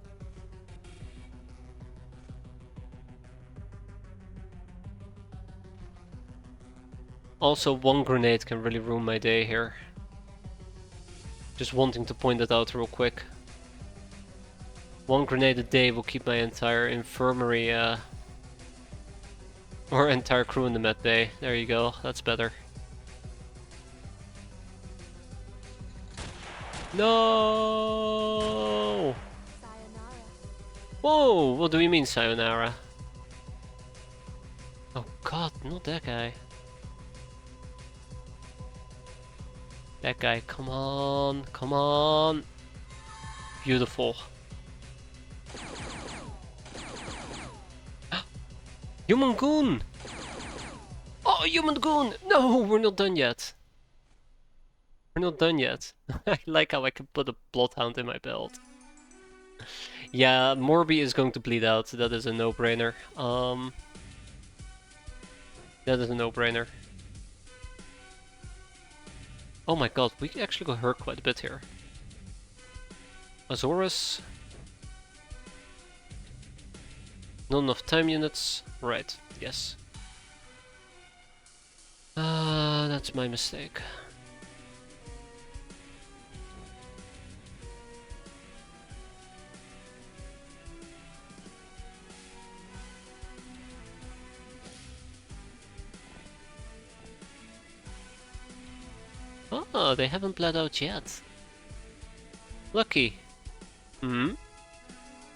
Also, one grenade can really ruin my day here. Just wanting to point that out real quick. 1 grenade a day will keep my entire infirmary, or entire crew in the med bay. There you go, that's better. No! Sayonara. Whoa! What do you mean, sayonara? Oh god, not that guy. That guy, come on, come on! Beautiful. Human Goon! Oh, Human Goon! No, we're not done yet. We're not done yet. I like how I can put a Bloodhound in my belt. Yeah, Morby is going to bleed out. That is a no-brainer. That is a no-brainer. Oh my god, we actually got hurt quite a bit here. Azorus. Not enough time units. Right, yes. That's my mistake. Oh, they haven't bled out yet. Lucky. Hmm?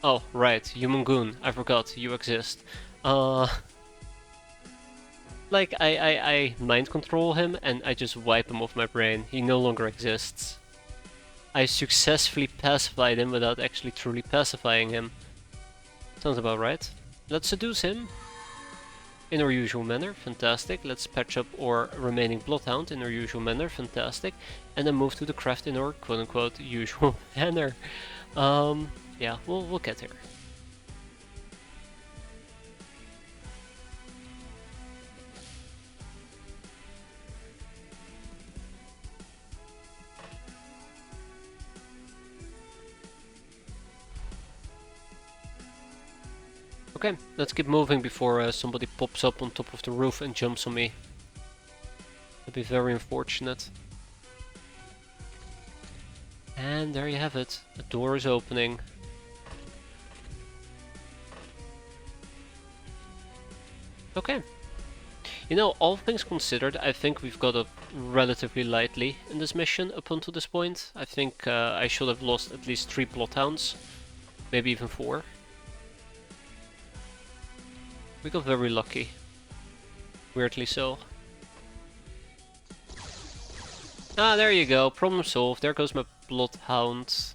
Oh, right, Human Goon. I forgot, you exist. Like, I mind control him and I just wipe him off my brain. He no longer exists. I successfully pacified him without actually truly pacifying him. Sounds about right. Let's seduce him. In our usual manner, fantastic. Let's patch up our remaining Bloodhound in our usual manner, fantastic. And then move to the craft in our quote-unquote usual manner. Yeah, we'll get there. Okay, let's keep moving before somebody pops up on top of the roof and jumps on me. That'd be very unfortunate. And there you have it. The door is opening. Okay. You know, all things considered, I think we've got up relatively lightly in this mission up until this point. I think I should have lost at least 3 Bloodhounds. Maybe even 4. We got very lucky. Weirdly so. Ah, there you go. Problem solved. There goes my Bloodhound.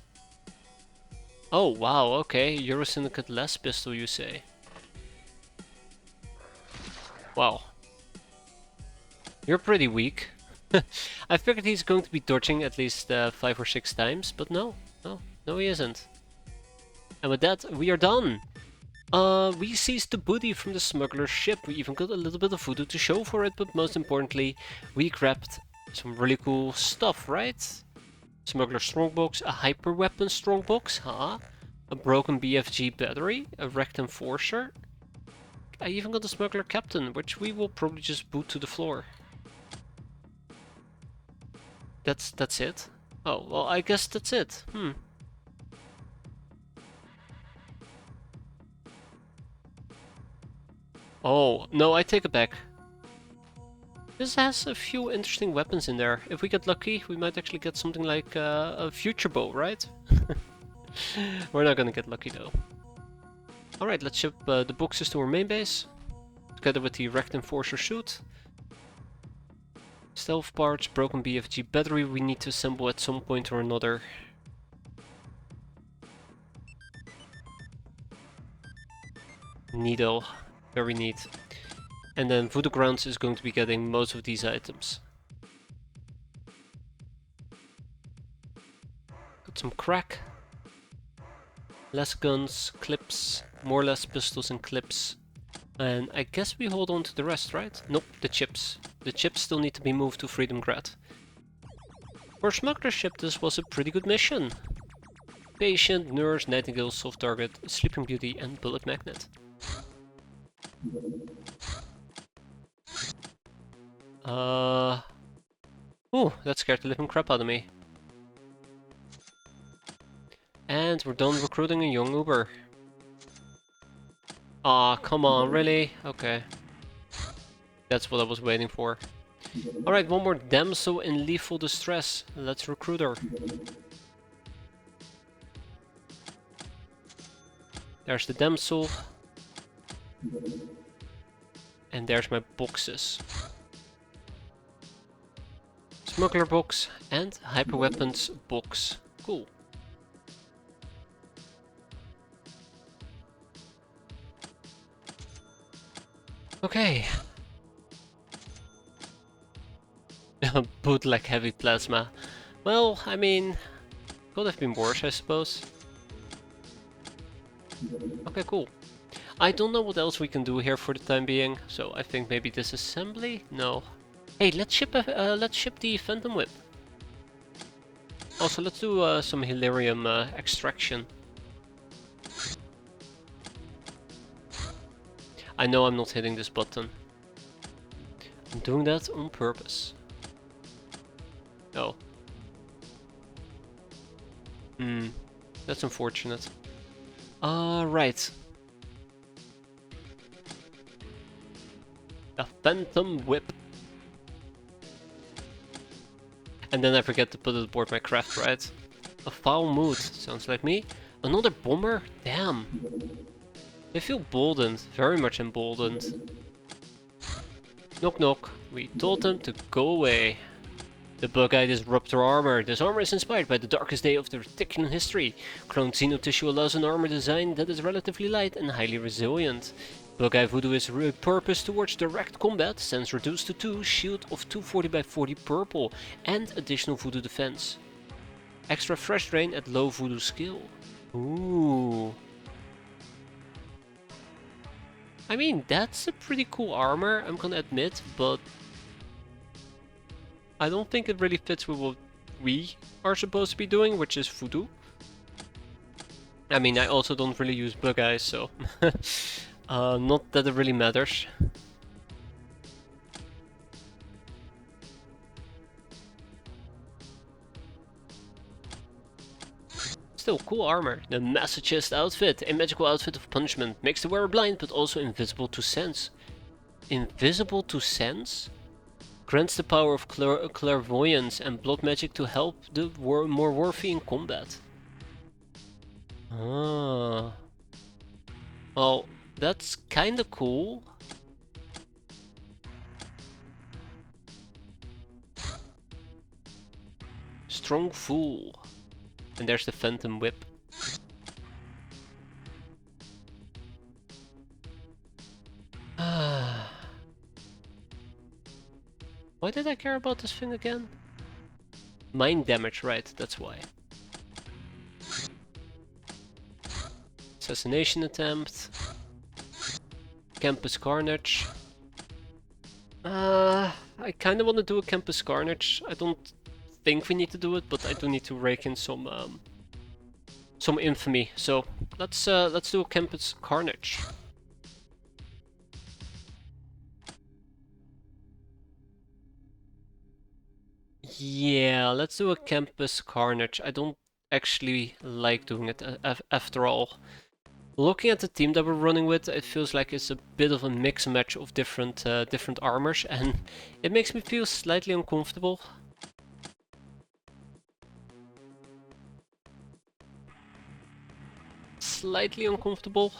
Oh, wow. Okay. Eurosyndicate less pistol, you say? Wow. You're pretty weak. I figured he's going to be dodging at least 5 or 6 times, but no. No, he isn't. And with that, we are done. We seized the booty from the smuggler's ship. We even got a little bit of voodoo to show for it, but most importantly, we grabbed some really cool stuff, right? Smuggler strongbox, a hyper weapon strongbox, huh? A broken BFG battery, a wrecked enforcer. I even got the smuggler captain, which we will probably just boot to the floor. That's it? Oh, well, I guess that's it. Oh, no, I take it back. This has a few interesting weapons in there. If we get lucky, we might actually get something like a future bow, right? We're not gonna get lucky though. Alright, let's ship the boxes to our main base, together with the wrecked enforcer suit. Stealth parts, broken BFG battery we need to assemble at some point or another. Neato, very neat. And then Voodoo Grounds is going to be getting most of these items. Got some crack. Less guns, clips, more or less pistols and clips. And I guess we hold on to the rest, right? Nope, the chips. The chips still need to be moved to Freedom Grad. For smuggler ship, this was a pretty good mission. Patient, nurse, nightingale, soft target, sleeping beauty, and bullet magnet. Ooh, that scared the living crap out of me. And we're done recruiting a young Uber. Aw, come on, really? Okay. That's what I was waiting for. Alright, one more damsel in lethal distress. Let's recruit her. There's the damsel. And there's my boxes. Smuggler box and hyper weapons box. Cool. Okay. Bootleg heavy plasma. Well, I mean, could have been worse, I suppose. Okay, cool. I don't know what else we can do here for the time being, so I think maybe disassembly? No. Hey, let's ship the Phantom Whip. Also, let's do some Hilarium extraction. I know I'm not hitting this button. I'm doing that on purpose. Oh. That's unfortunate. Right. A Phantom Whip. And then I forget to put it aboard my craft, right? A foul mood, sounds like me. Another bomber? Damn. I feel emboldened, very much emboldened. Knock knock. We told them to go away. The bug-eye disruptor armor. This armor is inspired by the darkest day of the Reticulan history. Cloned xeno tissue allows an armor design that is relatively light and highly resilient. Bug-eye voodoo is repurposed towards direct combat, stands reduced to 2, shield of 240 by 40 purple, and additional voodoo defense. Extra fresh drain at low voodoo skill. Ooh. I mean, that's a pretty cool armor, I'm gonna admit, but I don't think it really fits with what we are supposed to be doing, which is voodoo. I mean, I also don't really use bug-eyes, so not that it really matters. Still, cool armor. The masochist outfit, a magical outfit of punishment, makes the wearer blind but also invisible to sense. Invisible to sense? Grants the power of clairvoyance and blood magic to help the more worthy in combat. Ah. Well, that's kinda cool. Strong Fool. And there's the Phantom Whip. Why did I care about this thing again? Mind damage, right, that's why. Assassination attempt. Campus Carnage. I kinda wanna do a Campus Carnage. I don't think we need to do it, but I do need to rake in some infamy. So let's do a Campus Carnage. Yeah, let's do a Campus Carnage. I don't actually like doing it after all. Looking at the team that we're running with, it feels like it's a bit of a mix and match of different armors, and it makes me feel slightly uncomfortable. Slightly uncomfortable.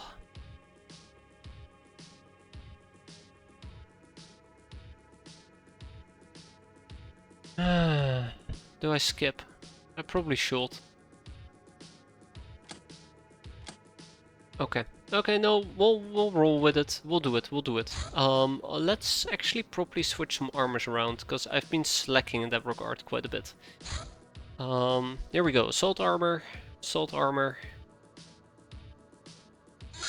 Do I skip? I probably should. Okay. Okay, no, we'll roll with it. We'll do it. Let's actually probably switch some armors around, because I've been slacking in that regard quite a bit. Here we go. Assault armor. Assault armor.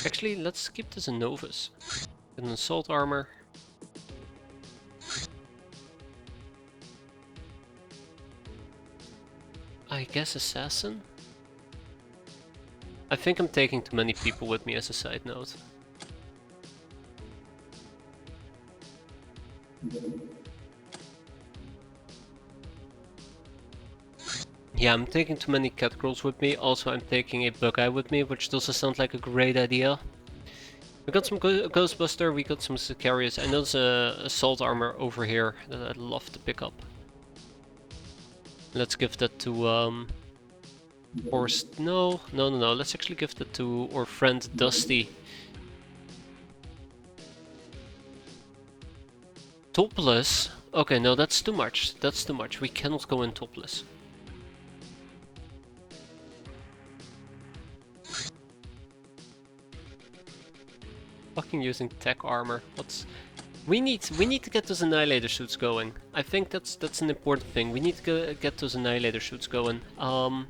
Actually, let's keep this in Novus. An assault armor. I guess assassin? I think I'm taking too many people with me as a side note. Yeah, I'm taking too many catgirls with me. Also, I'm taking a bug-eye with me, which doesn't sound like a great idea. We got some Ghostbuster, we got some Sicarius. I know there's a assault armor over here that I'd love to pick up. Let's give that to, or no, let's actually give that to our friend Dusty. Topless? Okay, no, that's too much. That's too much. We cannot go in topless. Fucking using tech armor. We need to get those annihilator suits going. I think that's an important thing. We need to get those annihilator suits going. I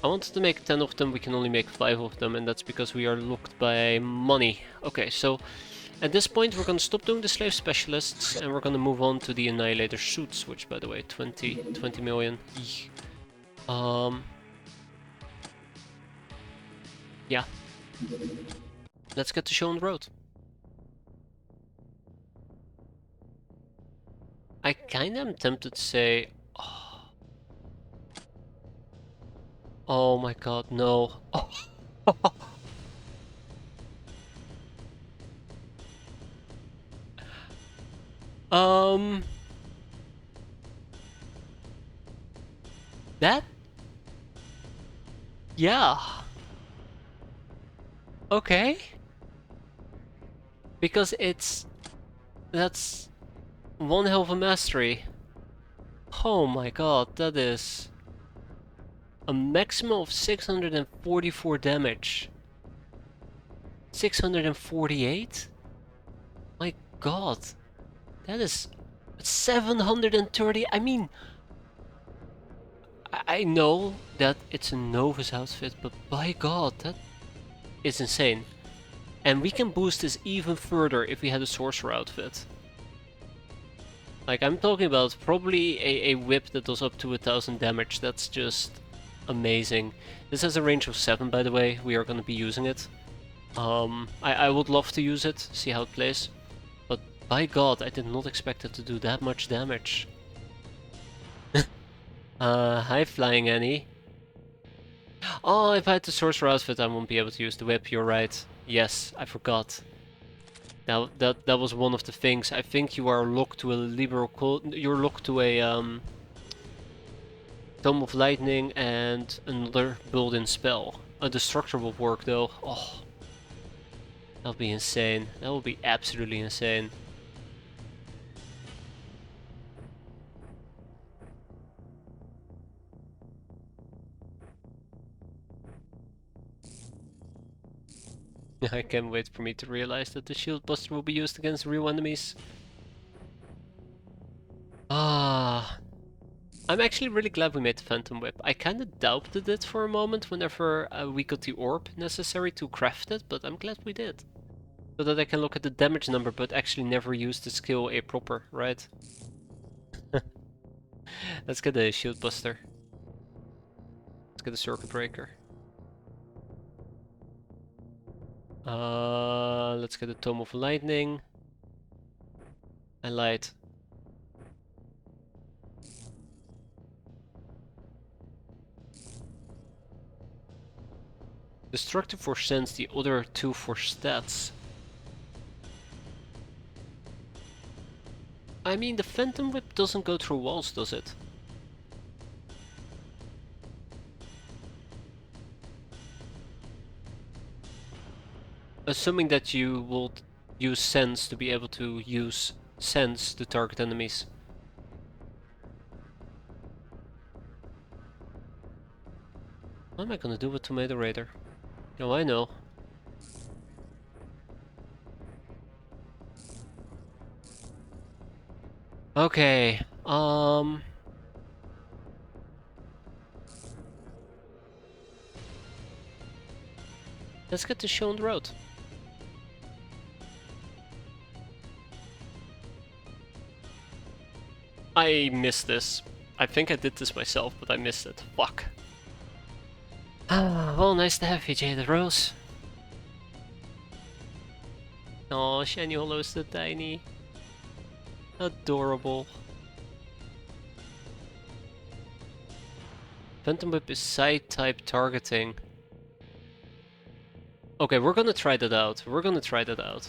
wanted to make 10 of them. We can only make 5 of them, and that's because we are locked by money. Okay, so at this point we're gonna stop doing the slave specialists, and we're gonna move on to the annihilator suits, which, by the way, 20 million. Yeah. Let's get the show on the road. I kinda am tempted to say, oh my god, no. That? Yeah. Okay. Because that's one hell of a mastery. Oh my god, that is a maximum of 644 damage. 648? My god. That is 730. I mean, I know that it's a Novus outfit, but by god, that is insane. And we can boost this even further if we had a Sorcerer outfit. Like, I'm talking about probably a whip that does up to 1000 damage. That's just amazing. This has a range of 7, by the way. We are going to be using it. I would love to use it, see how it plays. But by god, I did not expect it to do that much damage. Hi Flying Annie. Oh, if I had the Sorcerer outfit, I won't be able to use the whip, you're right. Yes, I forgot. Now, that was one of the things. I think you are locked to a liberal cult. You're locked to a Tome of Lightning and another built-in spell. The structure will work though. Oh, that would be insane. That would be absolutely insane. I can't wait for me to realize that the Shield Buster will be used against real enemies. Ah, I'm actually really glad we made the Phantom Whip. I kinda doubted it for a moment whenever we got the orb necessary to craft it, but I'm glad we did. So that I can look at the damage number, but actually never use the skill A proper, right? Let's get a Shield Buster. Let's get a Circuit Breaker. Let's get a Tome of Lightning. And Light. Destructive for sense, the other 2 for stats. I mean, the Phantom Whip doesn't go through walls, does it? Assuming that you will use sense to be able to use sense to target enemies. What am I gonna do with Tomato Raider? Oh, I know. Okay, let's get this show on the road. I missed this. I think I did this myself, but I missed it. Fuck. Ah, well, nice to have you, Jada Rose. Oh, Shiny Hollow is so tiny. Adorable. Phantom Whip is side type targeting. Okay, we're gonna try that out. We're gonna try that out.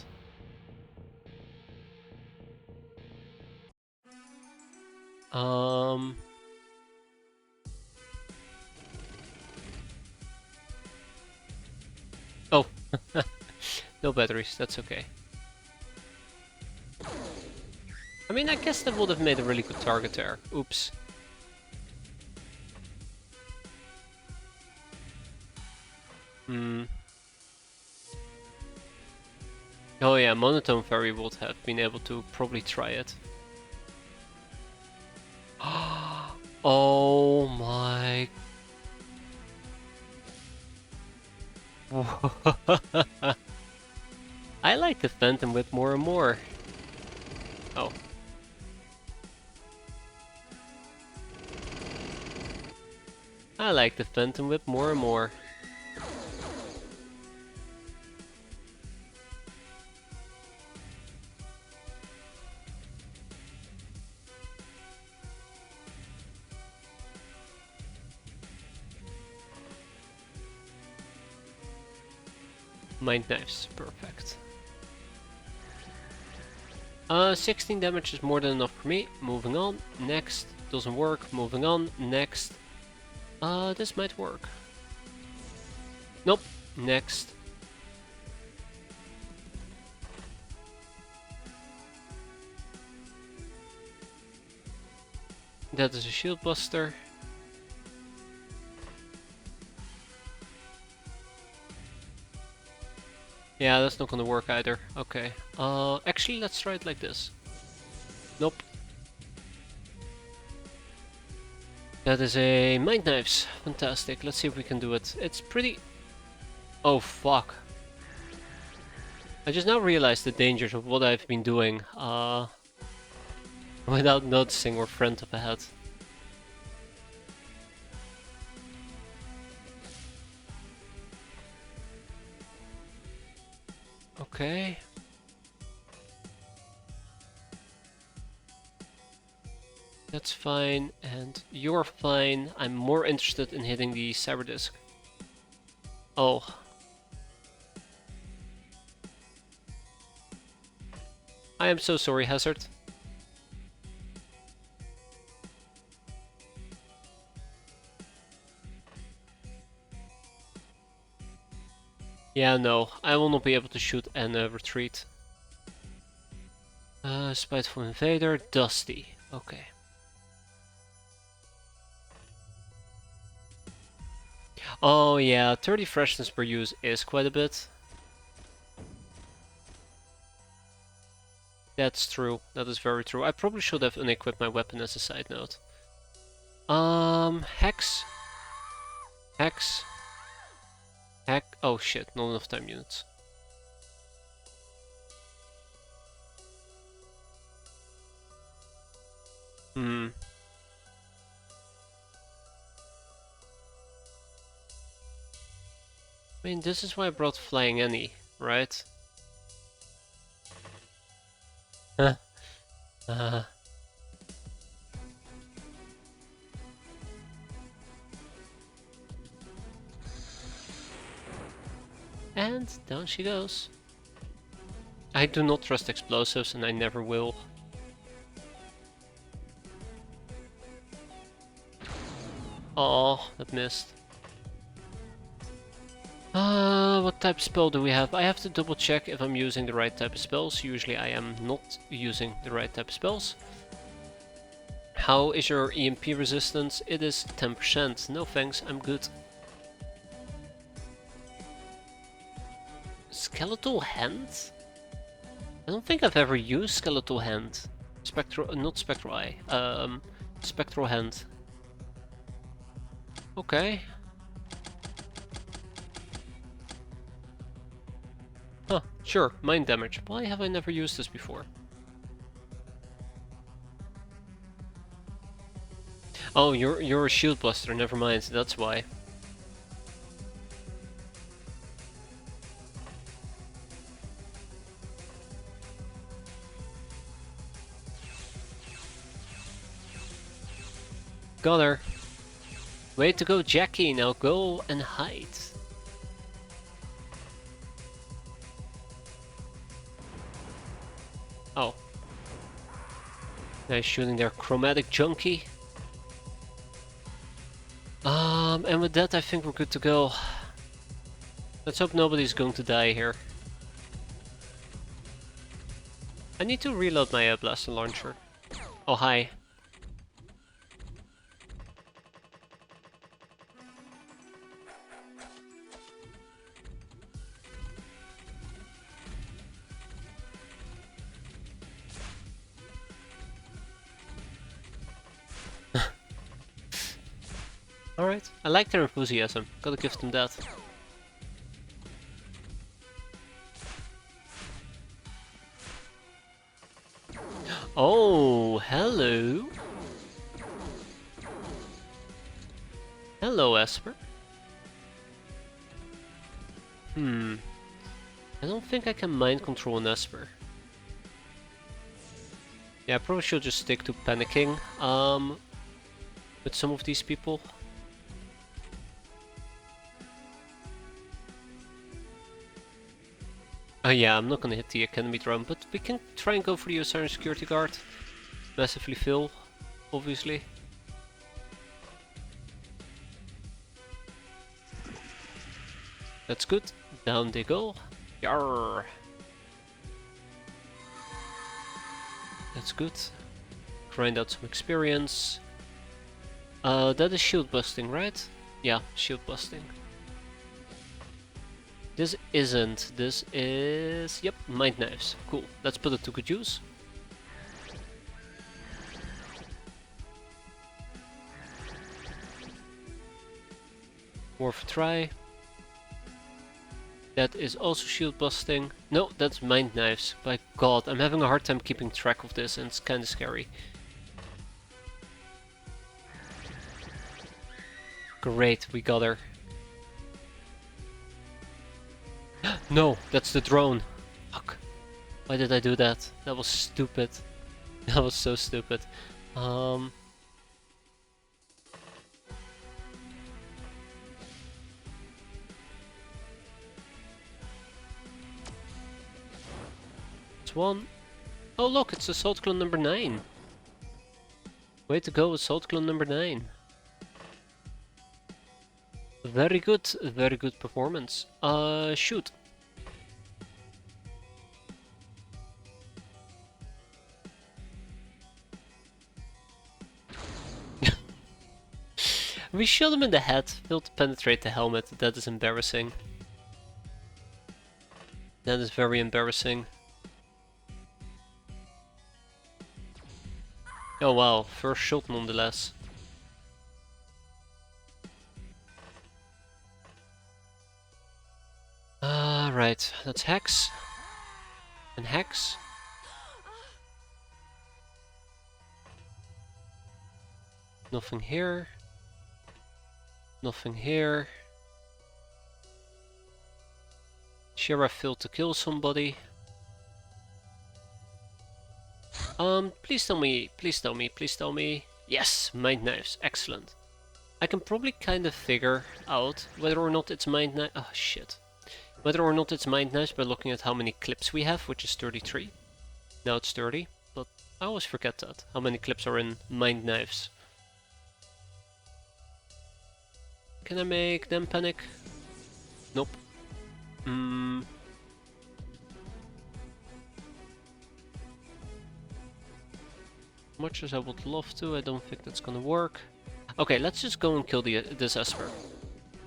Um. Oh, no batteries. That's okay. I mean, I guess that would have made a really good target there. Oops. Hmm. Oh yeah, Monotone Fairy would have been able to probably try it. Oh my. I like the Phantom Whip more and more. Oh. I like the Phantom Whip more and more. Mind Knives, perfect. 16 damage is more than enough for me. Moving on. Next. Doesn't work. Moving on. Next. This might work. Nope. Next. That is a shield buster. Yeah, that's not gonna work either. Okay. Actually, let's try it like this. Nope. That is a Mind Knives. Fantastic. Let's see if we can do it. It's pretty... Oh, fuck. I just now realized the dangers of what I've been doing, without noticing we're front of ahead. Okay. That's fine, and you're fine. I'm more interested in hitting the Cyber Disc. Oh. I am so sorry, Hazard. Yeah, no, I will not be able to shoot and retreat. Spiteful Invader, Dusty. Okay. Oh yeah, 30 freshness per use is quite a bit. That's true. That is very true. I probably should have unequipped my weapon as a side note. Hex. Hex. Heck. Oh shit, not enough time units. Hmm. I mean, this is why I brought Flying Annie, right? uh, and down she goes. I do not trust explosives, and I never will. Oh, that missed. What type of spell do we have? I have to double check if I'm using the right type of spells. Usually I am not using the right type of spells. How is your EMP resistance? It is 10%. No thanks, I'm good. Skeletal Hand? I don't think I've ever used Skeletal Hand. Not Spectral Eye. Spectral Hand. Okay. Huh, sure, mind damage. Why have I never used this before? Oh, you're a shield buster, never mind, that's why. Got her. Way to go, Jackie. Now go and hide. Oh. Nice shooting there, chromatic junkie. And with that I think we're good to go. Let's hope nobody's going to die here. I need to reload my blaster launcher. Oh, hi. Alright, I like their enthusiasm. Gotta give them that. Oh, hello. Hello, Esper. I don't think I can mind control an Esper. Yeah, I probably should just stick to panicking with some of these people. Oh yeah, I'm not gonna hit the academy drone, but we can try and go for the Osiris security guard. Massively fill, obviously. That's good. Down they go. Yarr. That's good. Grind out some experience. That is shield busting, right? Yeah, shield busting. This isn't. This is... Yep, mind knives. Cool. Let's put it to good use. Worth a try. That is also shield busting. No, that's mind knives. By god, I'm having a hard time keeping track of this and it's kinda scary. Great, we got her. No, that's the drone. Fuck. Why did I do that? That was stupid. That was so stupid. It's one. Oh look, it's Assault Clone number 9. Way to go, Assault Clone number 9. Very good performance. Shoot. We shot him in the head, failed to penetrate the helmet. That is embarrassing. That is very embarrassing. Oh wow, first shot nonetheless. Right, that's Hex. And Hex. Nothing here. Nothing here. Sheriff failed to kill somebody. Please tell me, please tell me, please tell me. Yes, mind knives, excellent. I can probably kind of figure out whether or not it's mind knife. Oh shit. Whether or not it's mind knives by looking at how many clips we have, which is 33. Now it's 30, but I always forget that. How many clips are in mind knives? Can I make them panic? Nope. Much as I would love to, I don't think that's gonna work. Okay, let's just go and kill this Esper.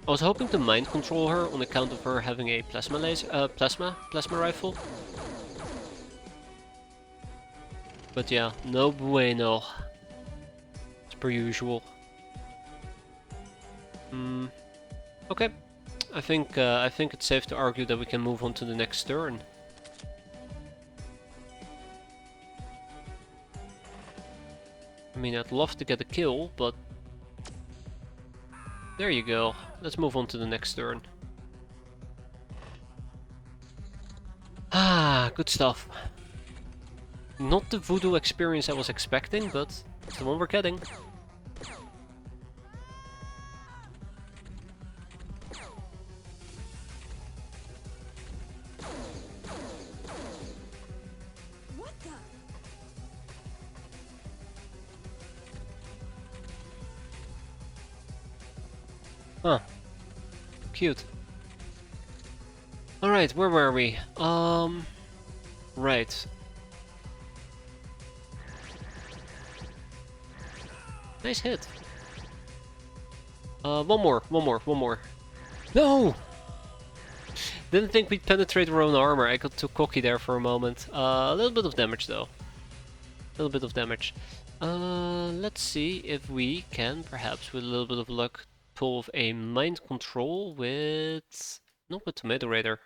I was hoping to mind control her on account of her having a plasma laser, plasma rifle. But yeah, no bueno. As per usual. Okay, I think it's safe to argue that we can move on to the next turn. I mean, I'd love to get a kill, but there you go. Let's move on to the next turn. Ah, good stuff. Not the voodoo experience I was expecting, but it's the one we're getting. Huh. Cute. Alright, where were we? Right. Nice hit. One more. No! Didn't think we'd penetrate our own armor. I got too cocky there for a moment. A little bit of damage though. A little bit of damage. Let's see if we can, perhaps with a little bit of luck, pull off a mind control with... not with Tomato Raider.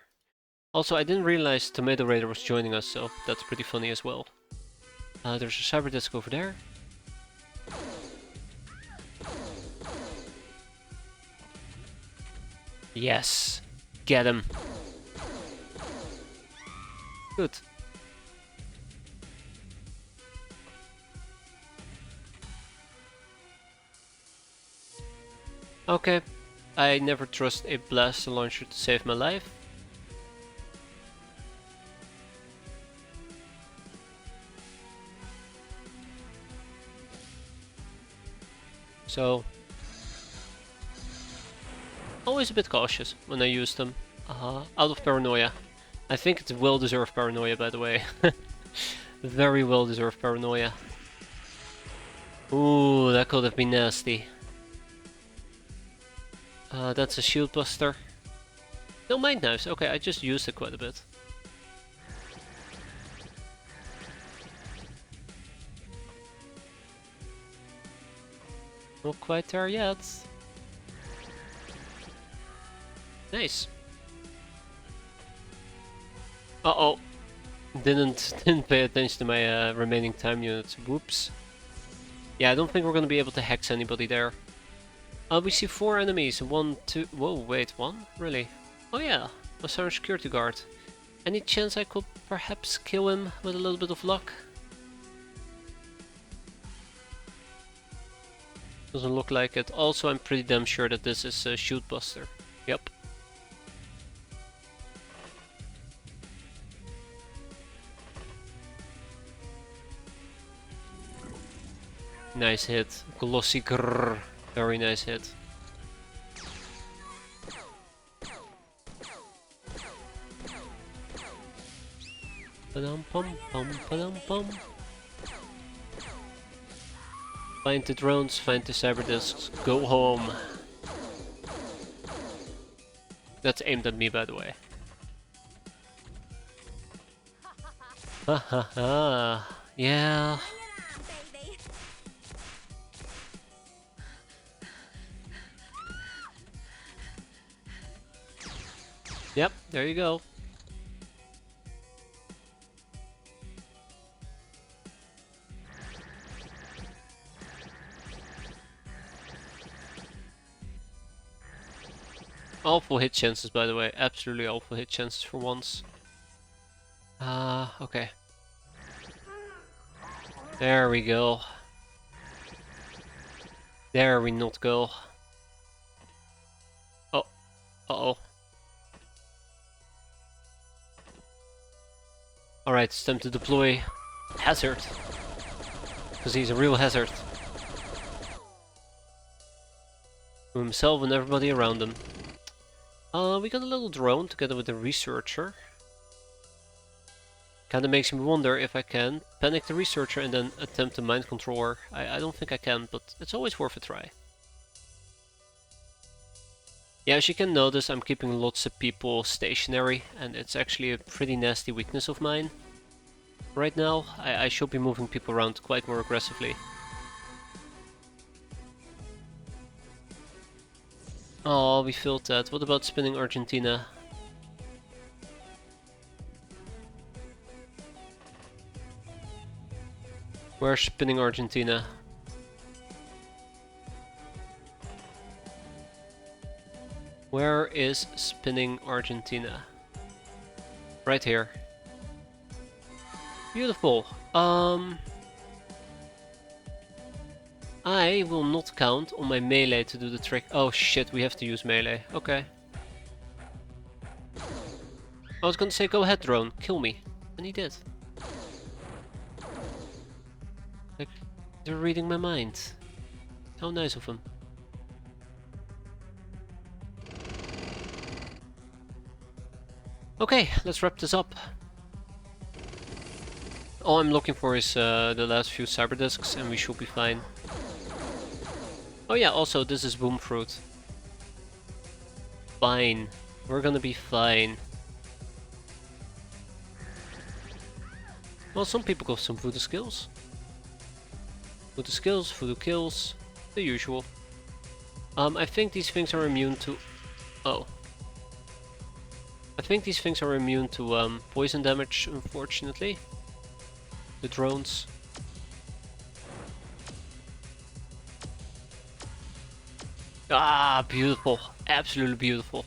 Also, I didn't realize Tomato Raider was joining us, so that's pretty funny as well. There's a Cyber Disc over there. Yes! Get him! Good. Okay. I never trust a blaster launcher to save my life. So, always a bit cautious when I use them, out of paranoia. I think it's well-deserved paranoia, by the way. Very well-deserved paranoia. Ooh, that could have been nasty. That's a shield buster. No mind knives, okay, I just used it quite a bit. Not quite there yet. Nice. Uh-oh. Didn't pay attention to my remaining time units. Whoops. Yeah, I don't think we're gonna be able to hex anybody there. We see 4 enemies. 1, 2... Whoa, wait, 1? Really? Oh yeah, a certain security guard. Any chance I could perhaps kill him with a little bit of luck? Doesn't look like it. Also, I'm pretty damn sure that this is a shoot buster. Yep. Nice hit. Glossy grrr. Very nice hit. Padum pum pum padum pum. Find the drones, find the cyber discs, go home. That's aimed at me, by the way. Ha ha ha. Yeah. Yep, there you go. Awful hit chances, by the way. Absolutely awful hit chances for once. Okay. There we go. There we not go. Oh. Uh-oh. Alright, it's time to deploy Hazard. Because he's a real hazard. To himself and everybody around him. We got a little drone together with a researcher. Kinda makes me wonder if I can panic the researcher and then attempt the mind controller. I don't think I can, but it's always worth a try. Yeah, as you can notice, I'm keeping lots of people stationary, and it's actually a pretty nasty weakness of mine. Right now, I should be moving people around quite more aggressively. Oh, we failed that. What about spinning Argentina? Where's spinning Argentina? Where is spinning Argentina? Right here. Beautiful. I will not count on my melee to do the trick. Oh shit, we have to use melee. Okay. I was gonna say, go ahead drone, kill me. And he did. Like, they're reading my mind. How nice of him. Okay, let's wrap this up. All I'm looking for is the last few cyber discs, and we should be fine. Oh yeah, also this is boom fruit. Fine. We're gonna be fine. Well, some people got some voodoo skills. Voodoo skills, voodoo kills, the usual. I think these things are immune to... Oh. I think these things are immune to poison damage, unfortunately. The drones. Ah, beautiful. Absolutely beautiful.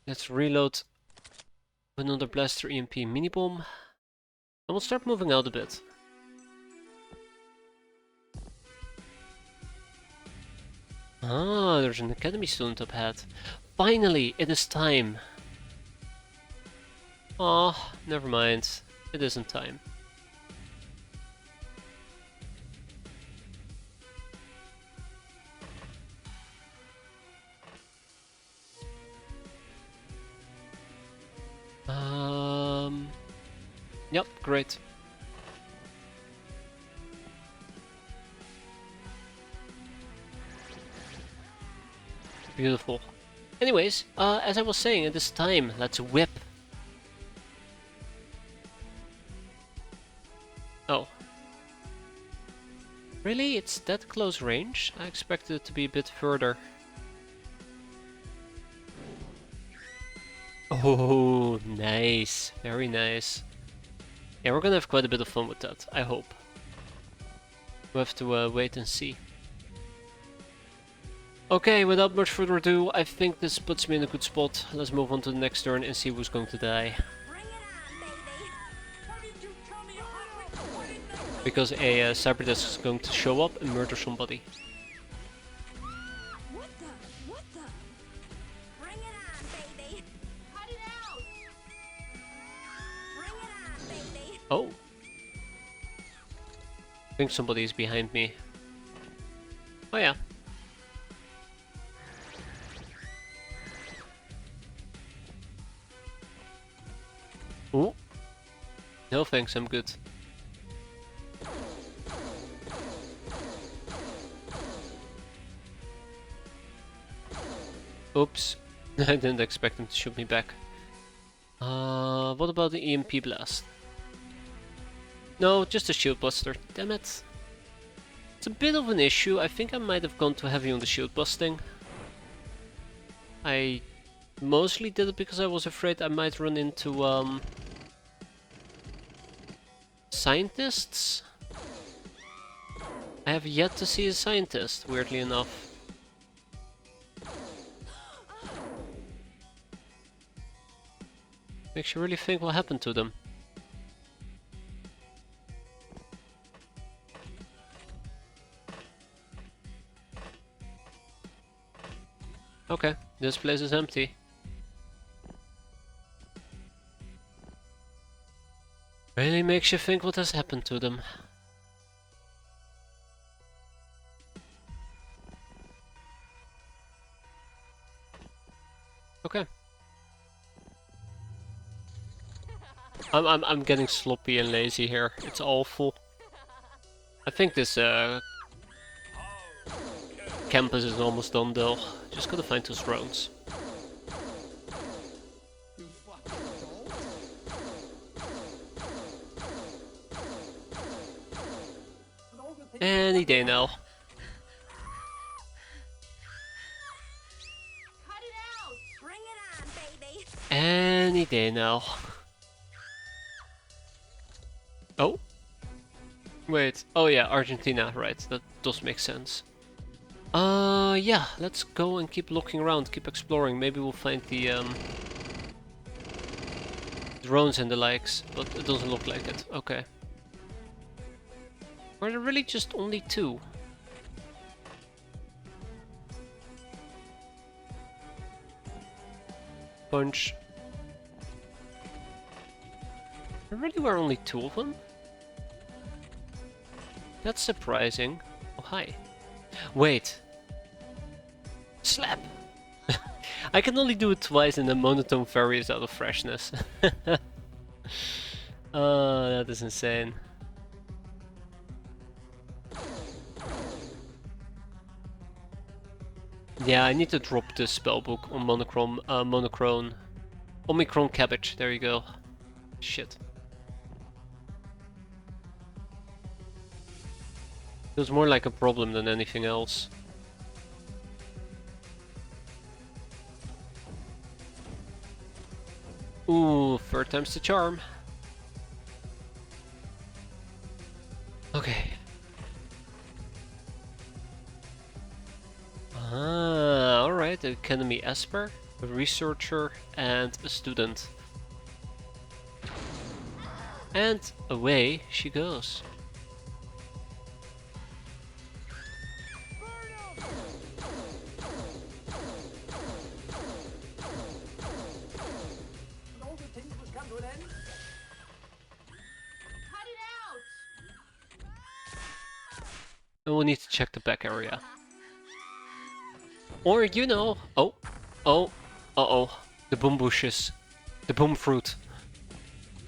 Let's reload with another blaster EMP mini bomb. And we'll start moving out a bit. Ah, there's an academy student up ahead. Finally, it is time. Ah, never mind. It isn't time. Yep, great. Beautiful. Anyways, as I was saying, at this time, let's whip. Oh. Really? It's that close range? I expected it to be a bit further. Oh, nice. Very nice. Yeah, we're gonna have quite a bit of fun with that, I hope. We'll have to wait and see. Okay, without much further ado, I think this puts me in a good spot. Let's move on to the next turn and see who's going to die. Because a cyberdesk is going to show up and murder somebody. Oh. I think somebody is behind me. Oh yeah. Ooh. No thanks, I'm good. Oops. I didn't expect him to shoot me back. What about the EMP blast? No, just a shield buster. Damn it. It's a bit of an issue. I think I might have gone too heavy on the shield busting. I mostly did it because I was afraid I might run into scientists. I have yet to see a scientist, weirdly enough. Makes you really think what happened to them. Okay, this place is empty. Really makes you think what has happened to them. Okay. I'm getting sloppy and lazy here. It's awful. I think this campus is almost done though. Just gotta find those drones. Any day now. Any day now. Oh? Wait. Oh yeah, Argentina, right. That does make sense. Yeah, let's go and keep looking around, keep exploring. Maybe we'll find the drones and the likes, but it doesn't look like it. Okay. Were there really just only two? Punch. There really were only two of them? That's surprising. Oh, hi. Wait. Slap! I can only do it twice and the monotone varies out of freshness. That is insane. Yeah, I need to drop this spellbook on monochrome, Omicron cabbage, there you go. Shit. Feels more like a problem than anything else. Ooh, third time's the charm. Okay. Ah, alright, Academy Esper, a researcher, and a student. And away she goes. And we'll need to check the back area. Or, you know, uh-oh, the boom bushes, the boom fruit.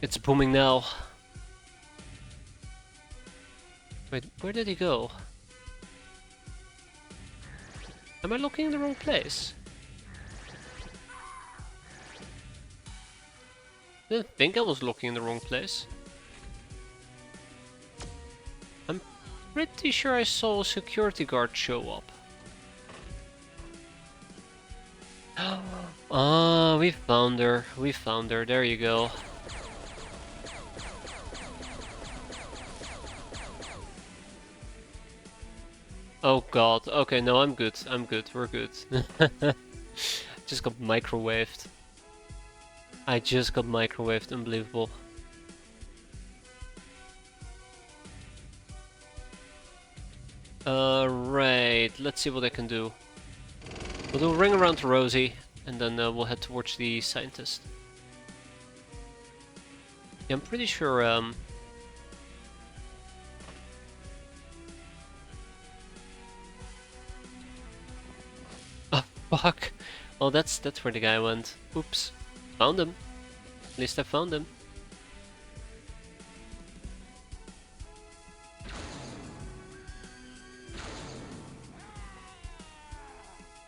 It's booming now. Wait, where did he go? Am I looking in the wrong place? I didn't think I was looking in the wrong place. I'm pretty sure I saw a security guard show up. Ah, we found her. We found her. There you go. Oh god. Okay, no, I'm good. I'm good. We're good. Just got microwaved. I just got microwaved. Unbelievable. Right. Let's see what I can do. We'll do a ring around Rosie, and then we'll head towards the scientist. Yeah, I'm pretty sure, oh, fuck! Oh, that's where the guy went. Oops. Found him. At least I found him.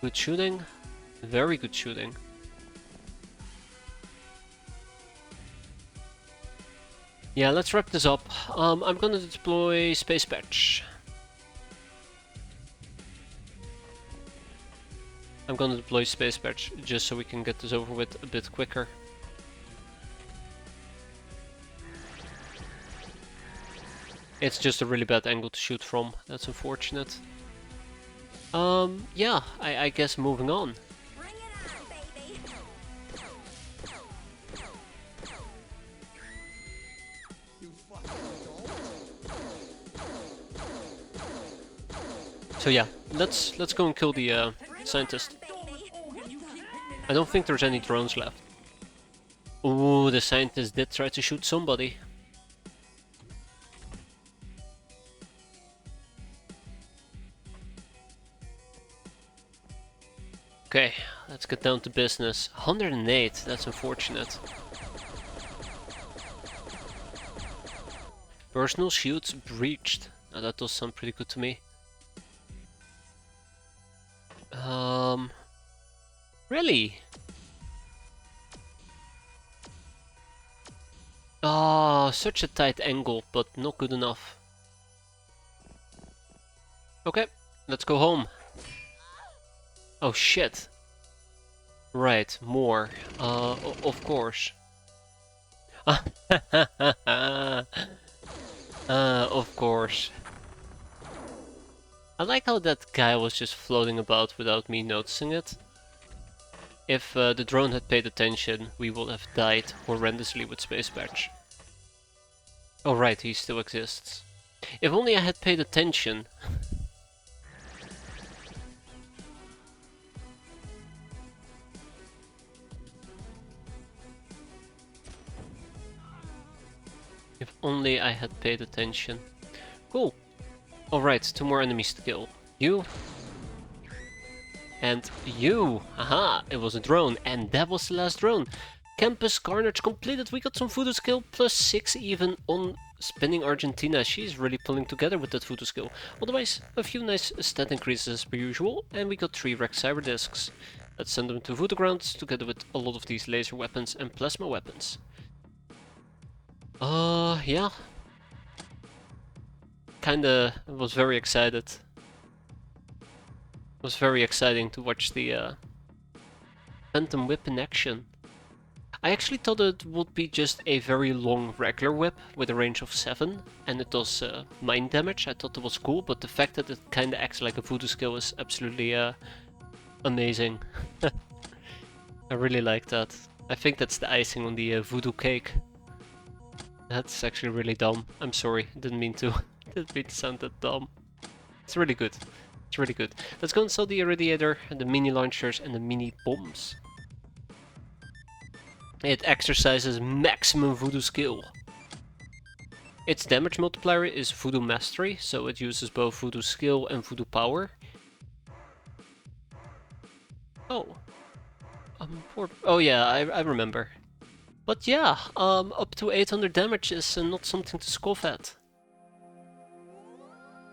Good shooting. Very good shooting. Yeah, let's wrap this up. I'm gonna deploy Space Patch. I'm gonna deploy Space Patch just so we can get this over with a bit quicker. It's just a really bad angle to shoot from. That's unfortunate. Yeah, I guess moving on. Bring it on, baby. So yeah, let's go and kill the scientist. I don't think there's any drones left. Ooh, the scientist did try to shoot somebody. Okay, let's get down to business. 108, that's unfortunate. Personal shields breached. Now that does sound pretty good to me. Really? Ah, such a tight angle, but not good enough. Okay, let's go home. Oh shit. Right, more. Of course. Of course. I like how that guy was just floating about without me noticing it. If the drone had paid attention, we would have died horrendously with Space Patch. Oh right, he still exists. If only I had paid attention. If only I had paid attention. Cool. Alright, 2 more enemies to kill. You. And you! Haha, it was a drone, and that was the last drone. Campus Carnage completed. We got some voodoo skill, +6 even on Spinning Argentina. She's really pulling together with that voodoo skill. Otherwise, a few nice stat increases as per usual, and we got 3 X-piratez discs. Let's send them to voodoo grounds together with a lot of these laser weapons and plasma weapons. Yeah. Kinda was very excited. It was very exciting to watch the Phantom Whip in action. I actually thought it would be just a very long regular whip with a range of 7 and it does mine damage. I thought that was cool, but the fact that it kinda acts like a voodoo skill is absolutely amazing. I really like that. I think that's the icing on the voodoo cake. That's actually really dumb. I'm sorry, didn't mean to. Didn't mean to sound that dumb. It's really good. It's really good. Let's go and sell the irradiator, and the mini launchers, and the mini bombs. It exercises maximum voodoo skill. Its damage multiplier is voodoo mastery, so it uses both voodoo skill and voodoo power. Oh. Oh yeah, I remember. But yeah, up to 800 damage is not something to scoff at.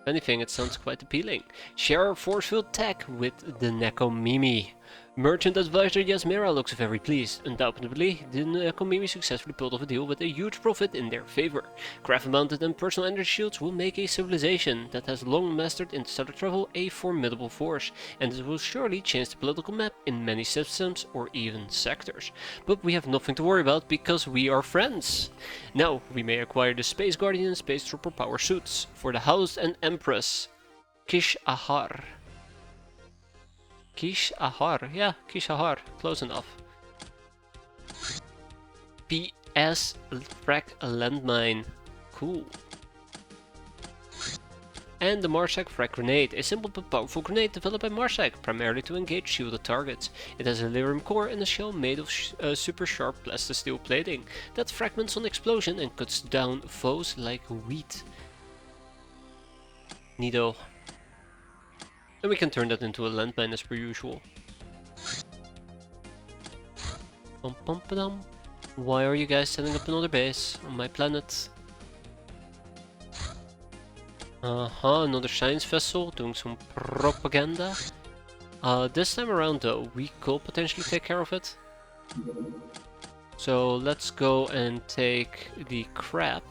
If anything, it sounds quite appealing. Share force field tech with the Neko Mimi. Merchant advisor Yasmira looks very pleased. Undoubtedly, the Neko Mimi successfully pulled off a deal with a huge profit in their favor. Craft-mounted and personal energy shields will make a civilization that has long mastered interstellar travel a formidable force, and it will surely change the political map in many systems or even sectors. But we have nothing to worry about because we are friends. Now, we may acquire the Space Guardian and Space Trooper power suits for the House and Empress. Kish Ahar. Kish Ahar, yeah, Kish Ahar, close enough. PS Frack Landmine, cool. And the Marshak Frag Grenade, a simple but powerful grenade developed by Marshak, primarily to engage shielded targets. It has a lyrium core and a shell made of super sharp plastisteel plating that fragments on explosion and cuts down foes like wheat. Neato. And we can turn that into a landmine as per usual. Bum bum ba-dum. Why are you guys setting up another base on my planet? Another science vessel doing some propaganda. This time around though, we could potentially take care of it. So let's go and take the crap.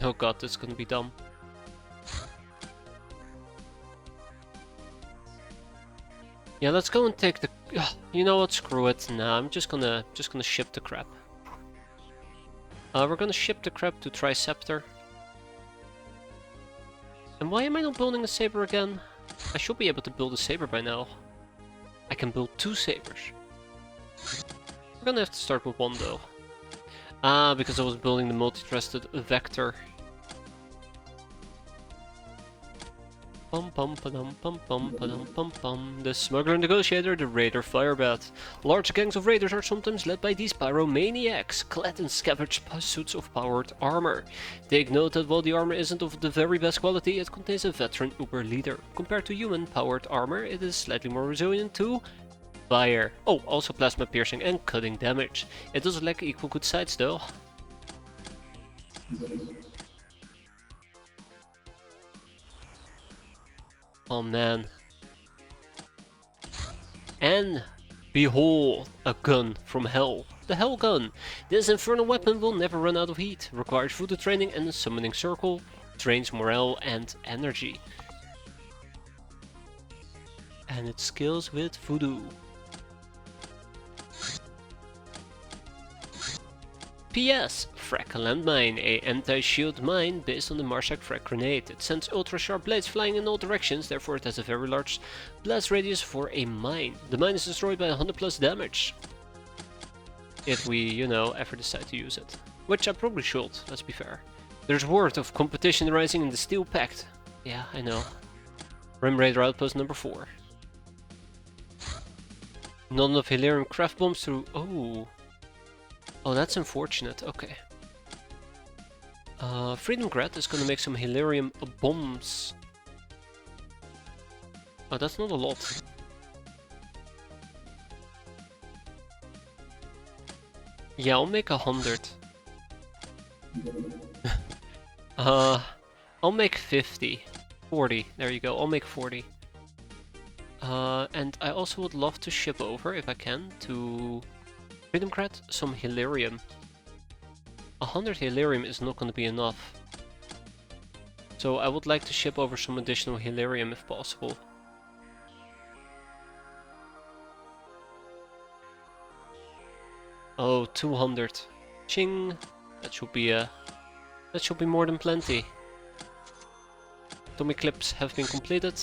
Oh god, this is gonna be dumb. Yeah, let's go and take the. You know what? Screw it. Nah, I'm just gonna ship the crap. We're gonna ship the crap to Triceptor. And why am I not building a saber again? I should be able to build a saber by now. I can build 2 sabers. We're gonna have to start with 1 though. Because I was building the multi-thrested vector. Pum pum pum pum pum pum pum pum. The smuggler negotiator, the raider firebat. Large gangs of raiders are sometimes led by these pyromaniacs, clad in scavenged suits of powered armor. Take note that while the armor isn't of the very best quality, it contains a veteran uber leader. Compared to human powered armor, it is slightly more resilient to fire. Oh, also plasma piercing and cutting damage. It does lack equal good sides though. Oh man. And behold, a gun from hell. The Hell Gun. This infernal weapon will never run out of heat. Requires voodoo training and a summoning circle. Drains morale and energy. And it scales with voodoo. PS. Frag Landmine, a anti-shield mine based on the Marshak Frag Grenade. It sends ultra-sharp blades flying in all directions, therefore it has a very large blast radius for a mine. The mine is destroyed by 100 plus damage. If we, you know, ever decide to use it. Which I probably should, let's be fair. There's word of competition rising in the Steel Pact. Yeah, I know. Rim Raider Outpost number 4. Not enough Hilarium craft bombs through... Oh, that's unfortunate. Okay. Freedom Grad is gonna make some Hilarium bombs. Oh, that's not a lot. Yeah, I'll make 100. I'll make 50. 40, there you go, I'll make 40. And I also would love to ship over, if I can, to Freedomcrat some Hilarium. 100 Hilarium is not going to be enough. So I would like to ship over some additional Hilarium if possible. Oh, 200. Ching! That should be more than plenty. Tommy clips have been completed.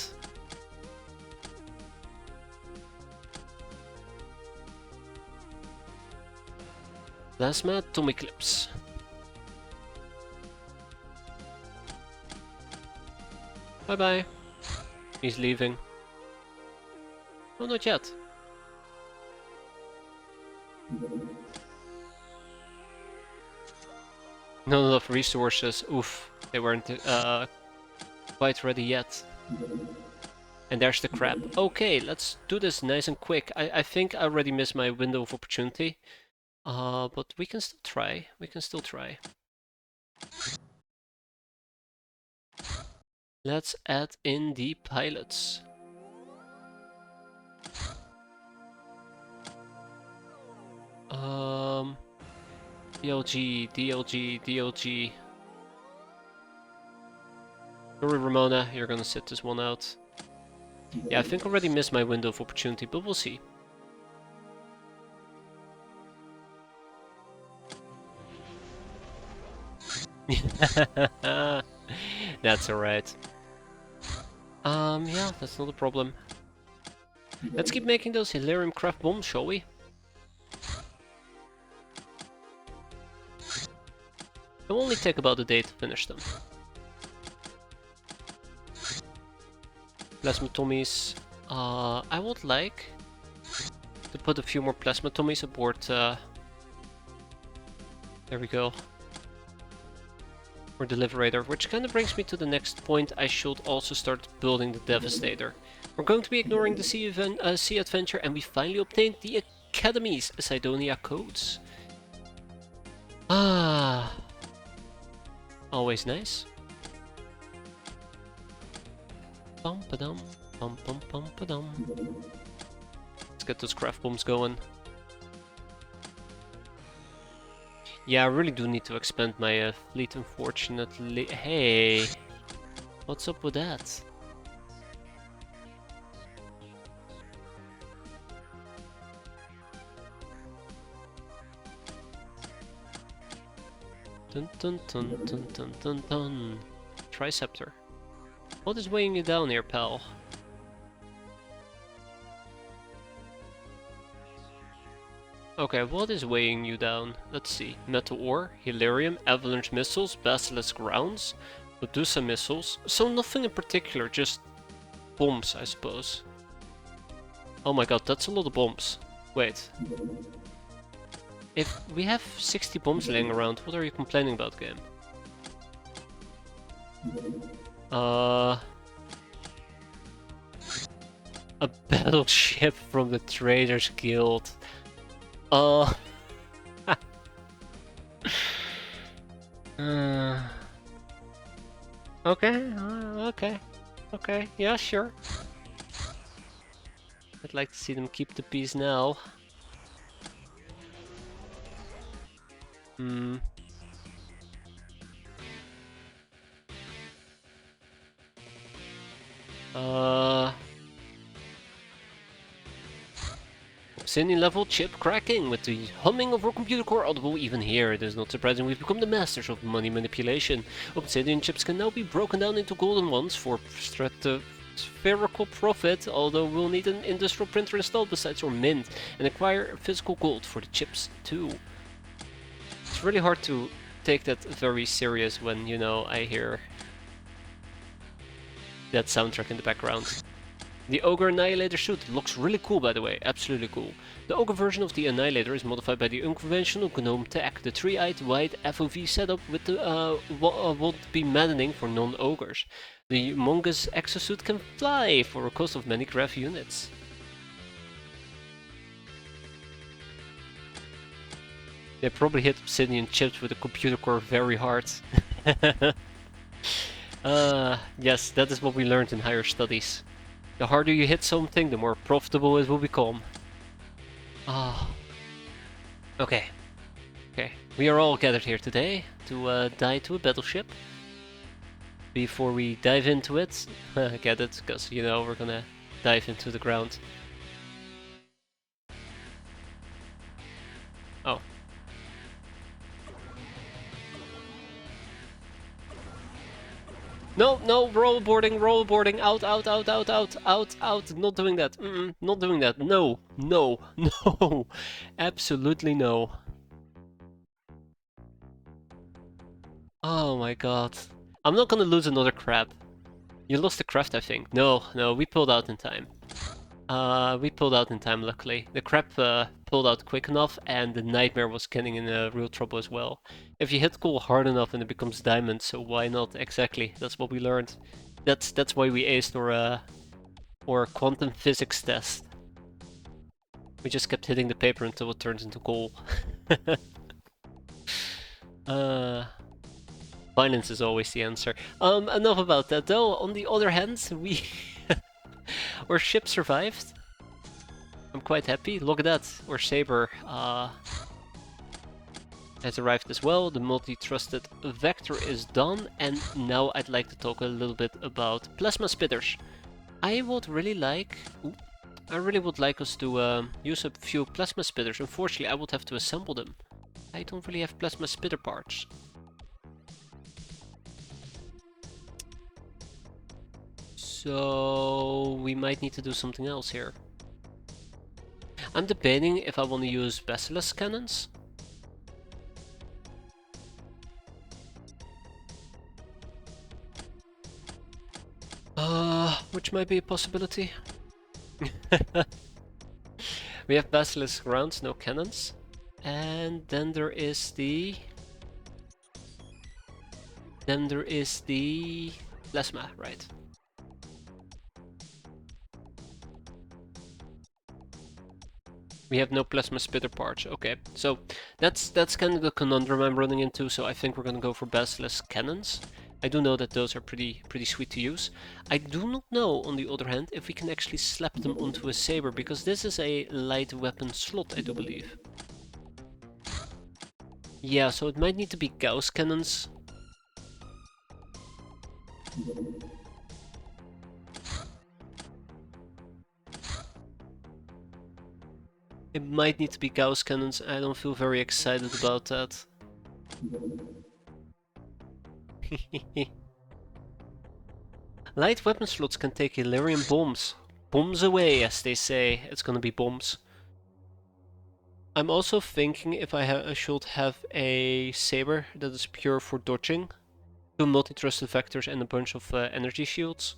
Plasma Tommy clips. Bye bye. He's leaving. Oh, not yet. Not enough resources. Oof. They weren't quite ready yet. And there's the crab. Okay, let's do this nice and quick. I think I already missed my window of opportunity. But we can still try. We can still try. Let's add in the pilots. DLG, DLG, DLG. Sorry, Ramona, you're gonna sit this one out. Yeah, I think I already missed my window of opportunity, but we'll see. That's alright. Yeah, that's not a problem. Let's keep making those Hilarium craft bombs, shall we? It'll only take about a day to finish them. Plasma Tommies. I would like to put a few more Plasma Tommies aboard. There we go. Or the Liberator, which kind of brings me to the next point. I should also start building the Devastator. We're going to be ignoring the sea adventure, and we finally obtained the Academy's Cydonia codes. Ah, always nice. Bum ba dum, bum bum bum ba dum. Let's get those craft bombs going. Yeah, I really do need to expand my fleet, unfortunately. Hey, what's up with that? Dun dun dun dun dun dun dun. Triceptor. What is weighing you down here, pal? Okay, what is weighing you down? Let's see. Metal ore, Hilarium, avalanche missiles, basilisk rounds, Medusa missiles. So nothing in particular, just bombs, I suppose. Oh my god, that's a lot of bombs. Wait. If we have 60 bombs laying around, what are you complaining about, game? A battleship from the Traders Guild. Okay, yeah, sure. I'd like to see them keep the peace now. Obsidian level chip cracking with the humming of our computer core audible even here. It is not surprising we've become the masters of money manipulation. Obsidian chips can now be broken down into golden ones for spherical profit, although we'll need an industrial printer installed besides our mint and acquire physical gold for the chips too. It's really hard to take that very serious when, you know, I hear that soundtrack in the background. The Ogre Annihilator suit looks really cool, by the way, absolutely cool. The Ogre version of the Annihilator is modified by the unconventional GNOME tech. The 3-eyed wide FOV setup with the, won't be maddening for non-ogres. The humongous exosuit can fly for a cost of many graph units. They probably hit obsidian chips with a computer core very hard. Yes, that is what we learned in higher studies. The harder you hit something, the more profitable it will become. Ah. Okay. Okay. We are all gathered here today to die to a battleship. Before we dive into it, get it? Because, you know, we're gonna dive into the ground. Oh. No, no, rollerboarding, out, not doing that, not doing that, no, no, absolutely no. Oh my god. I'm not gonna lose another crab. You lost the craft, I think. No, we pulled out in time. We pulled out in time, luckily. The crab pulled out quick enough, and the nightmare was getting in real trouble as well. If you hit coal hard enough and it becomes diamond, so why not? Exactly, that's what we learned. That's why we aced our quantum physics test. We just kept hitting the paper until it turns into coal. Finance is always the answer. Enough about that though. On the other hand, our ship survived. I'm quite happy. Look at that. Our saber has arrived as well. The multi-trusted vector is done, and now I'd like to talk a little bit about plasma spitters. I really would like us to use a few plasma spitters. Unfortunately, I would have to assemble them. I don't really have plasma spitter parts. So we might need to do something else here. I'm debating if I want to use basilisk cannons. Which might be a possibility. We have basilisk rounds, no cannons. And then there is the... plasma, right? We have no plasma spitter parts. Okay, so that's kind of the conundrum I'm running into. So I think we're gonna go for basilisk cannons. I do know that those are pretty sweet to use. I do not know, on the other hand, if we can actually slap them onto a saber, because this is a light weapon slot, I do believe. Yeah, so it might need to be Gauss cannons. It might need to be Gauss cannons. I don't feel very excited about that. Light weapon slots can take Illyrian bombs. Bombs away, as they say. It's gonna be bombs. I'm also thinking if I should have a saber that is pure for dodging, 2 multi-trusted vectors and a bunch of energy shields.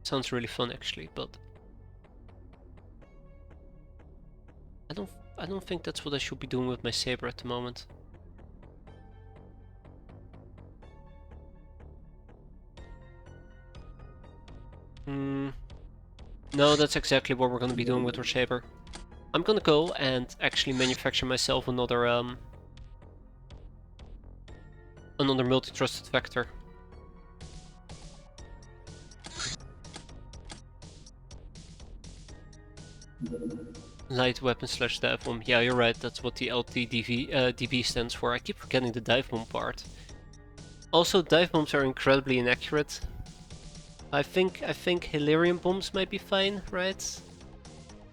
Sounds really fun actually, but I don't think that's what I should be doing with my saber at the moment. No, that's exactly what we're gonna be doing with our saber. I'm gonna go and actually manufacture myself another multi-trusted vector. Light weapon / dive bomb. Yeah, you're right. That's what the LTDB stands for. I keep forgetting the dive bomb part. Also, dive bombs are incredibly inaccurate. I think Hilarion bombs might be fine, right?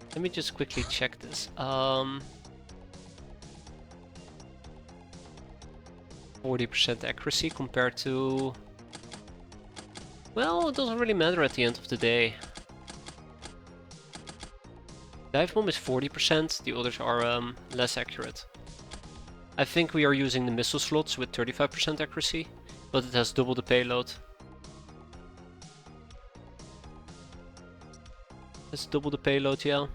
Let me just quickly check this. 40% accuracy compared to... Well, it doesn't really matter at the end of the day. Dive bomb is 40%, the others are less accurate. I think we are using the missile slots with 35% accuracy, but it has double the payload. Let's double the payload, yeah.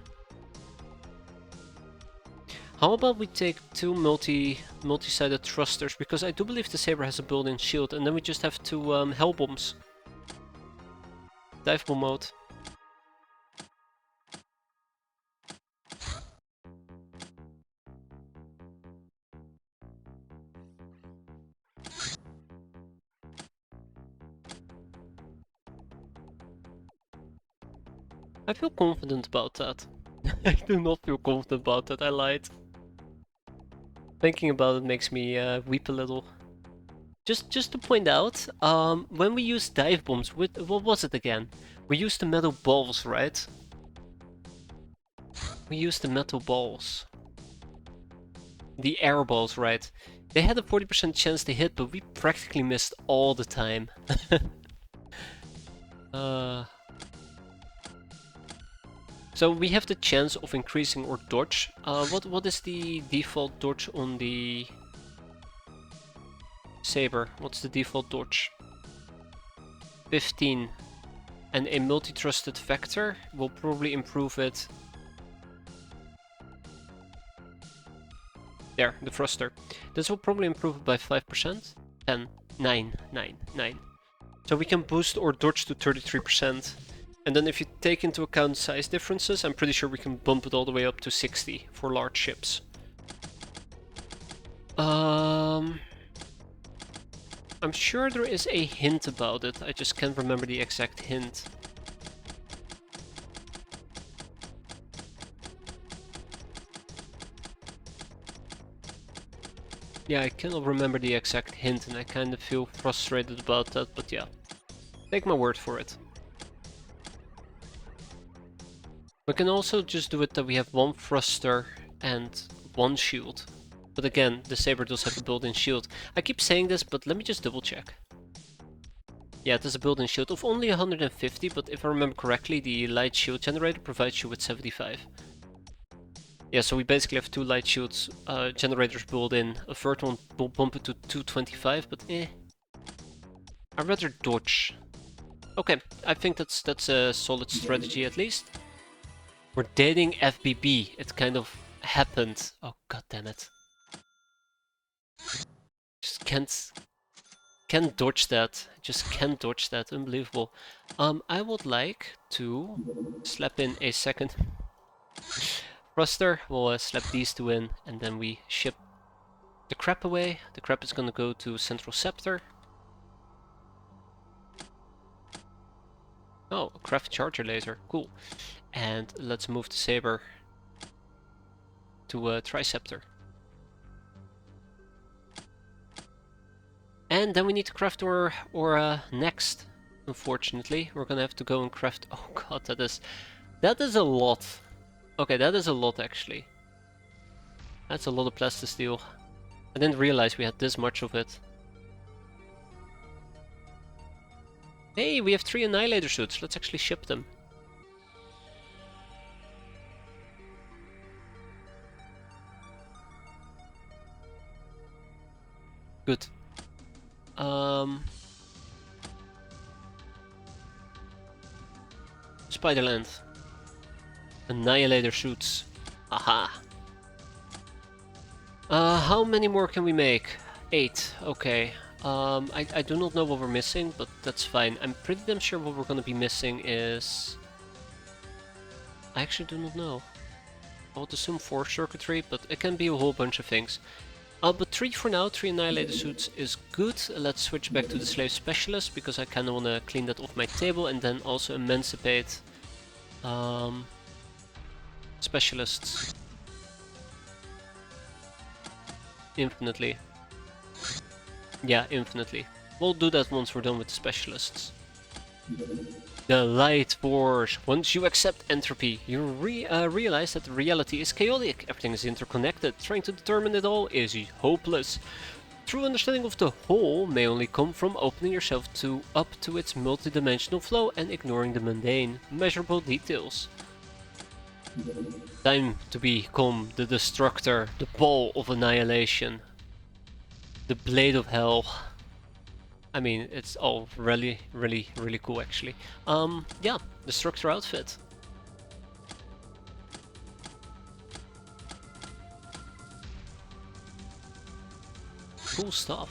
How about we take two multi-sided thrusters, because I do believe the Saber has a built-in shield, and then we just have two hell bombs. Dive bomb mode. I feel confident about that. I do not feel confident about that, I lied. Thinking about it makes me weep a little. Just to point out, when we use dive bombs, what was it again? We used the metal balls, right? We used the metal balls. The air balls, right? They had a 40% chance to hit, but we practically missed all the time. So we have the chance of increasing our dodge. What is the default dodge on the Saber? What's the default dodge? 15. And a multi-thrusted vector will probably improve it. There, the thruster. This will probably improve it by 5%. 10, 9, 9, 9. So we can boost our dodge to 33%. And then if you take into account size differences, I'm pretty sure we can bump it all the way up to 60 for large ships. I'm sure there is a hint about it, I just can't remember the exact hint. Yeah, I cannot remember the exact hint and I kind of feel frustrated about that, but yeah. Take my word for it. We can also just do it that we have one thruster and one shield. But again, the Saber does have a built-in shield. I keep saying this, but let me just double check. Yeah, it has a built-in shield of only 150, but if I remember correctly, the light shield generator provides you with 75. Yeah, so we basically have two light shields generators built in. A third one will bump it to 225, but eh. I'd rather dodge. Okay, I think that's a solid strategy at least. We're dating FBB. It kind of happened. Oh god damn it. Just can't dodge that. Just can't dodge that. Unbelievable. I would like to slap in a second thruster. We'll slap these two in, and then we ship the crap away. The crap is gonna go to Central Scepter. Oh, a craft charger laser. Cool. And let's move the Saber to Triceptor. And then we need to craft our next. Unfortunately, we're gonna have to go and craft. Oh god, that is a lot. Okay, that is a lot actually. That's a lot of plastisteel. I didn't realize we had this much of it. Hey, we have 3 Annihilator suits. Let's actually ship them. Good. Spiderland. Annihilator suits. Aha. How many more can we make? 8. Okay. I do not know what we're missing, but that's fine. I'm pretty damn sure what we're gonna be missing is... I actually do not know. I would assume 4 circuitry, but it can be a whole bunch of things. But 3 for now, 3 Annihilator suits is good. Let's switch back to the Slave Specialist, because I kinda wanna clean that off my table, and then also emancipate Specialists. Infinitely. Yeah, infinitely. We'll do that once we're done with the Specialists. The Light Force. Once you accept entropy, you realize that reality is chaotic. Everything is interconnected. Trying to determine it all is hopeless. True understanding of the whole may only come from opening yourself up to its multidimensional flow and ignoring the mundane, measurable details. Time to become the Destructor, the Ball of Annihilation, the Blade of Hell. I mean, it's all really cool actually. Yeah, Destructor outfit. cool stuff.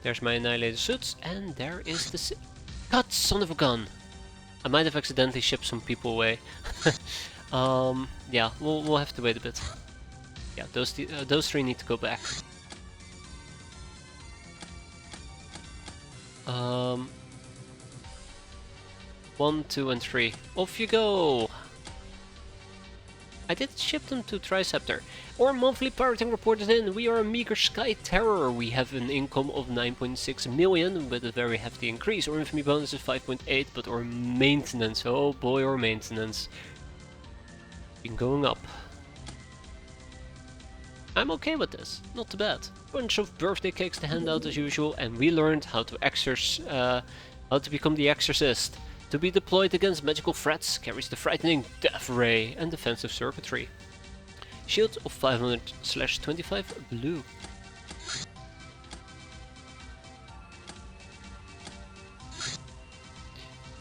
There's my annihilator suits, and there is the God, son of a gun! I might have accidentally shipped some people away. Yeah, we'll have to wait a bit. Yeah, those three need to go back. 1, 2, and 3. Off you go! I did ship them to Triceptor. Our monthly pirating report is in. We are a meager Sky Terror. We have an income of 9.6 million with a very hefty increase. Our infamy bonus is 5.8, but our maintenance, oh boy, our maintenance been going up. I'm okay with this, not too bad. Bunch of birthday cakes to hand out as usual, and we learned how to become the Exorcist. To be deployed against magical threats, carries the frightening Death Ray and defensive circuitry. Shield of 500/25 blue.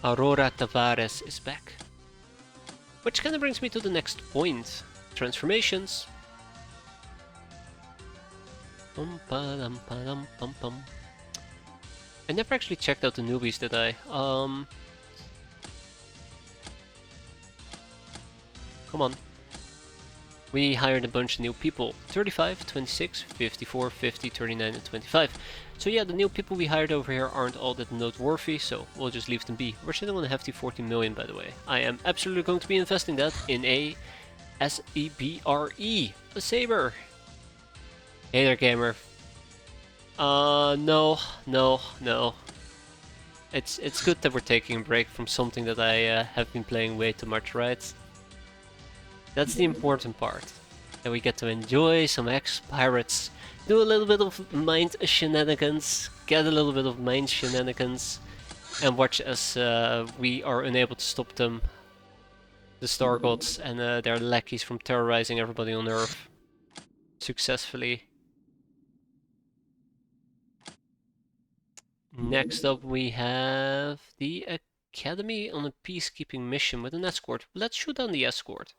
Aurora Tavares is back. Which kind of brings me to the next point. Transformations. I never actually checked out the newbies, did I? Come on. We hired a bunch of new people. 35, 26, 54, 50, 39, and 25. So yeah, the new people we hired over here aren't all that noteworthy, so we'll just leave them be. We're sitting on a hefty 14 million, by the way. I am absolutely going to be investing that in a SEBRE, a Saber. Hey there, gamer. No. It's good that we're taking a break from something that I have been playing way too much, right? That's the important part. That we get to enjoy some X-piratez, do a little bit of mind shenanigans, get a little bit of mind shenanigans, and watch as we are unable to stop them, the Star Gods and their lackeys, from terrorizing everybody on Earth successfully. Next up we have the Academy on a peacekeeping mission with an escort. Let's shoot down the escort.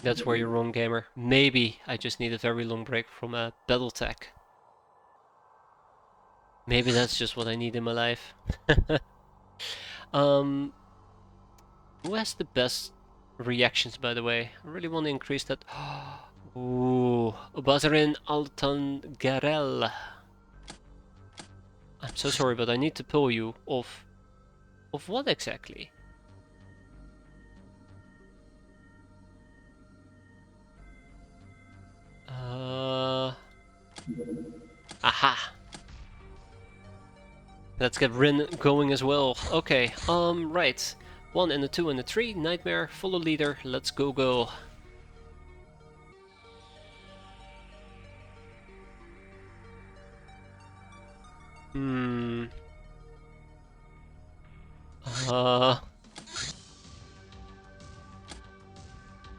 That's where you're wrong, gamer. Maybe I just need a very long break from Battletech. Maybe that's just what I need in my life. Who has the best reactions, by the way? I really want to increase that. Ooh, Bazarin Altan Garel. I'm so sorry, but I need to pull you off. Of what exactly? Aha! Let's get Rin going as well. Okay, right. 1 and a 2 and a 3, Nightmare, follow leader, let's go.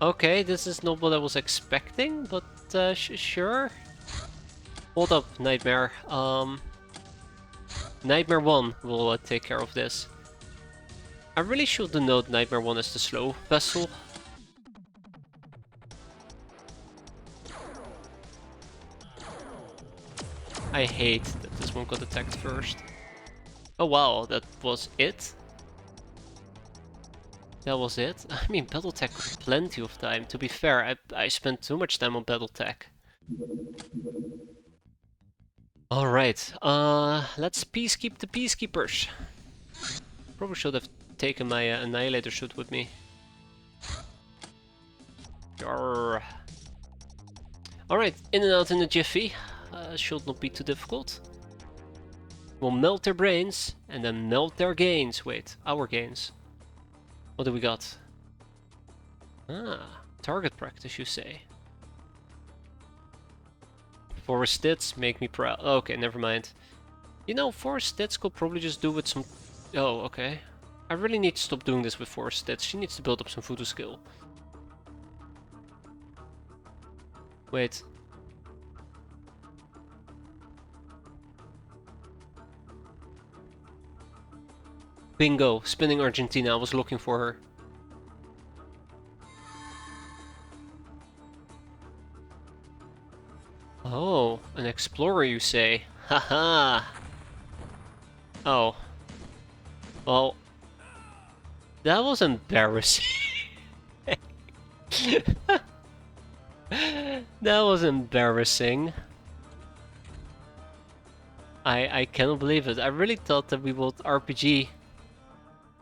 Okay, this is not what I was expecting, but sure. Hold up, Nightmare. Nightmare 1 will take care of this. I really should denote Nightmare 1 as the slow vessel. I hate that this one got attacked first. Oh wow, that was it? That was it? I mean, Battletech got plenty of time. To be fair, I spent too much time on Battletech. Alright, let's peacekeep the peacekeepers. Probably should have taken my annihilator suit with me. Alright, in and out in a jiffy. Should not be too difficult. We'll melt their brains and then melt their gains. Wait, our gains. What do we got? Ah, target practice, you say. Forest Stits make me proud. Okay, never mind. You know, Forest Stits could probably just do with some... Oh, okay. I really need to stop doing this with Forest Stits. She needs to build up some voodoo skill. Wait. Bingo, spinning Argentina. I was looking for her. Oh, an explorer, you say? Haha! Oh. Well, that was embarrassing. That was embarrassing. I cannot believe it. I really thought that we would RPG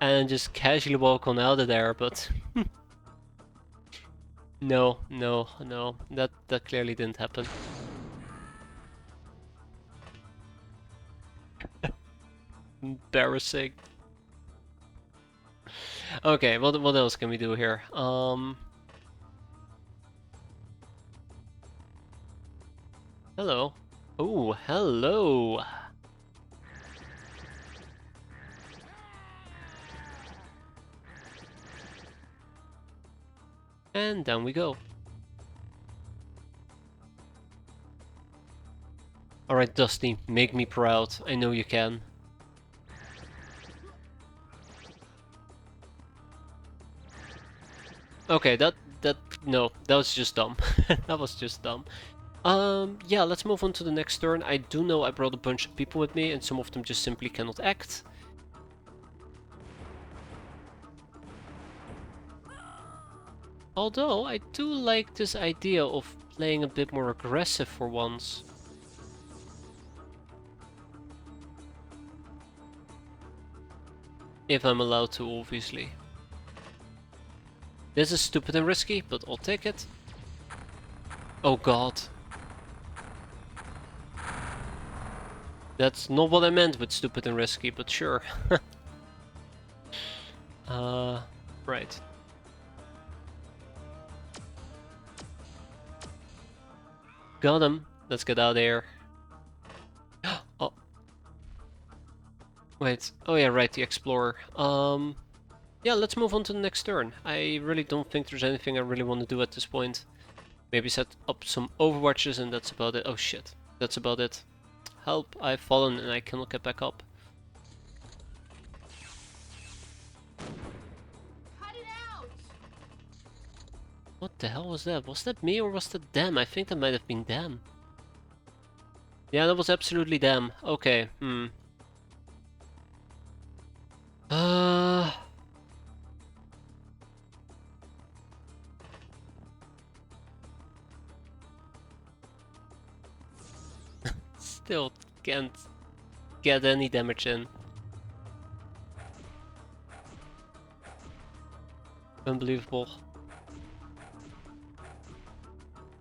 and just casually walk on out of there, but no, no, no. That clearly didn't happen. Embarrassing. Okay, what else can we do here? Hello. Oh, hello. And down we go. Alright, Dusty, make me proud. I know you can. Okay, no, that was just dumb. That was just dumb. Yeah, let's move on to the next turn. I do know I brought a bunch of people with me, and some of them just simply cannot act. Although, I do like this idea of playing a bit more aggressive for once. If I'm allowed to, obviously. This is stupid and risky, but I'll take it. Oh god. That's not what I meant with stupid and risky, but sure. Right. Got him. Let's get out of here. Oh. Wait. Oh yeah, right, the Explorer. Yeah, let's move on to the next turn. I really don't think there's anything I really want to do at this point. Maybe set up some overwatches and that's about it. Oh shit. That's about it. Help, I've fallen and I cannot get back up. Cut it out! What the hell was that? Was that me or was that them? I think that might have been them. Yeah, that was absolutely them. Okay, Still can't get any damage in. Unbelievable.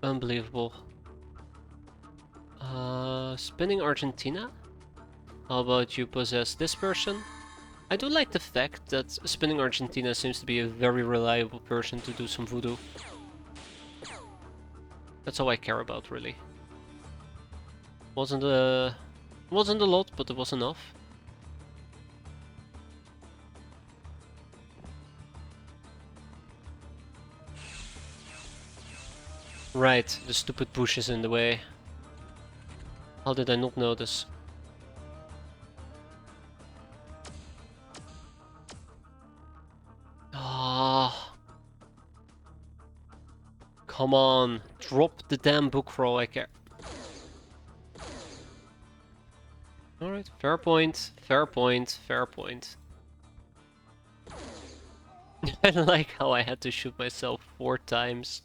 Unbelievable. Spinning Argentina? How about you possess this person? I do like the fact that Spinning Argentina seems to be a very reliable person to do some voodoo. That's all I care about, really. Wasn't a lot, but it was enough. Right, the stupid bush is in the way. How did I not notice? Ah, come on, drop the damn book for all I care. Alright, fair point, fair point, fair point. I like how I had to shoot myself 4 times.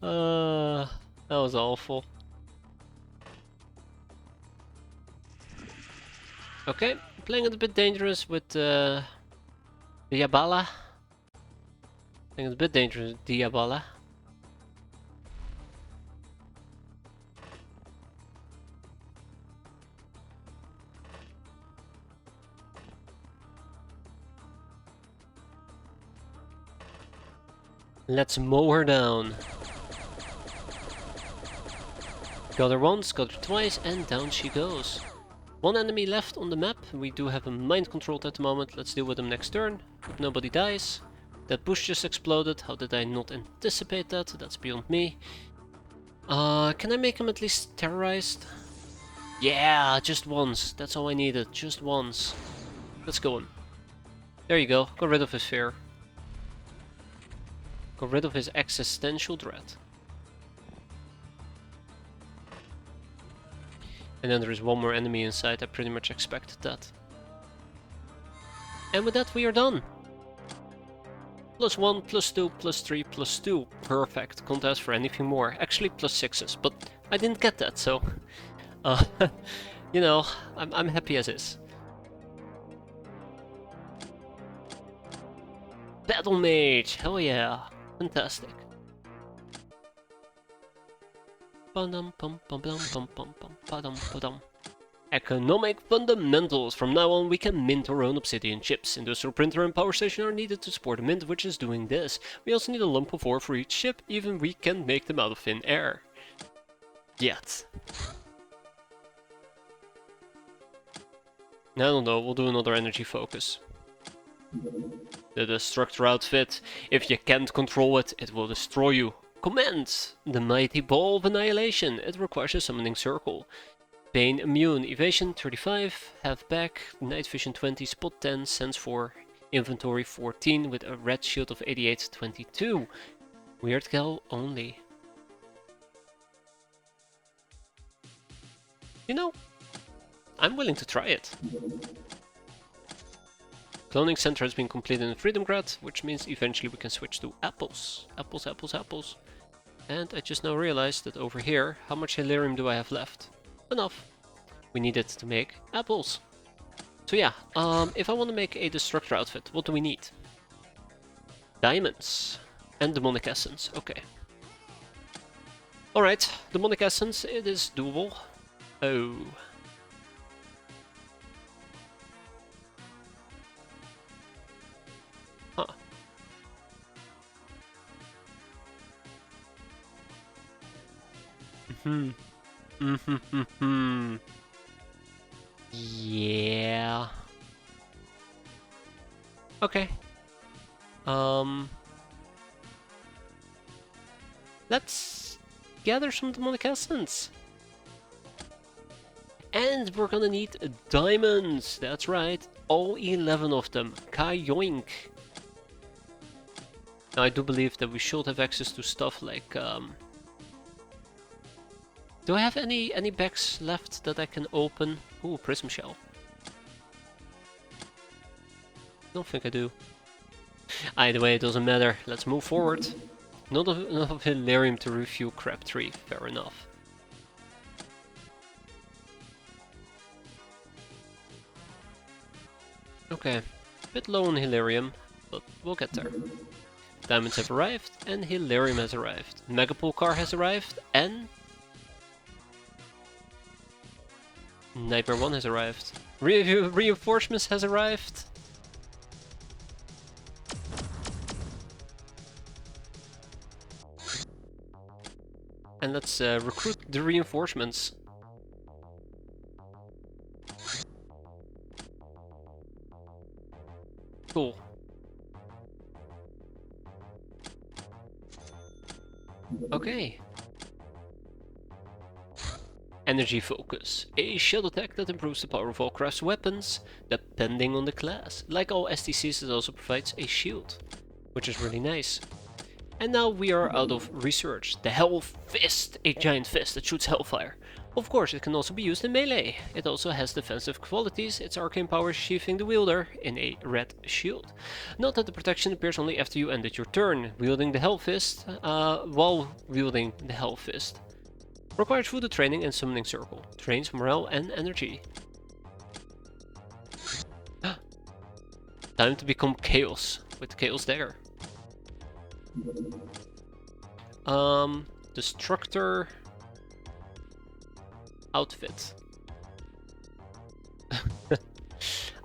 That was awful. Okay, playing it a bit dangerous with Diabala. Playing it a bit dangerous with Diabala. Let's mow her down. Got her once, got her twice, and down she goes. One enemy left on the map. We do have him mind controlled at the moment. Let's deal with him next turn. Hope nobody dies. That bush just exploded. How did I not anticipate that? That's beyond me. Can I make him at least terrorized? Yeah, just once. That's all I needed. Just once. Let's go on. There you go. Got rid of his fear. Got rid of his existential dread. And then there is one more enemy inside, I pretty much expected that. And with that we are done. +1, +2, +3, +2. Perfect. Can't ask for anything more. Actually +6s, but I didn't get that, so... you know, I'm happy as is. Battle Mage! Hell yeah! Fantastic. Economic fundamentals. From now on we can mint our own obsidian chips. Industrial printer and power station are needed to support a mint which is doing this. We also need a lump of ore for each ship, even we can make them out of thin air. Yet. I don't know, we'll do another energy focus. The Destructor outfit. If you can't control it, it will destroy you. Command! The Mighty Ball of Annihilation. It requires a summoning circle. Pain immune. Evasion 35. Half back. Night vision 20. Spot 10. Sense 4. Inventory 14 with a red shield of 88-22. Weird Gal only. You know, I'm willing to try it. Cloning center has been completed in Freedomgrad, which means eventually we can switch to apples. Apples, apples, apples. And I just now realized that over here, how much Hilarium do I have left? Enough. We need it to make apples. So yeah, if I want to make a Destructor outfit, what do we need? Diamonds. And Demonic Essence, okay. Alright, Demonic Essence, it is doable. Oh. Huh. Yeah. Okay. Let's gather some Demonic Essence. And we're gonna need diamonds. That's right. All 11 of them. Ka-yoink. Now I do believe that we should have access to stuff like do I have any bags left that I can open? Ooh, Prism Shell. Don't think I do. Either way, it doesn't matter. Let's move forward. Not enough Hilarium to refuel Crab 3. Fair enough. Okay, bit low on Hilarium, but we'll get there. Diamonds have arrived, and Hilarium has arrived. Megapole car has arrived, and Nightmare 1 has arrived. Reinforcements has arrived. And let's recruit the reinforcements. Cool. Okay. Energy focus. A shield attack that improves the power of all craft's weapons, depending on the class. Like all STCs, it also provides a shield, which is really nice. And now we are out of research. The Hell Fist, a giant fist that shoots hellfire. Of course, it can also be used in melee. It also has defensive qualities, its arcane power sheathing the wielder in a red shield. Note that the protection appears only after you ended your turn, wielding the Hell Fist, while wielding the Hell Fist. Requires Voodoo training and Summoning Circle. Trains morale and energy. Time to become Chaos with Chaos Dagger. Destructor outfit.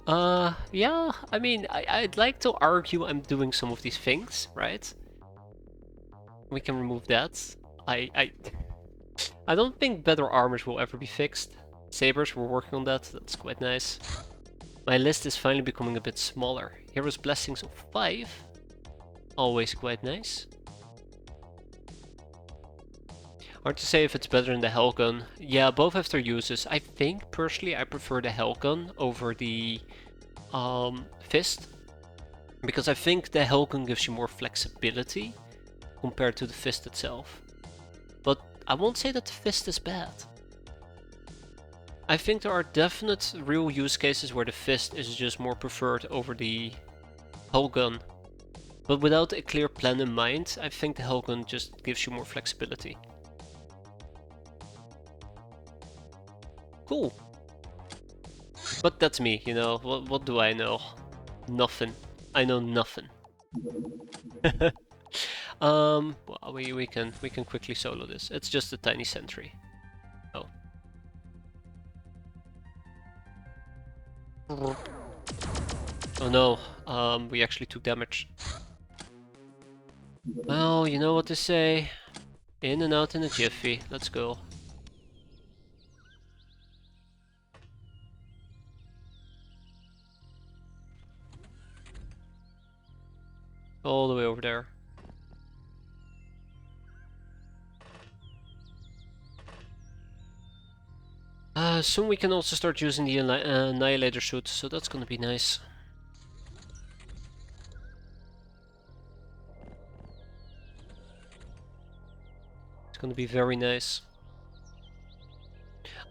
Yeah, I mean, I'd like to argue I'm doing some of these things, right? We can remove that. I don't think better armors will ever be fixed. Sabers, we're working on that, that's quite nice. My list is finally becoming a bit smaller. Hero's Blessings of 5. Always quite nice. Hard to say if it's better than the Hellgun. Yeah, both have their uses. I think, personally, I prefer the Hellgun over the Fist. Because I think the Hellgun gives you more flexibility compared to the Fist itself. But I won't say that the Fist is bad. I think there are definite real use cases where the fist is just more preferred over the hull gun. But without a clear plan in mind, I think the hull gun just gives you more flexibility. Cool. But that's me, you know. What do I know? Nothing. I know nothing. Well, we can quickly solo this. It's just a tiny sentry. Oh. Oh no. We actually took damage. Well, you know what to say. In and out in a jiffy. Let's go. All the way over there. Soon we can also start using the Annihilator suit, so that's gonna be nice. It's gonna be very nice.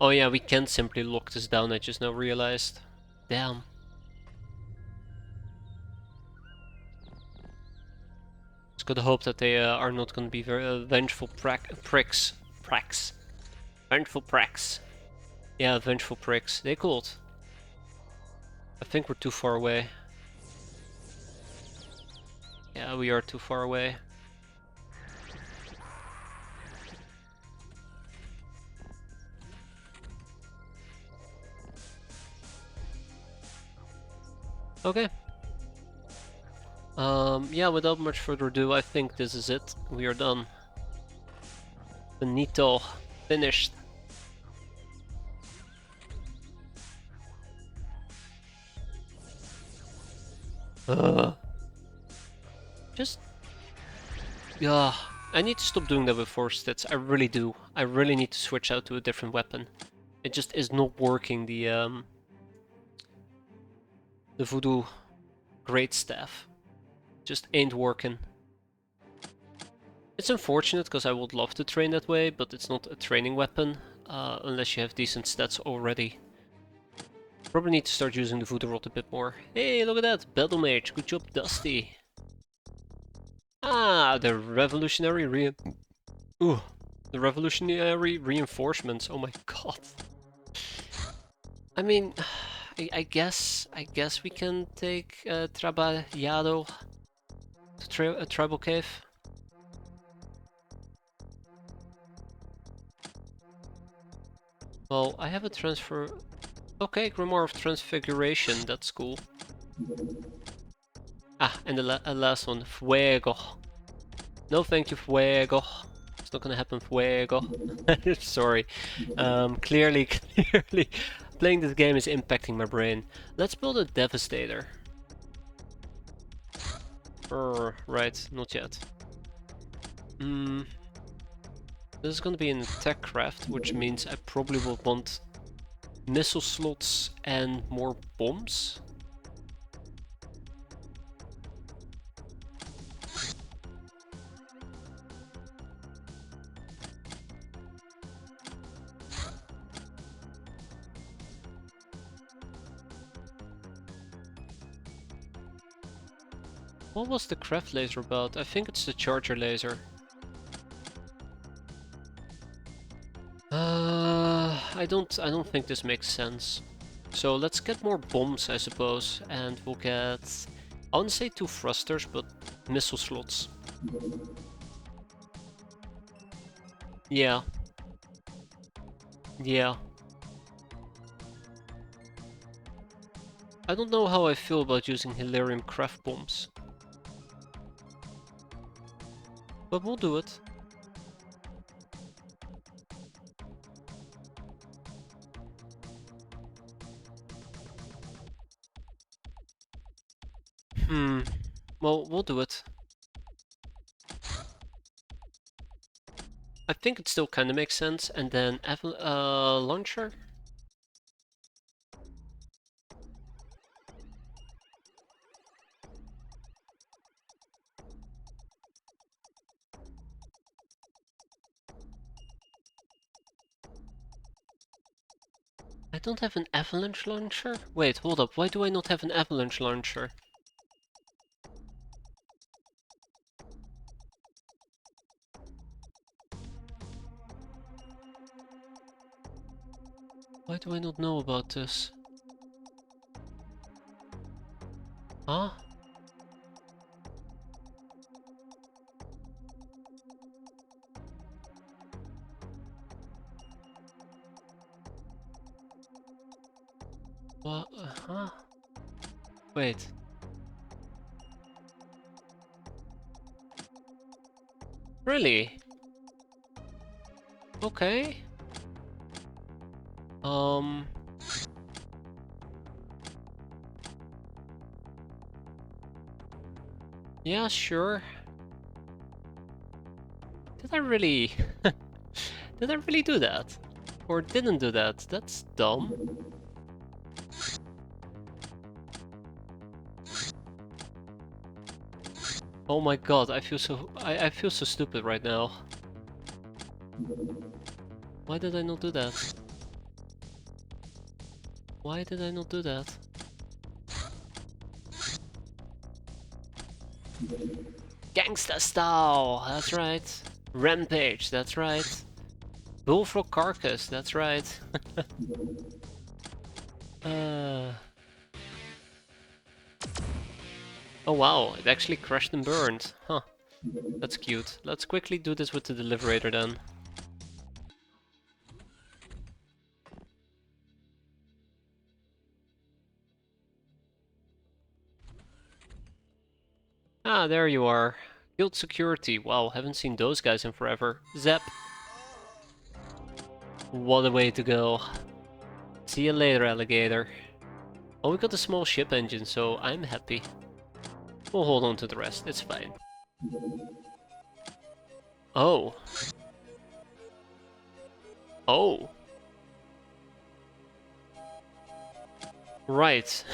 Oh yeah, we can simply lock this down, I just now realized. Damn. Just gotta hope that they are not gonna be very vengeful pricks. Vengeful pricks. Yeah, vengeful pricks. They called. I think we're too far away. Yeah, we are too far away. Okay. Yeah, without much further ado, I think this is it. We are done. Finito. Finished. Just... Yeah, I need to stop doing that with force stats. I really do. I really need to switch out to a different weapon. It just is not working, the Voodoo Great Staff. Just ain't working. It's unfortunate, because I would love to train that way, but it's not a training weapon, unless you have decent stats already. Probably need to start using the Voodoo Rod a bit more. Hey, look at that! Battle Mage, good job, Dusty! Ah, the revolutionary the revolutionary reinforcements, oh my god. I mean, I guess we can take Traballado to a tribal cave. Well, I have a transfer. Okay, Grimoire of Transfiguration, that's cool. Ah, and the last one, Fuego. No thank you, Fuego. It's not gonna happen, Fuego. Sorry. Clearly, playing this game is impacting my brain. Let's build a Devastator. Right, not yet. This is gonna be an attack craft, which means I probably will want missile slots and more bombs. What was the craft laser about? I think it's the charger laser. I don't think this makes sense. So let's get more bombs, I suppose, and we'll get, I wouldn't say 2 thrusters, but missile slots. Yeah. Yeah. I don't know how I feel about using Hilarium craft bombs. But we'll do it. Well, we'll do it. I think it still kind of makes sense. And then launcher. don't have an avalanche launcher? Wait, hold up. Why do I not have an avalanche launcher? Why do I not know about this? Huh? What? Huh? Wait. Really? Okay. Yeah, sure. Did I really... Did I really do that? Or didn't do that? That's dumb. Oh my god, I feel so... I feel so stupid right now. Why did I not do that? Why did I not do that? Gangsta style, that's right. Rampage, that's right. Bullfrog carcass, that's right. Oh wow, it actually crashed and burned. Huh. That's cute. Let's quickly do this with the deliberator then. Ah, there you are. Guild security. Wow, haven't seen those guys in forever. Zap. What a way to go. See you later, alligator. Oh, we got a small ship engine, so I'm happy. We'll hold on to the rest, it's fine. Oh. Oh. Right.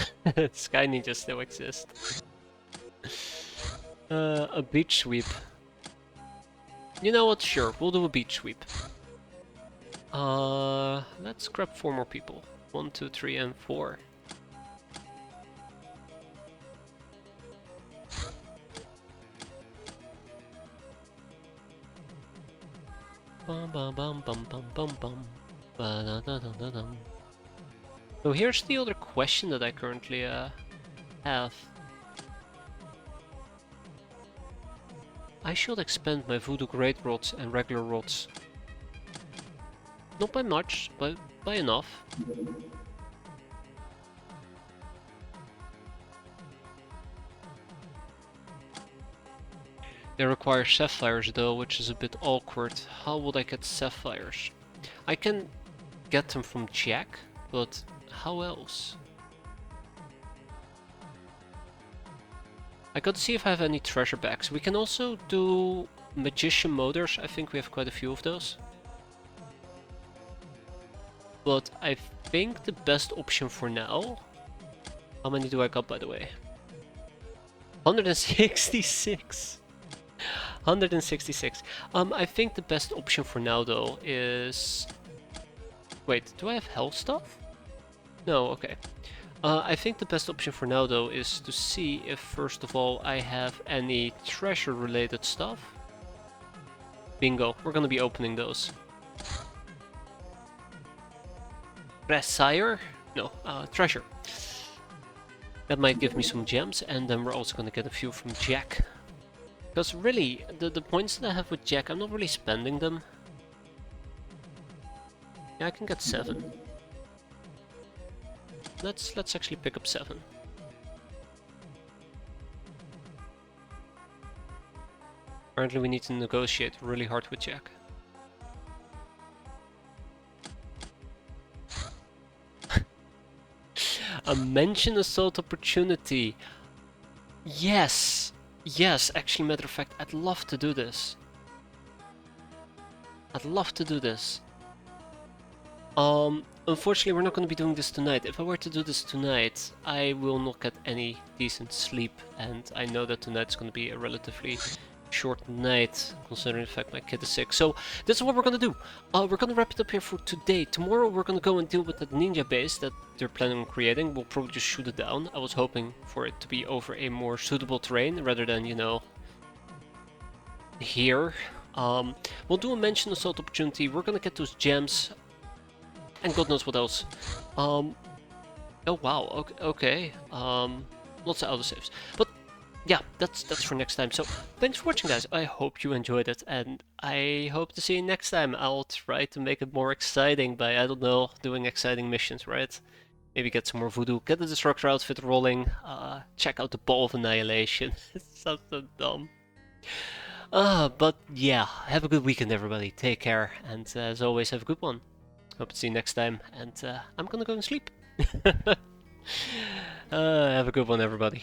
Sky Ninjas still exist. A beach sweep. You know what? Sure, we'll do a beach sweep. Let's grab 4 more people. 1, 2, 3, and 4. Bum bum bum bum bum bum bum. Ba da da da da dum. So here's the other question that I currently have. I should expand my voodoo great rods and regular rods. Not by much, but by enough. They require sapphires though, which is a bit awkward. How would I get sapphires? I can get them from Jack, but how else? I gotta see if I have any treasure bags. We can also do magician motors. I think we have quite a few of those. But I think the best option for now... How many do I got, by the way? 166! 166. I think the best option for now, though, is... Wait, do I have health stuff? No, okay. I think the best option for now, though, is to see if, first of all, I have any treasure-related stuff. Bingo, we're gonna be opening those. Sire? No, treasure. That might give me some gems, and then we're also gonna get a few from Jack. Because really, the points that I have with Jack, I'm not really spending them. Yeah, I can get 7. Let's actually pick up 7. Apparently we need to negotiate really hard with Jack. A mention assault opportunity. Yes! Yes, actually, matter of fact, I'd love to do this. I'd love to do this. Unfortunately, we're not going to be doing this tonight. If I were to do this tonight, I will not get any decent sleep, and I know that tonight's going to be a relatively short night, considering the fact my kid is sick. So this is what we're gonna do. We're gonna wrap it up here for today. Tomorrow we're gonna go and deal with that ninja base that they're planning on creating. We'll probably just shoot it down. I was hoping for it to be over a more suitable terrain rather than, you know, here. We'll do a mention assault opportunity. We're gonna get those gems, and God knows what else. Oh wow, okay. Lots of autosaves. But yeah, that's for next time. So thanks for watching, guys. I hope you enjoyed it, and I hope to see you next time. I'll try to make it more exciting by, I don't know, doing exciting missions, right? Maybe get some more voodoo, get the Destructor outfit rolling, check out the Ball of Annihilation. It sounds so dumb. But yeah, have a good weekend, everybody. Take care, and as always, have a good one. Hope to see you next time, and I'm gonna go and sleep. Have a good one, everybody.